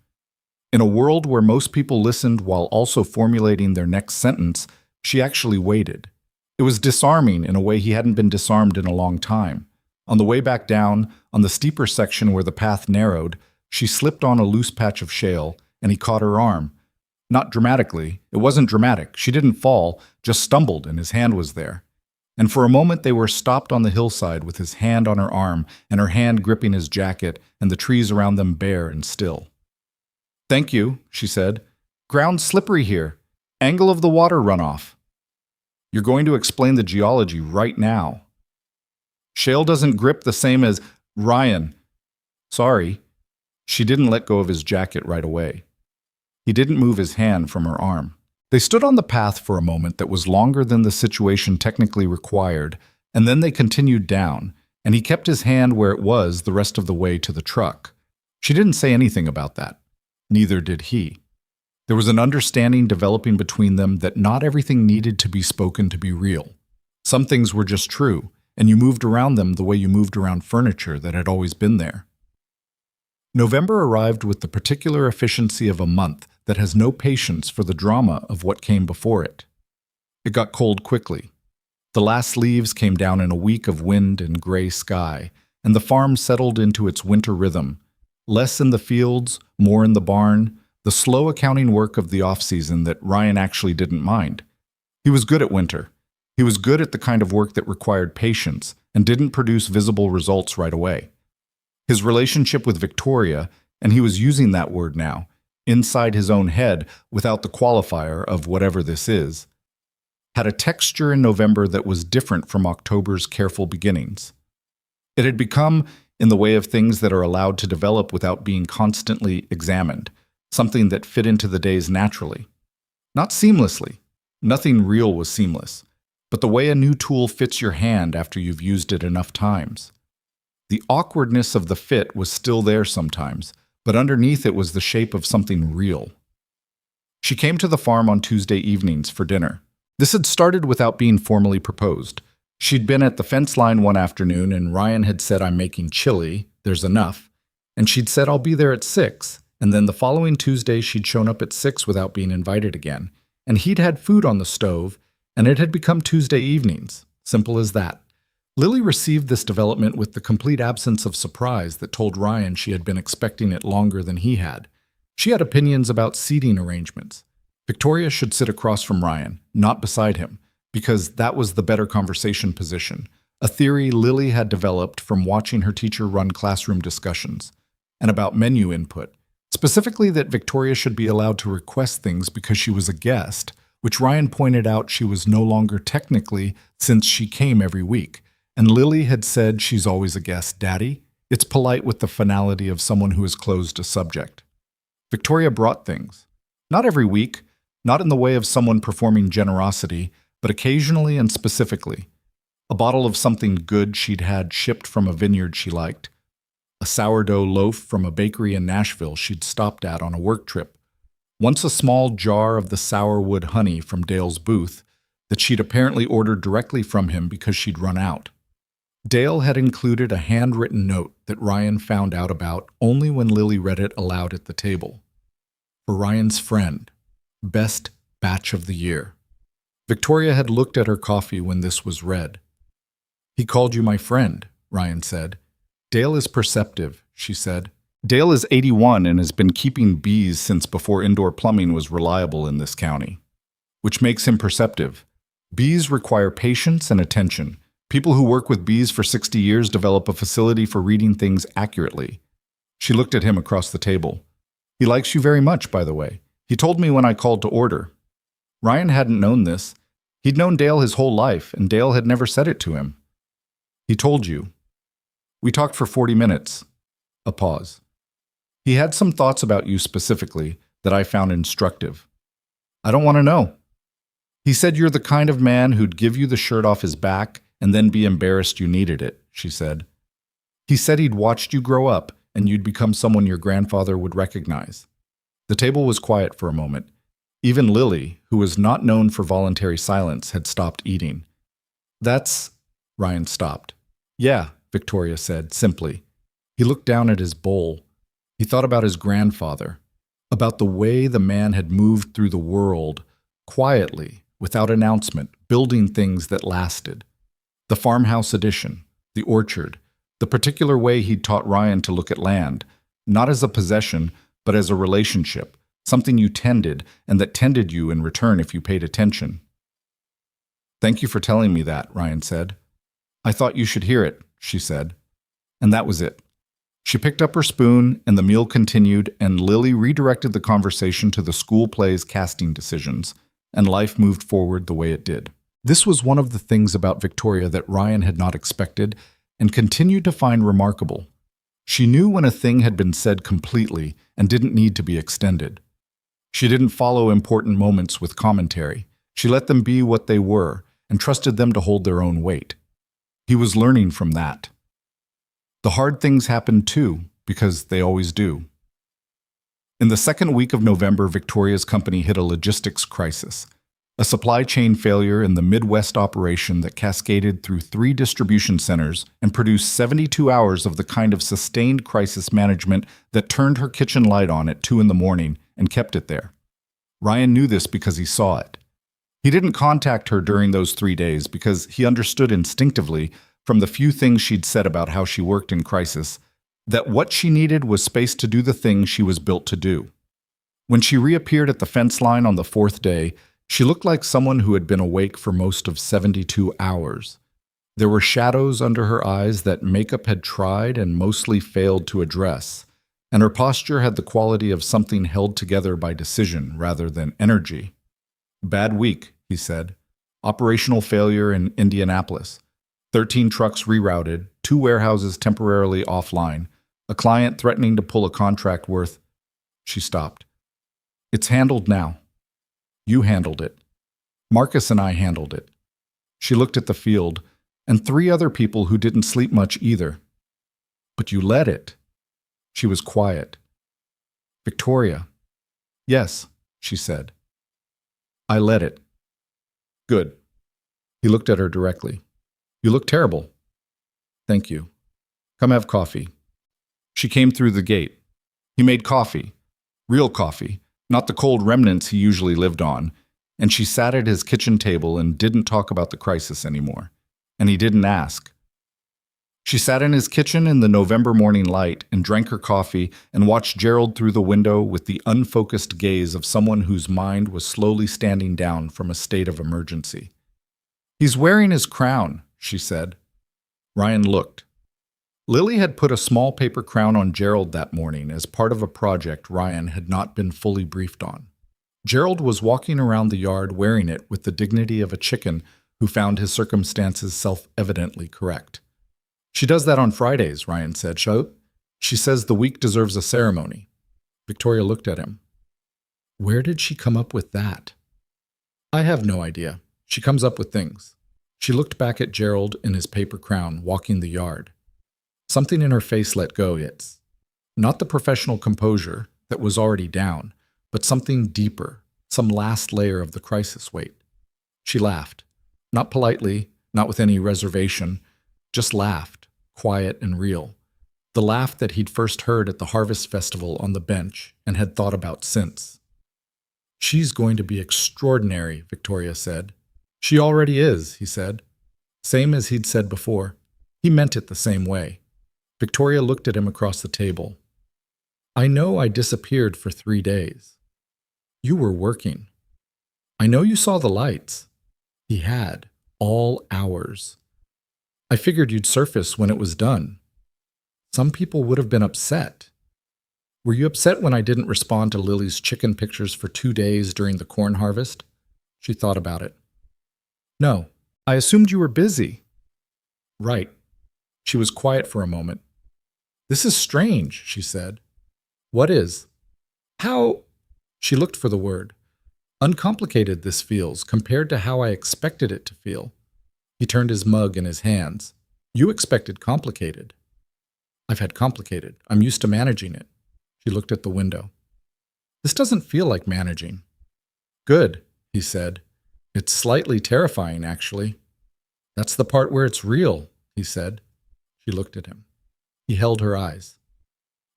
In a world where most people listened while also formulating their next sentence, she actually waited. It was disarming in a way he hadn't been disarmed in a long time. On the way back down, on the steeper section where the path narrowed, she slipped on a loose patch of shale, and he caught her arm. Not dramatically. It wasn't dramatic. She didn't fall, just stumbled, and his hand was there. And for a moment they were stopped on the hillside with his hand on her arm and her hand gripping his jacket and the trees around them bare and still. "Thank you," she said. "Ground's slippery here. Angle of the water runoff." "You're going to explain the geology right now." "Shale doesn't grip the same as Ryan." "Sorry." She didn't let go of his jacket right away. He didn't move his hand from her arm. They stood on the path for a moment that was longer than the situation technically required, and then they continued down, and he kept his hand where it was the rest of the way to the truck. She didn't say anything about that. Neither did he. There was an understanding developing between them that not everything needed to be spoken to be real. Some things were just true, and you moved around them the way you moved around furniture that had always been there. November arrived with the particular efficiency of a month that has no patience for the drama of what came before it. It got cold quickly. The last leaves came down in a week of wind and gray sky, and the farm settled into its winter rhythm. Less in the fields, more in the barn, the slow accounting work of the off-season that Ryan actually didn't mind. He was good at winter. He was good at the kind of work that required patience and didn't produce visible results right away. His relationship with Victoria, and he was using that word now, inside his own head without the qualifier of whatever this is, had a texture in November that was different from October's careful beginnings. It had become in the way of things that are allowed to develop without being constantly examined, something that fit into the days naturally. Not seamlessly. Nothing real was seamless, but the way a new tool fits your hand after you've used it enough times. The awkwardness of the fit was still there sometimes, but underneath it was the shape of something real. She came to the farm on Tuesday evenings for dinner. This had started without being formally proposed. She'd been at the fence line one afternoon, and Ryan had said, "I'm making chili, there's enough." And she'd said, "I'll be there at 6. And then the following Tuesday she'd shown up at 6 without being invited again. And he'd had food on the stove, and it had become Tuesday evenings. Simple as that. Lily received this development with the complete absence of surprise that told Ryan she had been expecting it longer than he had. She had opinions about seating arrangements. Victoria should sit across from Ryan, not beside him, because that was the better conversation position, a theory Lily had developed from watching her teacher run classroom discussions, and about menu input, specifically that Victoria should be allowed to request things because she was a guest, which Ryan pointed out she was no longer technically since she came every week. And Lily had said she's always a guest, Daddy. It's polite with the finality of someone who has closed a subject. Victoria brought things. Not every week, not in the way of someone performing generosity, but occasionally and specifically. A bottle of something good she'd had shipped from a vineyard she liked. A sourdough loaf from a bakery in Nashville she'd stopped at on a work trip. Once a small jar of the sourwood honey from Dale's booth that she'd apparently ordered directly from him because she'd run out. Dale had included a handwritten note that Ryan found out about only when Lily read it aloud at the table. For Ryan's friend, best batch of the year. Victoria had looked at her coffee when this was read. He called you my friend, Ryan said. Dale is perceptive, she said. Dale is 81 and has been keeping bees since before indoor plumbing was reliable in this county. Which makes him perceptive. Bees require patience and attention. People who work with bees for 60 years develop a facility for reading things accurately. She looked at him across the table. He likes you very much, by the way. He told me when I called to order. Ryan hadn't known this. He'd known Dale his whole life, and Dale had never said it to him. He told you. We talked for 40 minutes. A pause. He had some thoughts about you specifically that I found instructive. I don't want to know. He said you're the kind of man who'd give you the shirt off his back and then be embarrassed you needed it, she said. He said he'd watched you grow up and you'd become someone your grandfather would recognize. The table was quiet for a moment. Even Lily, who was not known for voluntary silence, had stopped eating. That's... Ryan stopped. Yeah, Victoria said, simply. He looked down at his bowl. He thought about his grandfather, about the way the man had moved through the world, quietly, without announcement, building things that lasted. The farmhouse addition, the orchard, the particular way he'd taught Ryan to look at land, not as a possession, but as a relationship, something you tended and that tended you in return if you paid attention. Thank you for telling me that, Ryan said. I thought you should hear it, she said. And that was it. She picked up her spoon and the meal continued, and Lily redirected the conversation to the school play's casting decisions, and life moved forward the way it did. This was one of the things about Victoria that Ryan had not expected and continued to find remarkable. She knew when a thing had been said completely and didn't need to be extended. She didn't follow important moments with commentary. She let them be what they were and trusted them to hold their own weight. He was learning from that. The hard things happened too, because they always do. In the second week of November, Victoria's company hit a logistics crisis. A supply chain failure in the Midwest operation that cascaded through 3 distribution centers and produced 72 hours of the kind of sustained crisis management that turned her kitchen light on at 2 in the morning and kept it there. Ryan knew this because he saw it. He didn't contact her during those 3 days because he understood instinctively, from the few things she'd said about how she worked in crisis, that what she needed was space to do the thing she was built to do. When she reappeared at the fence line on the 4th day, she looked like someone who had been awake for most of 72 hours. There were shadows under her eyes that makeup had tried and mostly failed to address, and her posture had the quality of something held together by decision rather than energy. Bad week, he said. Operational failure in Indianapolis. 13 trucks rerouted, 2 warehouses temporarily offline, a client threatening to pull a contract worth... She stopped. It's handled now. You handled it. Marcus and I handled it. She looked at the field, and 3 other people who didn't sleep much either. But you let it. She was quiet. Victoria. Yes, she said. I let it. Good. He looked at her directly. You look terrible. Thank you. Come have coffee. She came through the gate. He made coffee. Real coffee, not the cold remnants he usually lived on, and she sat at his kitchen table and didn't talk about the crisis anymore. And he didn't ask. She sat in his kitchen in the November morning light and drank her coffee and watched Gerald through the window with the unfocused gaze of someone whose mind was slowly standing down from a state of emergency. "He's wearing his crown," she said. Ryan looked. Lily had put a small paper crown on Gerald that morning as part of a project Ryan had not been fully briefed on. Gerald was walking around the yard wearing it with the dignity of a chicken who found his circumstances self-evidently correct. "She does that on Fridays," Ryan said. "She says the week deserves a ceremony." Victoria looked at him. "Where did she come up with that?" "I have no idea. She comes up with things." She looked back at Gerald in his paper crown, walking the yard. Something in her face let go, yet. Not the professional composure that was already down, but something deeper, some last layer of the crisis weight. She laughed. Not politely, not with any reservation, just laughed, quiet and real. The laugh that he'd first heard at the Harvest Festival on the bench and had thought about since. "She's going to be extraordinary," Victoria said. "She already is," he said. Same as he'd said before. He meant it the same way. Victoria looked at him across the table. "I know I disappeared for 3 days. You were working. I know you saw the lights." He had, all hours. "I figured you'd surface when it was done. Some people would have been upset. Were you upset when I didn't respond to Lily's chicken pictures for 2 days during the corn harvest?" She thought about it. "No, I assumed you were busy." "Right." She was quiet for a moment. "This is strange," she said. "What is?" "How—" She looked for the word. "Uncomplicated this feels compared to how I expected it to feel." He turned his mug in his hands. "You expected complicated." "I've had complicated. I'm used to managing it." She looked at the window. "This doesn't feel like managing." "Good," he said. "It's slightly terrifying, actually." "That's the part where it's real," he said. She looked at him. He held her eyes.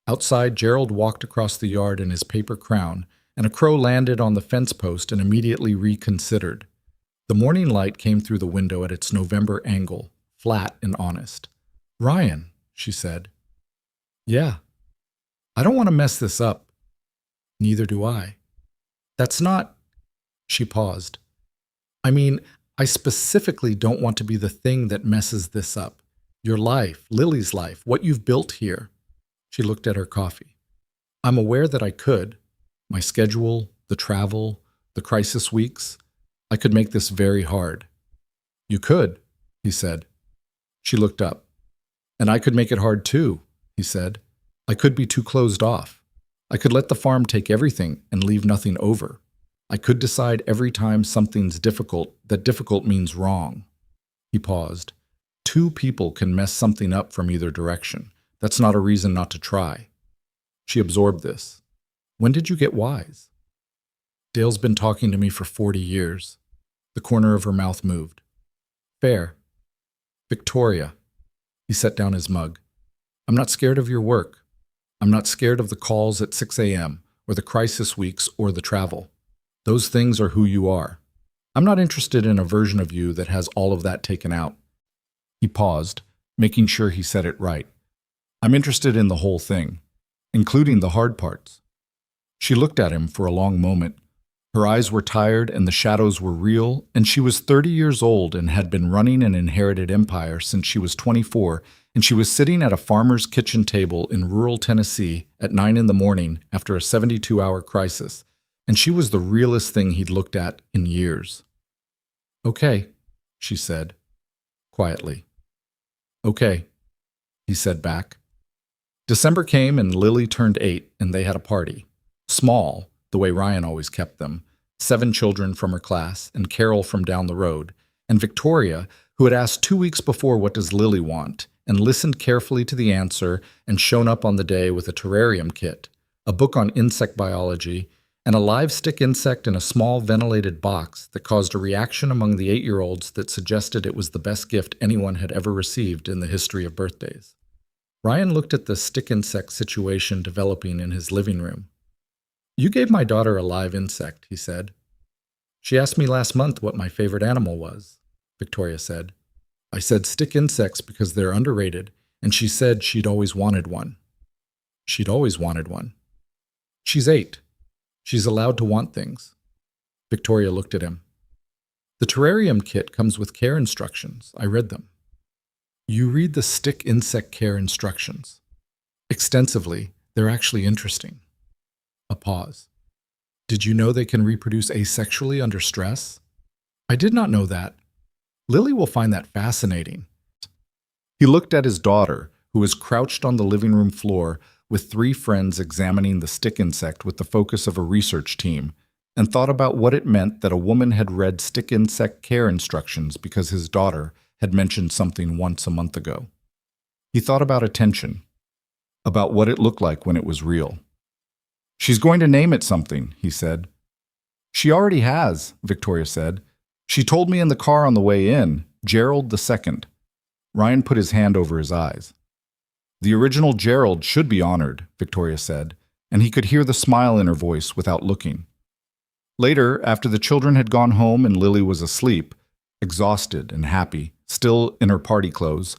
Outside, Gerald walked across the yard in his paper crown, and a crow landed on the fence post and immediately reconsidered. The morning light came through the window at its November angle, flat and honest. "Ryan," she said. "Yeah. I don't want to mess this up." "Neither do I." "That's not—" She paused. "I mean, I specifically don't want to be the thing that messes this up. Your life, Lily's life, what you've built here." She looked at her coffee. "I'm aware that I could. My schedule, the travel, the crisis weeks. I could make this very hard." "You could," he said. She looked up. "And I could make it hard too," he said. "I could be too closed off. I could let the farm take everything and leave nothing over. I could decide every time something's difficult that difficult means wrong." He paused. "Two people can mess something up from either direction. That's not a reason not to try." She absorbed this. "When did you get wise?" "Dale's been talking to me for 40 years. The corner of her mouth moved. "Fair." "Victoria." He set down his mug. "I'm not scared of your work. I'm not scared of the calls at 6 a.m., or the crisis weeks, or the travel. Those things are who you are. I'm not interested in a version of you that has all of that taken out." He paused, making sure he said it right. "I'm interested in the whole thing, including the hard parts." She looked at him for a long moment. Her eyes were tired and the shadows were real, and she was 30 years old and had been running an inherited empire since she was 24, and she was sitting at a farmer's kitchen table in rural Tennessee at 9 in the morning after a 72-hour crisis, and she was the realest thing he'd looked at in years. "Okay," she said, quietly. "Okay," he said back. December came and Lily turned 8, and they had a party. Small, the way Ryan always kept them, 7 children from her class, and Carol from down the road, and Victoria, who had asked 2 weeks before what does Lily want, and listened carefully to the answer and shown up on the day with a terrarium kit, a book on insect biology, and a live stick insect in a small ventilated box that caused a reaction among the 8-year-olds that suggested it was the best gift anyone had ever received in the history of birthdays. Ryan looked at the stick insect situation developing in his living room. "You gave my daughter a live insect," he said. "She asked me last month what my favorite animal was," Victoria said. I said stick insects because they're underrated, and she said she'd always wanted one. She'd always wanted one. She's 8. She's allowed to want things. Victoria looked at him. The terrarium kit comes with care instructions. I read them. You read the stick insect care instructions. Extensively, they're actually interesting. A pause. Did you know they can reproduce asexually under stress? I did not know that. Lily will find that fascinating. He looked at his daughter, who was crouched on the living room floor with 3 friends examining the stick insect with the focus of a research team, and thought about what it meant that a woman had read stick insect care instructions because his daughter had mentioned something once a month ago. He thought about attention, about what it looked like when it was real. She's going to name it something, he said. She already has, Victoria said. She told me in the car on the way in, Gerald II. Ryan put his hand over his eyes. The original Gerald should be honored, Victoria said, and he could hear the smile in her voice without looking. Later, after the children had gone home and Lily was asleep, exhausted and happy, still in her party clothes,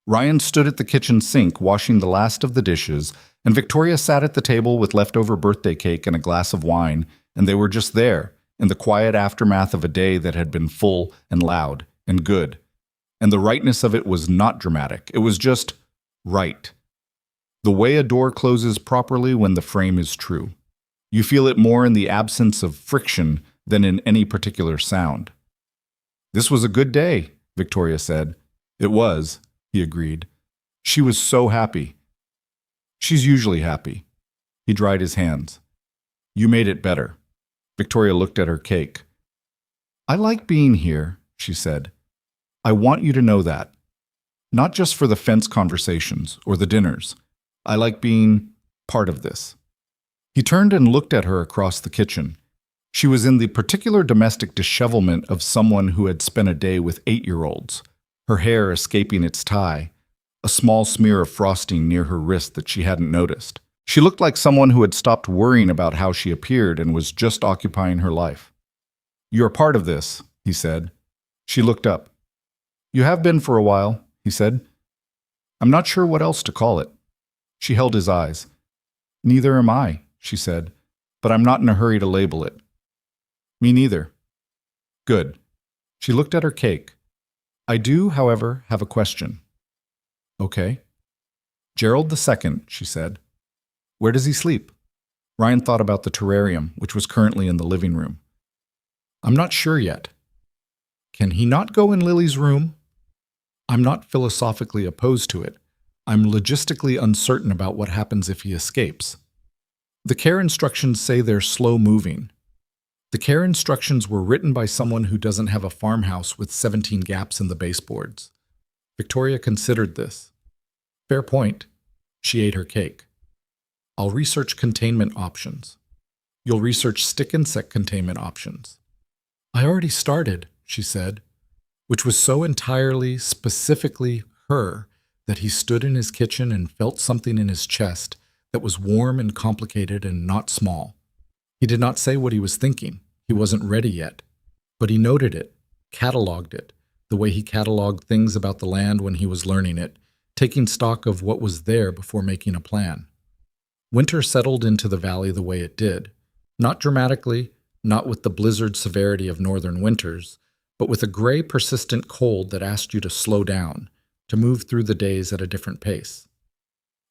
Ryan stood at the kitchen sink washing the last of the dishes, and Victoria sat at the table with leftover birthday cake and a glass of wine, and they were just there, in the quiet aftermath of a day that had been full and loud and good. And the rightness of it was not dramatic. It was just right. The way a door closes properly when the frame is true. You feel it more in the absence of friction than in any particular sound. This was a good day, Victoria said. It was, he agreed. She was so happy. She's usually happy. He dried his hands. You made it better. Victoria looked at her cake. I like being here, she said. I want you to know that. Not just for the fence conversations or the dinners. I like being part of this. He turned and looked at her across the kitchen. She was in the particular domestic dishevelment of someone who had spent a day with 8-year-olds, her hair escaping its tie, a small smear of frosting near her wrist that she hadn't noticed. She looked like someone who had stopped worrying about how she appeared and was just occupying her life. You're part of this, he said. She looked up. You have been for a while, he said. I'm not sure what else to call it. She held his eyes. Neither am I, she said, but I'm not in a hurry to label it. Me neither. Good. She looked at her cake. I do, however, have a question. Okay. Gerald II, she said. Where does he sleep? Ryan thought about the terrarium, which was currently in the living room. I'm not sure yet. Can he not go in Lily's room? I'm not philosophically opposed to it. I'm logistically uncertain about what happens if he escapes. The care instructions say they're slow-moving. The care instructions were written by someone who doesn't have a farmhouse with 17 gaps in the baseboards. Victoria considered this. Fair point. She ate her cake. I'll research containment options. You'll research stick insect containment options. I already started, she said, which was so entirely, specifically her that he stood in his kitchen and felt something in his chest that was warm and complicated and not small. He did not say what he was thinking. He wasn't ready yet. But he noted it, cataloged it, the way he cataloged things about the land when he was learning it, taking stock of what was there before making a plan. Winter settled into the valley the way it did, not dramatically, not with the blizzard severity of northern winters, but with a gray, persistent cold that asked you to slow down, to move through the days at a different pace.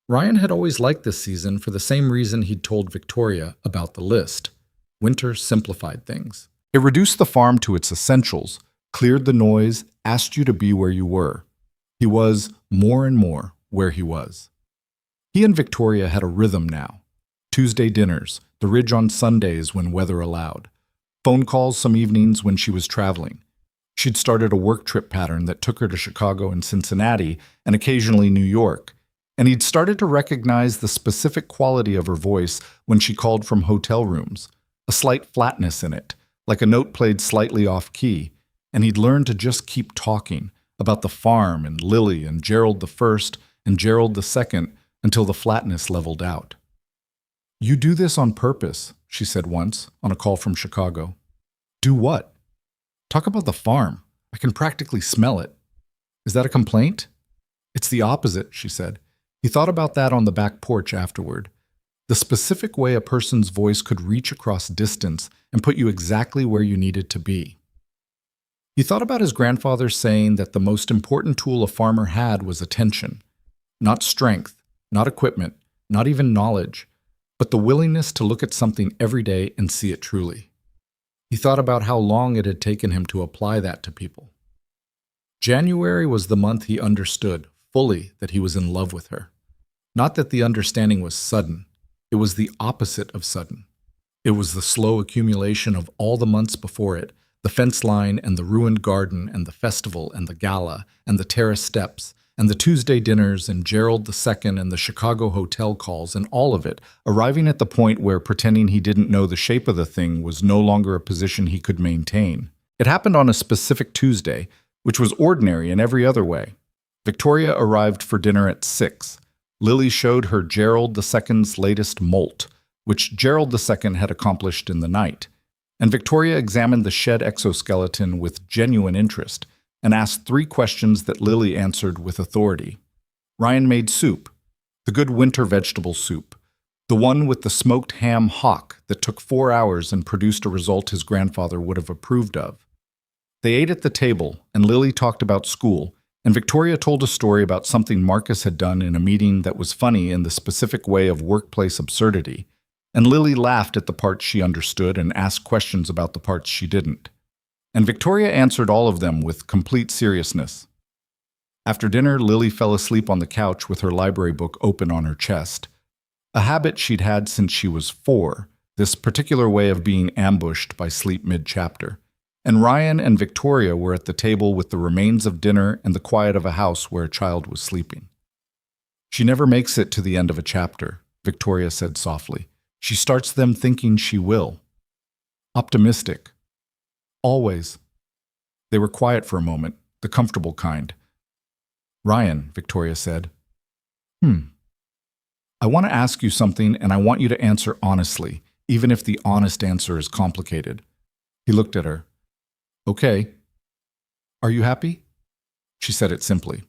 Ryan had always liked this season for the same reason he'd told Victoria about the list. Winter simplified things. It reduced the farm to its essentials, cleared the noise, asked you to be where you were. He was, more and more, where he was. He and Victoria had a rhythm now. Tuesday dinners, the ridge on Sundays when weather allowed. Phone calls some evenings when she was traveling. She'd started a work trip pattern that took her to Chicago and Cincinnati, and occasionally New York. And he'd started to recognize the specific quality of her voice when she called from hotel rooms, a slight flatness in it, like a note played slightly off-key, and he'd learned to just keep talking about the farm and Lily and Gerald I and Gerald II until the flatness leveled out. You do this on purpose, she said once, on a call from Chicago. Do what? Talk about the farm. I can practically smell it. Is that a complaint? It's the opposite, she said. He thought about that on the back porch afterward. The specific way a person's voice could reach across distance and put you exactly where you needed to be. He thought about his grandfather saying that the most important tool a farmer had was attention. Not strength, not equipment, not even knowledge, but the willingness to look at something every day and see it truly. He thought about how long it had taken him to apply that to people. January was the month he understood fully that he was in love with her. Not that the understanding was sudden. It was the opposite of sudden. It was the slow accumulation of all the months before it, the fence line and the ruined garden and the festival and the gala and the terrace steps and the Tuesday dinners and Gerald II and the Chicago hotel calls and all of it, arriving at the point where pretending he didn't know the shape of the thing was no longer a position he could maintain. It happened on a specific Tuesday, which was ordinary in every other way. Victoria arrived for dinner at 6. Lily showed her Gerald II's latest molt, which Gerald II had accomplished in the night. And Victoria examined the shed exoskeleton with genuine interest and asked 3 questions that Lily answered with authority. Ryan made soup, the good winter vegetable soup, the one with the smoked ham hock that took 4 hours and produced a result his grandfather would have approved of. They ate at the table, and Lily talked about school, and Victoria told a story about something Marcus had done in a meeting that was funny in the specific way of workplace absurdity, and Lily laughed at the parts she understood and asked questions about the parts she didn't. And Victoria answered all of them with complete seriousness. After dinner, Lily fell asleep on the couch with her library book open on her chest. A habit she'd had since she was 4, this particular way of being ambushed by sleep mid-chapter. And Ryan and Victoria were at the table with the remains of dinner and the quiet of a house where a child was sleeping. She never makes it to the end of a chapter, Victoria said softly. She starts them thinking she will. Optimistic. Always. They were quiet for a moment, the comfortable kind. Ryan, Victoria said. I want to ask you something and I want you to answer honestly, even if the honest answer is complicated. He looked at her. Okay. Are you happy? She said it simply.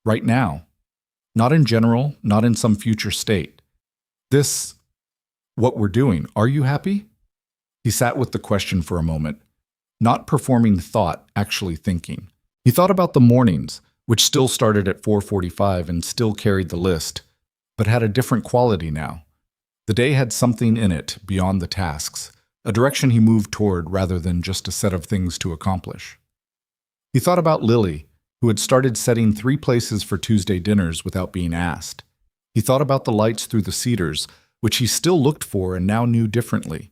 Right now. Not in general, not in some future state. What we're doing, are you happy? He sat with the question for a moment, not performing thought, actually thinking. He thought about the mornings, which still started at 4:45 and still carried the list, but had a different quality now. The day had something in it beyond the tasks, a direction he moved toward rather than just a set of things to accomplish. He thought about Lily, who had started setting 3 places for Tuesday dinners without being asked. He thought about the lights through the cedars, which he still looked for and now knew differently,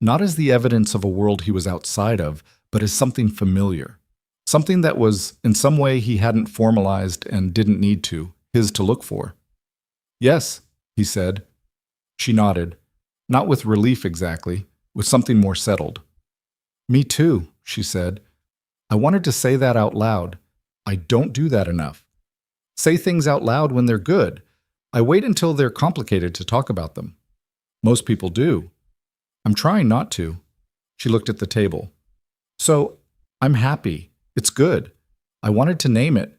not as the evidence of a world he was outside of, but as something familiar, something that was, in some way he hadn't formalized and didn't need to, his to look for. Yes, he said. She nodded, not with relief exactly, with something more settled. Me too, she said. I wanted to say that out loud. I don't do that enough. Say things out loud when they're good. I wait until they're complicated to talk about them. Most people do. I'm trying not to. She looked at the table. So, I'm happy. It's good. I wanted to name it.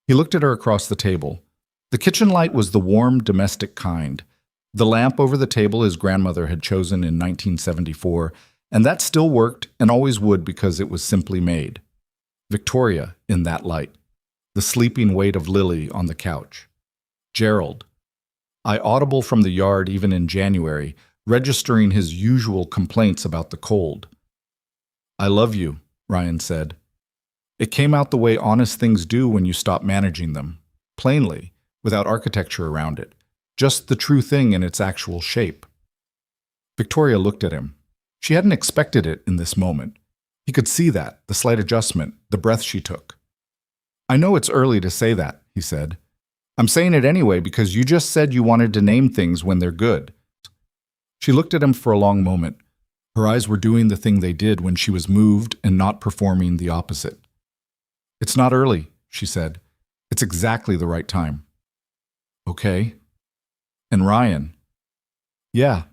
He looked at her across the table. The kitchen light was the warm, domestic kind. The lamp over the table his grandmother had chosen in 1974, and that still worked and always would because it was simply made. Victoria in that light. The sleeping weight of Lily on the couch. Gerald. I audible from the yard even in January, registering his usual complaints about the cold. I love you, Ryan said. It came out the way honest things do when you stop managing them, plainly, without architecture around it, just the true thing in its actual shape. Victoria looked at him. She hadn't expected it in this moment. He could see that, the slight adjustment, the breath she took. I know it's early to say that, he said. I'm saying it anyway because you just said you wanted to name things when they're good. She looked at him for a long moment. Her eyes were doing the thing they did when she was moved and not performing the opposite. It's not early, she said. It's exactly the right time. Okay. And Ryan. Yeah.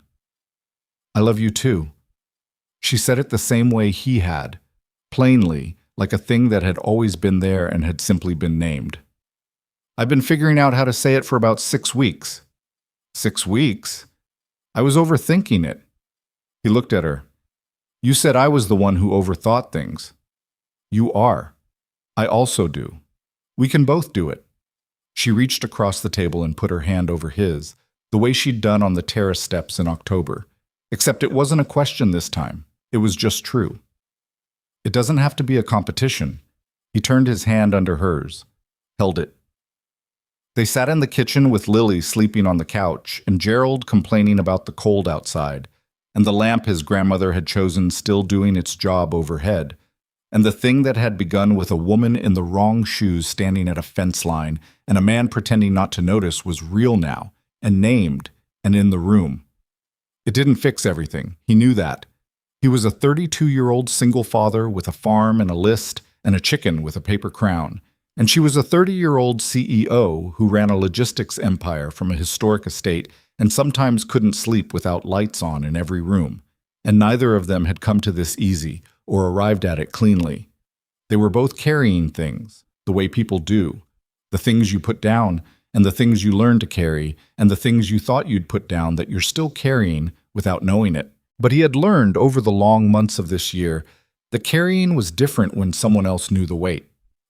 I love you too. She said it the same way he had, plainly, like a thing that had always been there and had simply been named. I've been figuring out how to say it for about 6 weeks. 6 weeks? I was overthinking it. He looked at her. You said I was the one who overthought things. You are. I also do. We can both do it. She reached across the table and put her hand over his, the way she'd done on the terrace steps in October. Except it wasn't a question this time. It was just true. It doesn't have to be a competition. He turned his hand under hers, held it. They sat in the kitchen with Lily sleeping on the couch and Gerald complaining about the cold outside, and the lamp his grandmother had chosen still doing its job overhead, and the thing that had begun with a woman in the wrong shoes standing at a fence line and a man pretending not to notice was real now, and named, and in the room. It didn't fix everything. He knew that. He was a 32-year-old single father with a farm and a list and a chicken with a paper crown. And she was a 30-year-old CEO who ran a logistics empire from a historic estate and sometimes couldn't sleep without lights on in every room. And neither of them had come to this easy or arrived at it cleanly. They were both carrying things, the way people do, the things you put down and the things you learn to carry and the things you thought you'd put down that you're still carrying without knowing it. But he had learned over the long months of this year that carrying was different when someone else knew the weight.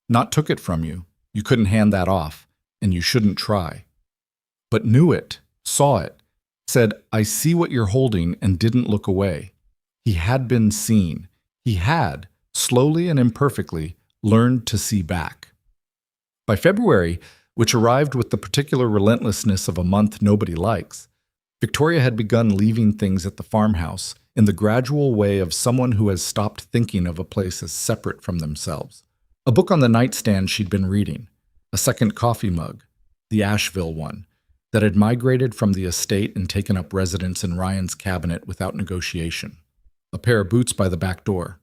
Not took it from you. You couldn't hand that off, and you shouldn't try. But knew it, saw it, said, I see what you're holding, and didn't look away. He had been seen. He had, slowly and imperfectly, learned to see back. By February, which arrived with the particular relentlessness of a month nobody likes, Victoria had begun leaving things at the farmhouse in the gradual way of someone who has stopped thinking of a place as separate from themselves. A book on the nightstand she'd been reading, a second coffee mug, the Asheville one, that had migrated from the estate and taken up residence in Ryan's cabinet without negotiation, a pair of boots by the back door.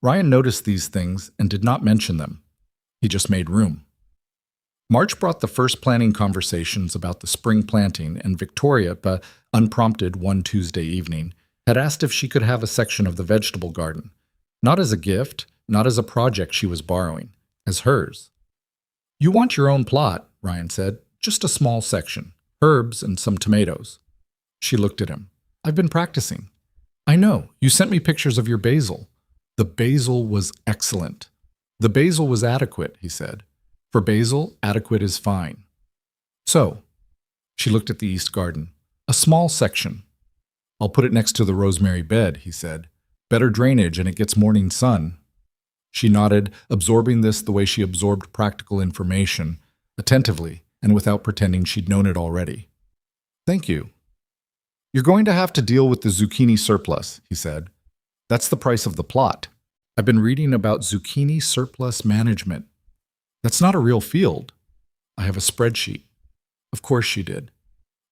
Ryan noticed these things and did not mention them. He just made room. March brought the first planning conversations about the spring planting, and Victoria, unprompted one Tuesday evening, had asked if she could have a section of the vegetable garden, not as a gift, not as a project she was borrowing, as hers. You want your own plot, Ryan said, just a small section, herbs and some tomatoes. She looked at him. I've been practicing. I know, you sent me pictures of your basil. The basil was excellent. The basil was adequate, he said. For basil, adequate is fine. So, she looked at the east garden. A small section. I'll put it next to the rosemary bed, he said. Better drainage and it gets morning sun. She nodded, absorbing this the way she absorbed practical information, attentively and without pretending she'd known it already. Thank you. You're going to have to deal with the zucchini surplus, he said. That's the price of the plot. I've been reading about zucchini surplus management. That's not a real field. I have a spreadsheet. Of course she did.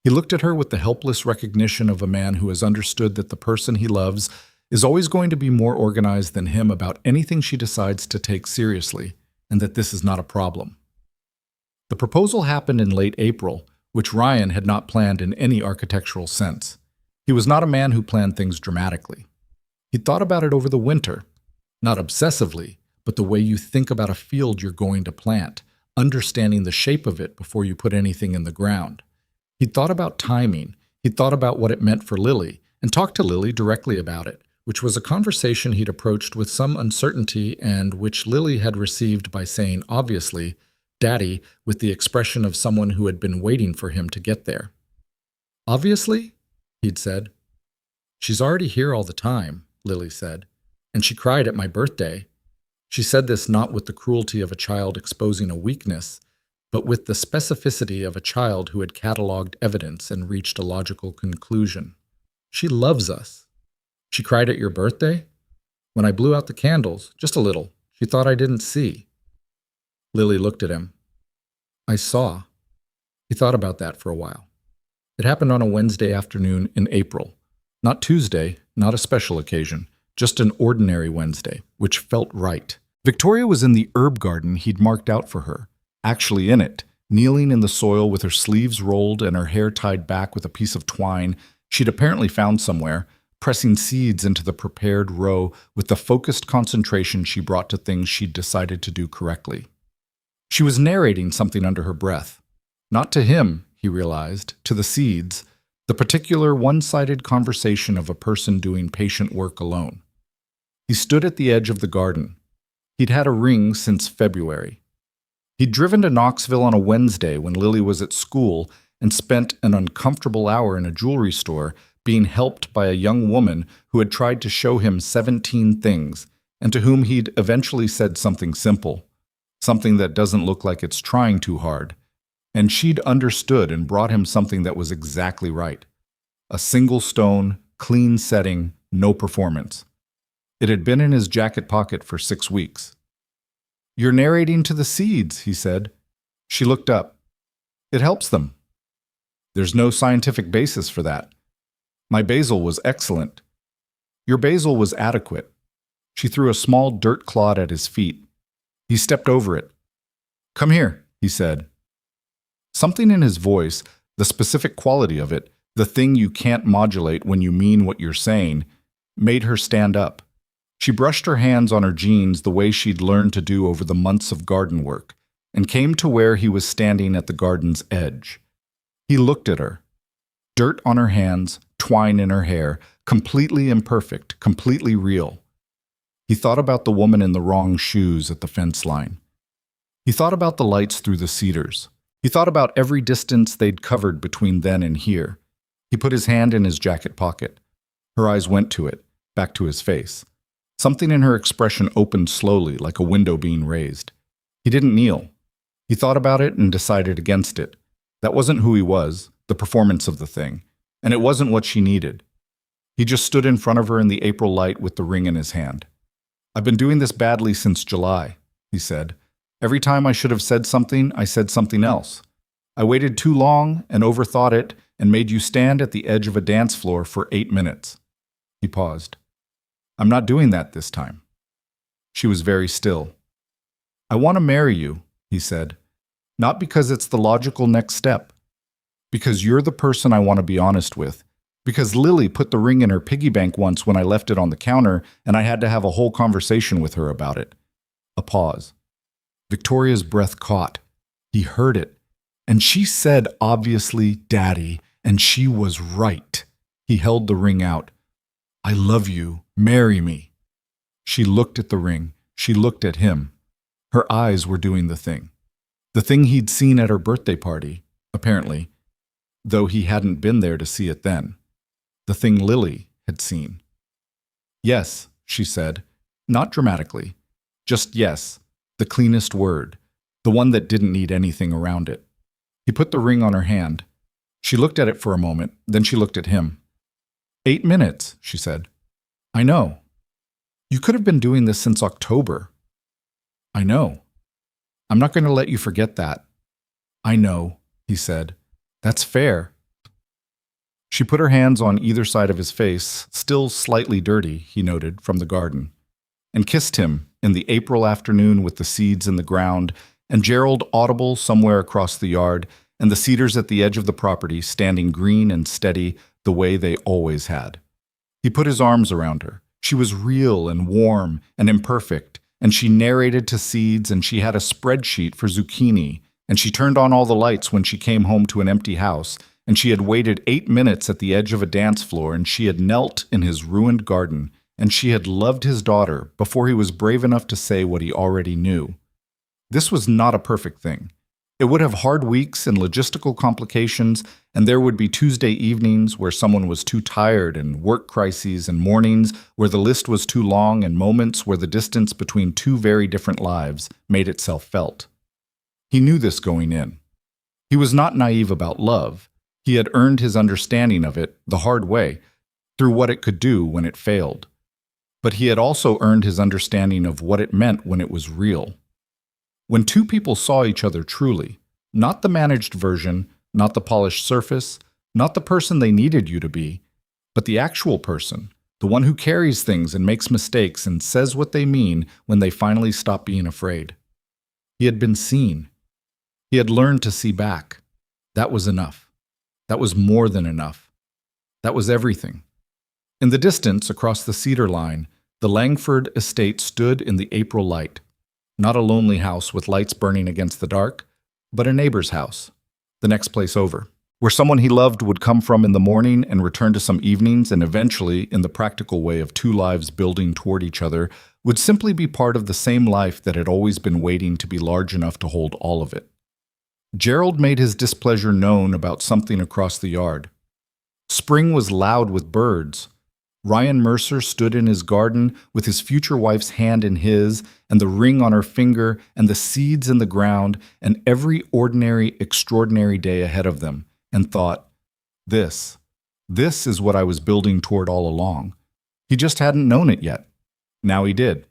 He looked at her with the helpless recognition of a man who has understood that the person he loves is always going to be more organized than him about anything she decides to take seriously, and that this is not a problem. The proposal happened in late April, which Ryan had not planned in any architectural sense. He was not a man who planned things dramatically. He'd thought about it over the winter, not obsessively, but the way you think about a field you're going to plant, understanding the shape of it before you put anything in the ground. He'd thought about timing, he'd thought about what it meant for Lily, and talked to Lily directly about it, which was a conversation he'd approached with some uncertainty and which Lily had received by saying, obviously, Daddy, with the expression of someone who had been waiting for him to get there. Obviously? He'd said. She's already here all the time, Lily said, and she cried at my birthday. She said this not with the cruelty of a child exposing a weakness, but with the specificity of a child who had cataloged evidence and reached a logical conclusion. She loves us. She cried at your birthday? When I blew out the candles, just a little. She thought I didn't see. Lily looked at him. I saw. He thought about that for a while. It happened on a Wednesday afternoon in April. Not Tuesday, not a special occasion, just an ordinary Wednesday, which felt right. Victoria was in the herb garden he'd marked out for her, actually in it, kneeling in the soil with her sleeves rolled and her hair tied back with a piece of twine she'd apparently found somewhere, pressing seeds into the prepared row with the focused concentration she brought to things she'd decided to do correctly. She was narrating something under her breath. Not to him, he realized, to the seeds, the particular one-sided conversation of a person doing patient work alone. He stood at the edge of the garden. He'd had a ring since February. He'd driven to Knoxville on a Wednesday when Lily was at school and spent an uncomfortable hour in a jewelry store being helped by a young woman who had tried to show him 17 things and to whom he'd eventually said something simple, something that doesn't look like it's trying too hard. And she'd understood and brought him something that was exactly right. A single stone, clean setting, no performance. It had been in his jacket pocket for 6 weeks. "You're narrating to the seeds," he said. She looked up. "It helps them." "There's no scientific basis for that." "My basil was excellent." "Your basil was adequate." She threw a small dirt clod at his feet. He stepped over it. "Come here," he said. Something in his voice, the specific quality of it, the thing you can't modulate when you mean what you're saying, made her stand up. She brushed her hands on her jeans the way she'd learned to do over the months of garden work, and came to where he was standing at the garden's edge. He looked at her. Dirt on her hands, twine in her hair, completely imperfect, completely real. He thought about the woman in the wrong shoes at the fence line. He thought about the lights through the cedars. He thought about every distance they'd covered between then and here. He put his hand in his jacket pocket. Her eyes went to it, back to his face. Something in her expression opened slowly, like a window being raised. He didn't kneel. He thought about it and decided against it. That wasn't who he was, the performance of the thing, and it wasn't what she needed. He just stood in front of her in the April light with the ring in his hand. "I've been doing this badly since July," he said. "Every time I should have said something, I said something else. I waited too long and overthought it and made you stand at the edge of a dance floor for 8 minutes. He paused. "I'm not doing that this time." She was very still. "I want to marry you," he said. "Not because it's the logical next step. Because you're the person I want to be honest with. Because Lily put the ring in her piggy bank once when I left it on the counter and I had to have a whole conversation with her about it." A pause. Victoria's breath caught. He heard it. And she said obviously, "Daddy," and she was right. He held the ring out. "I love you. Marry me." She looked at the ring. She looked at him. Her eyes were doing the thing. The thing he'd seen at her birthday party, apparently, though he hadn't been there to see it then. The thing Lily had seen. "Yes," she said, not dramatically. Just yes, the cleanest word, the one that didn't need anything around it. He put the ring on her hand. She looked at it for a moment, then she looked at him. 8 minutes, she said. "I know. You could have been doing this since October." "I know. I'm not going to let you forget that." "I know," he said. "That's fair." She put her hands on either side of his face, still slightly dirty, he noted, from the garden, and kissed him in the April afternoon with the seeds in the ground, and Gerald audible somewhere across the yard, and the cedars at the edge of the property standing green and steady the way they always had. He put his arms around her. She was real and warm and imperfect, and she narrated to seeds, and she had a spreadsheet for zucchini, and she turned on all the lights when she came home to an empty house, and she had waited 8 minutes at the edge of a dance floor, and she had knelt in his ruined garden, and she had loved his daughter before he was brave enough to say what he already knew. This was not a perfect thing. It would have hard weeks and logistical complications, and there would be Tuesday evenings where someone was too tired, and work crises, and mornings where the list was too long, and moments where the distance between two very different lives made itself felt. He knew this going in. He was not naive about love. He had earned his understanding of it the hard way, through what it could do when it failed. But he had also earned his understanding of what it meant when it was real. When two people saw each other truly, not the managed version, not the polished surface, not the person they needed you to be, but the actual person, the one who carries things and makes mistakes and says what they mean when they finally stop being afraid. He had been seen. He had learned to see back. That was enough. That was more than enough. That was everything. In the distance, across the cedar line, the Langford estate stood in the April light. Not a lonely house with lights burning against the dark, but a neighbor's house, the next place over, where someone he loved would come from in the morning and return to some evenings, and eventually, in the practical way of two lives building toward each other, would simply be part of the same life that had always been waiting to be large enough to hold all of it. Gerald made his displeasure known about something across the yard. Spring was loud with birds. Ryan Mercer stood in his garden with his future wife's hand in his, and the ring on her finger, and the seeds in the ground, and every ordinary, extraordinary day ahead of them, and thought, this is what I was building toward all along. He just hadn't known it yet. Now he did.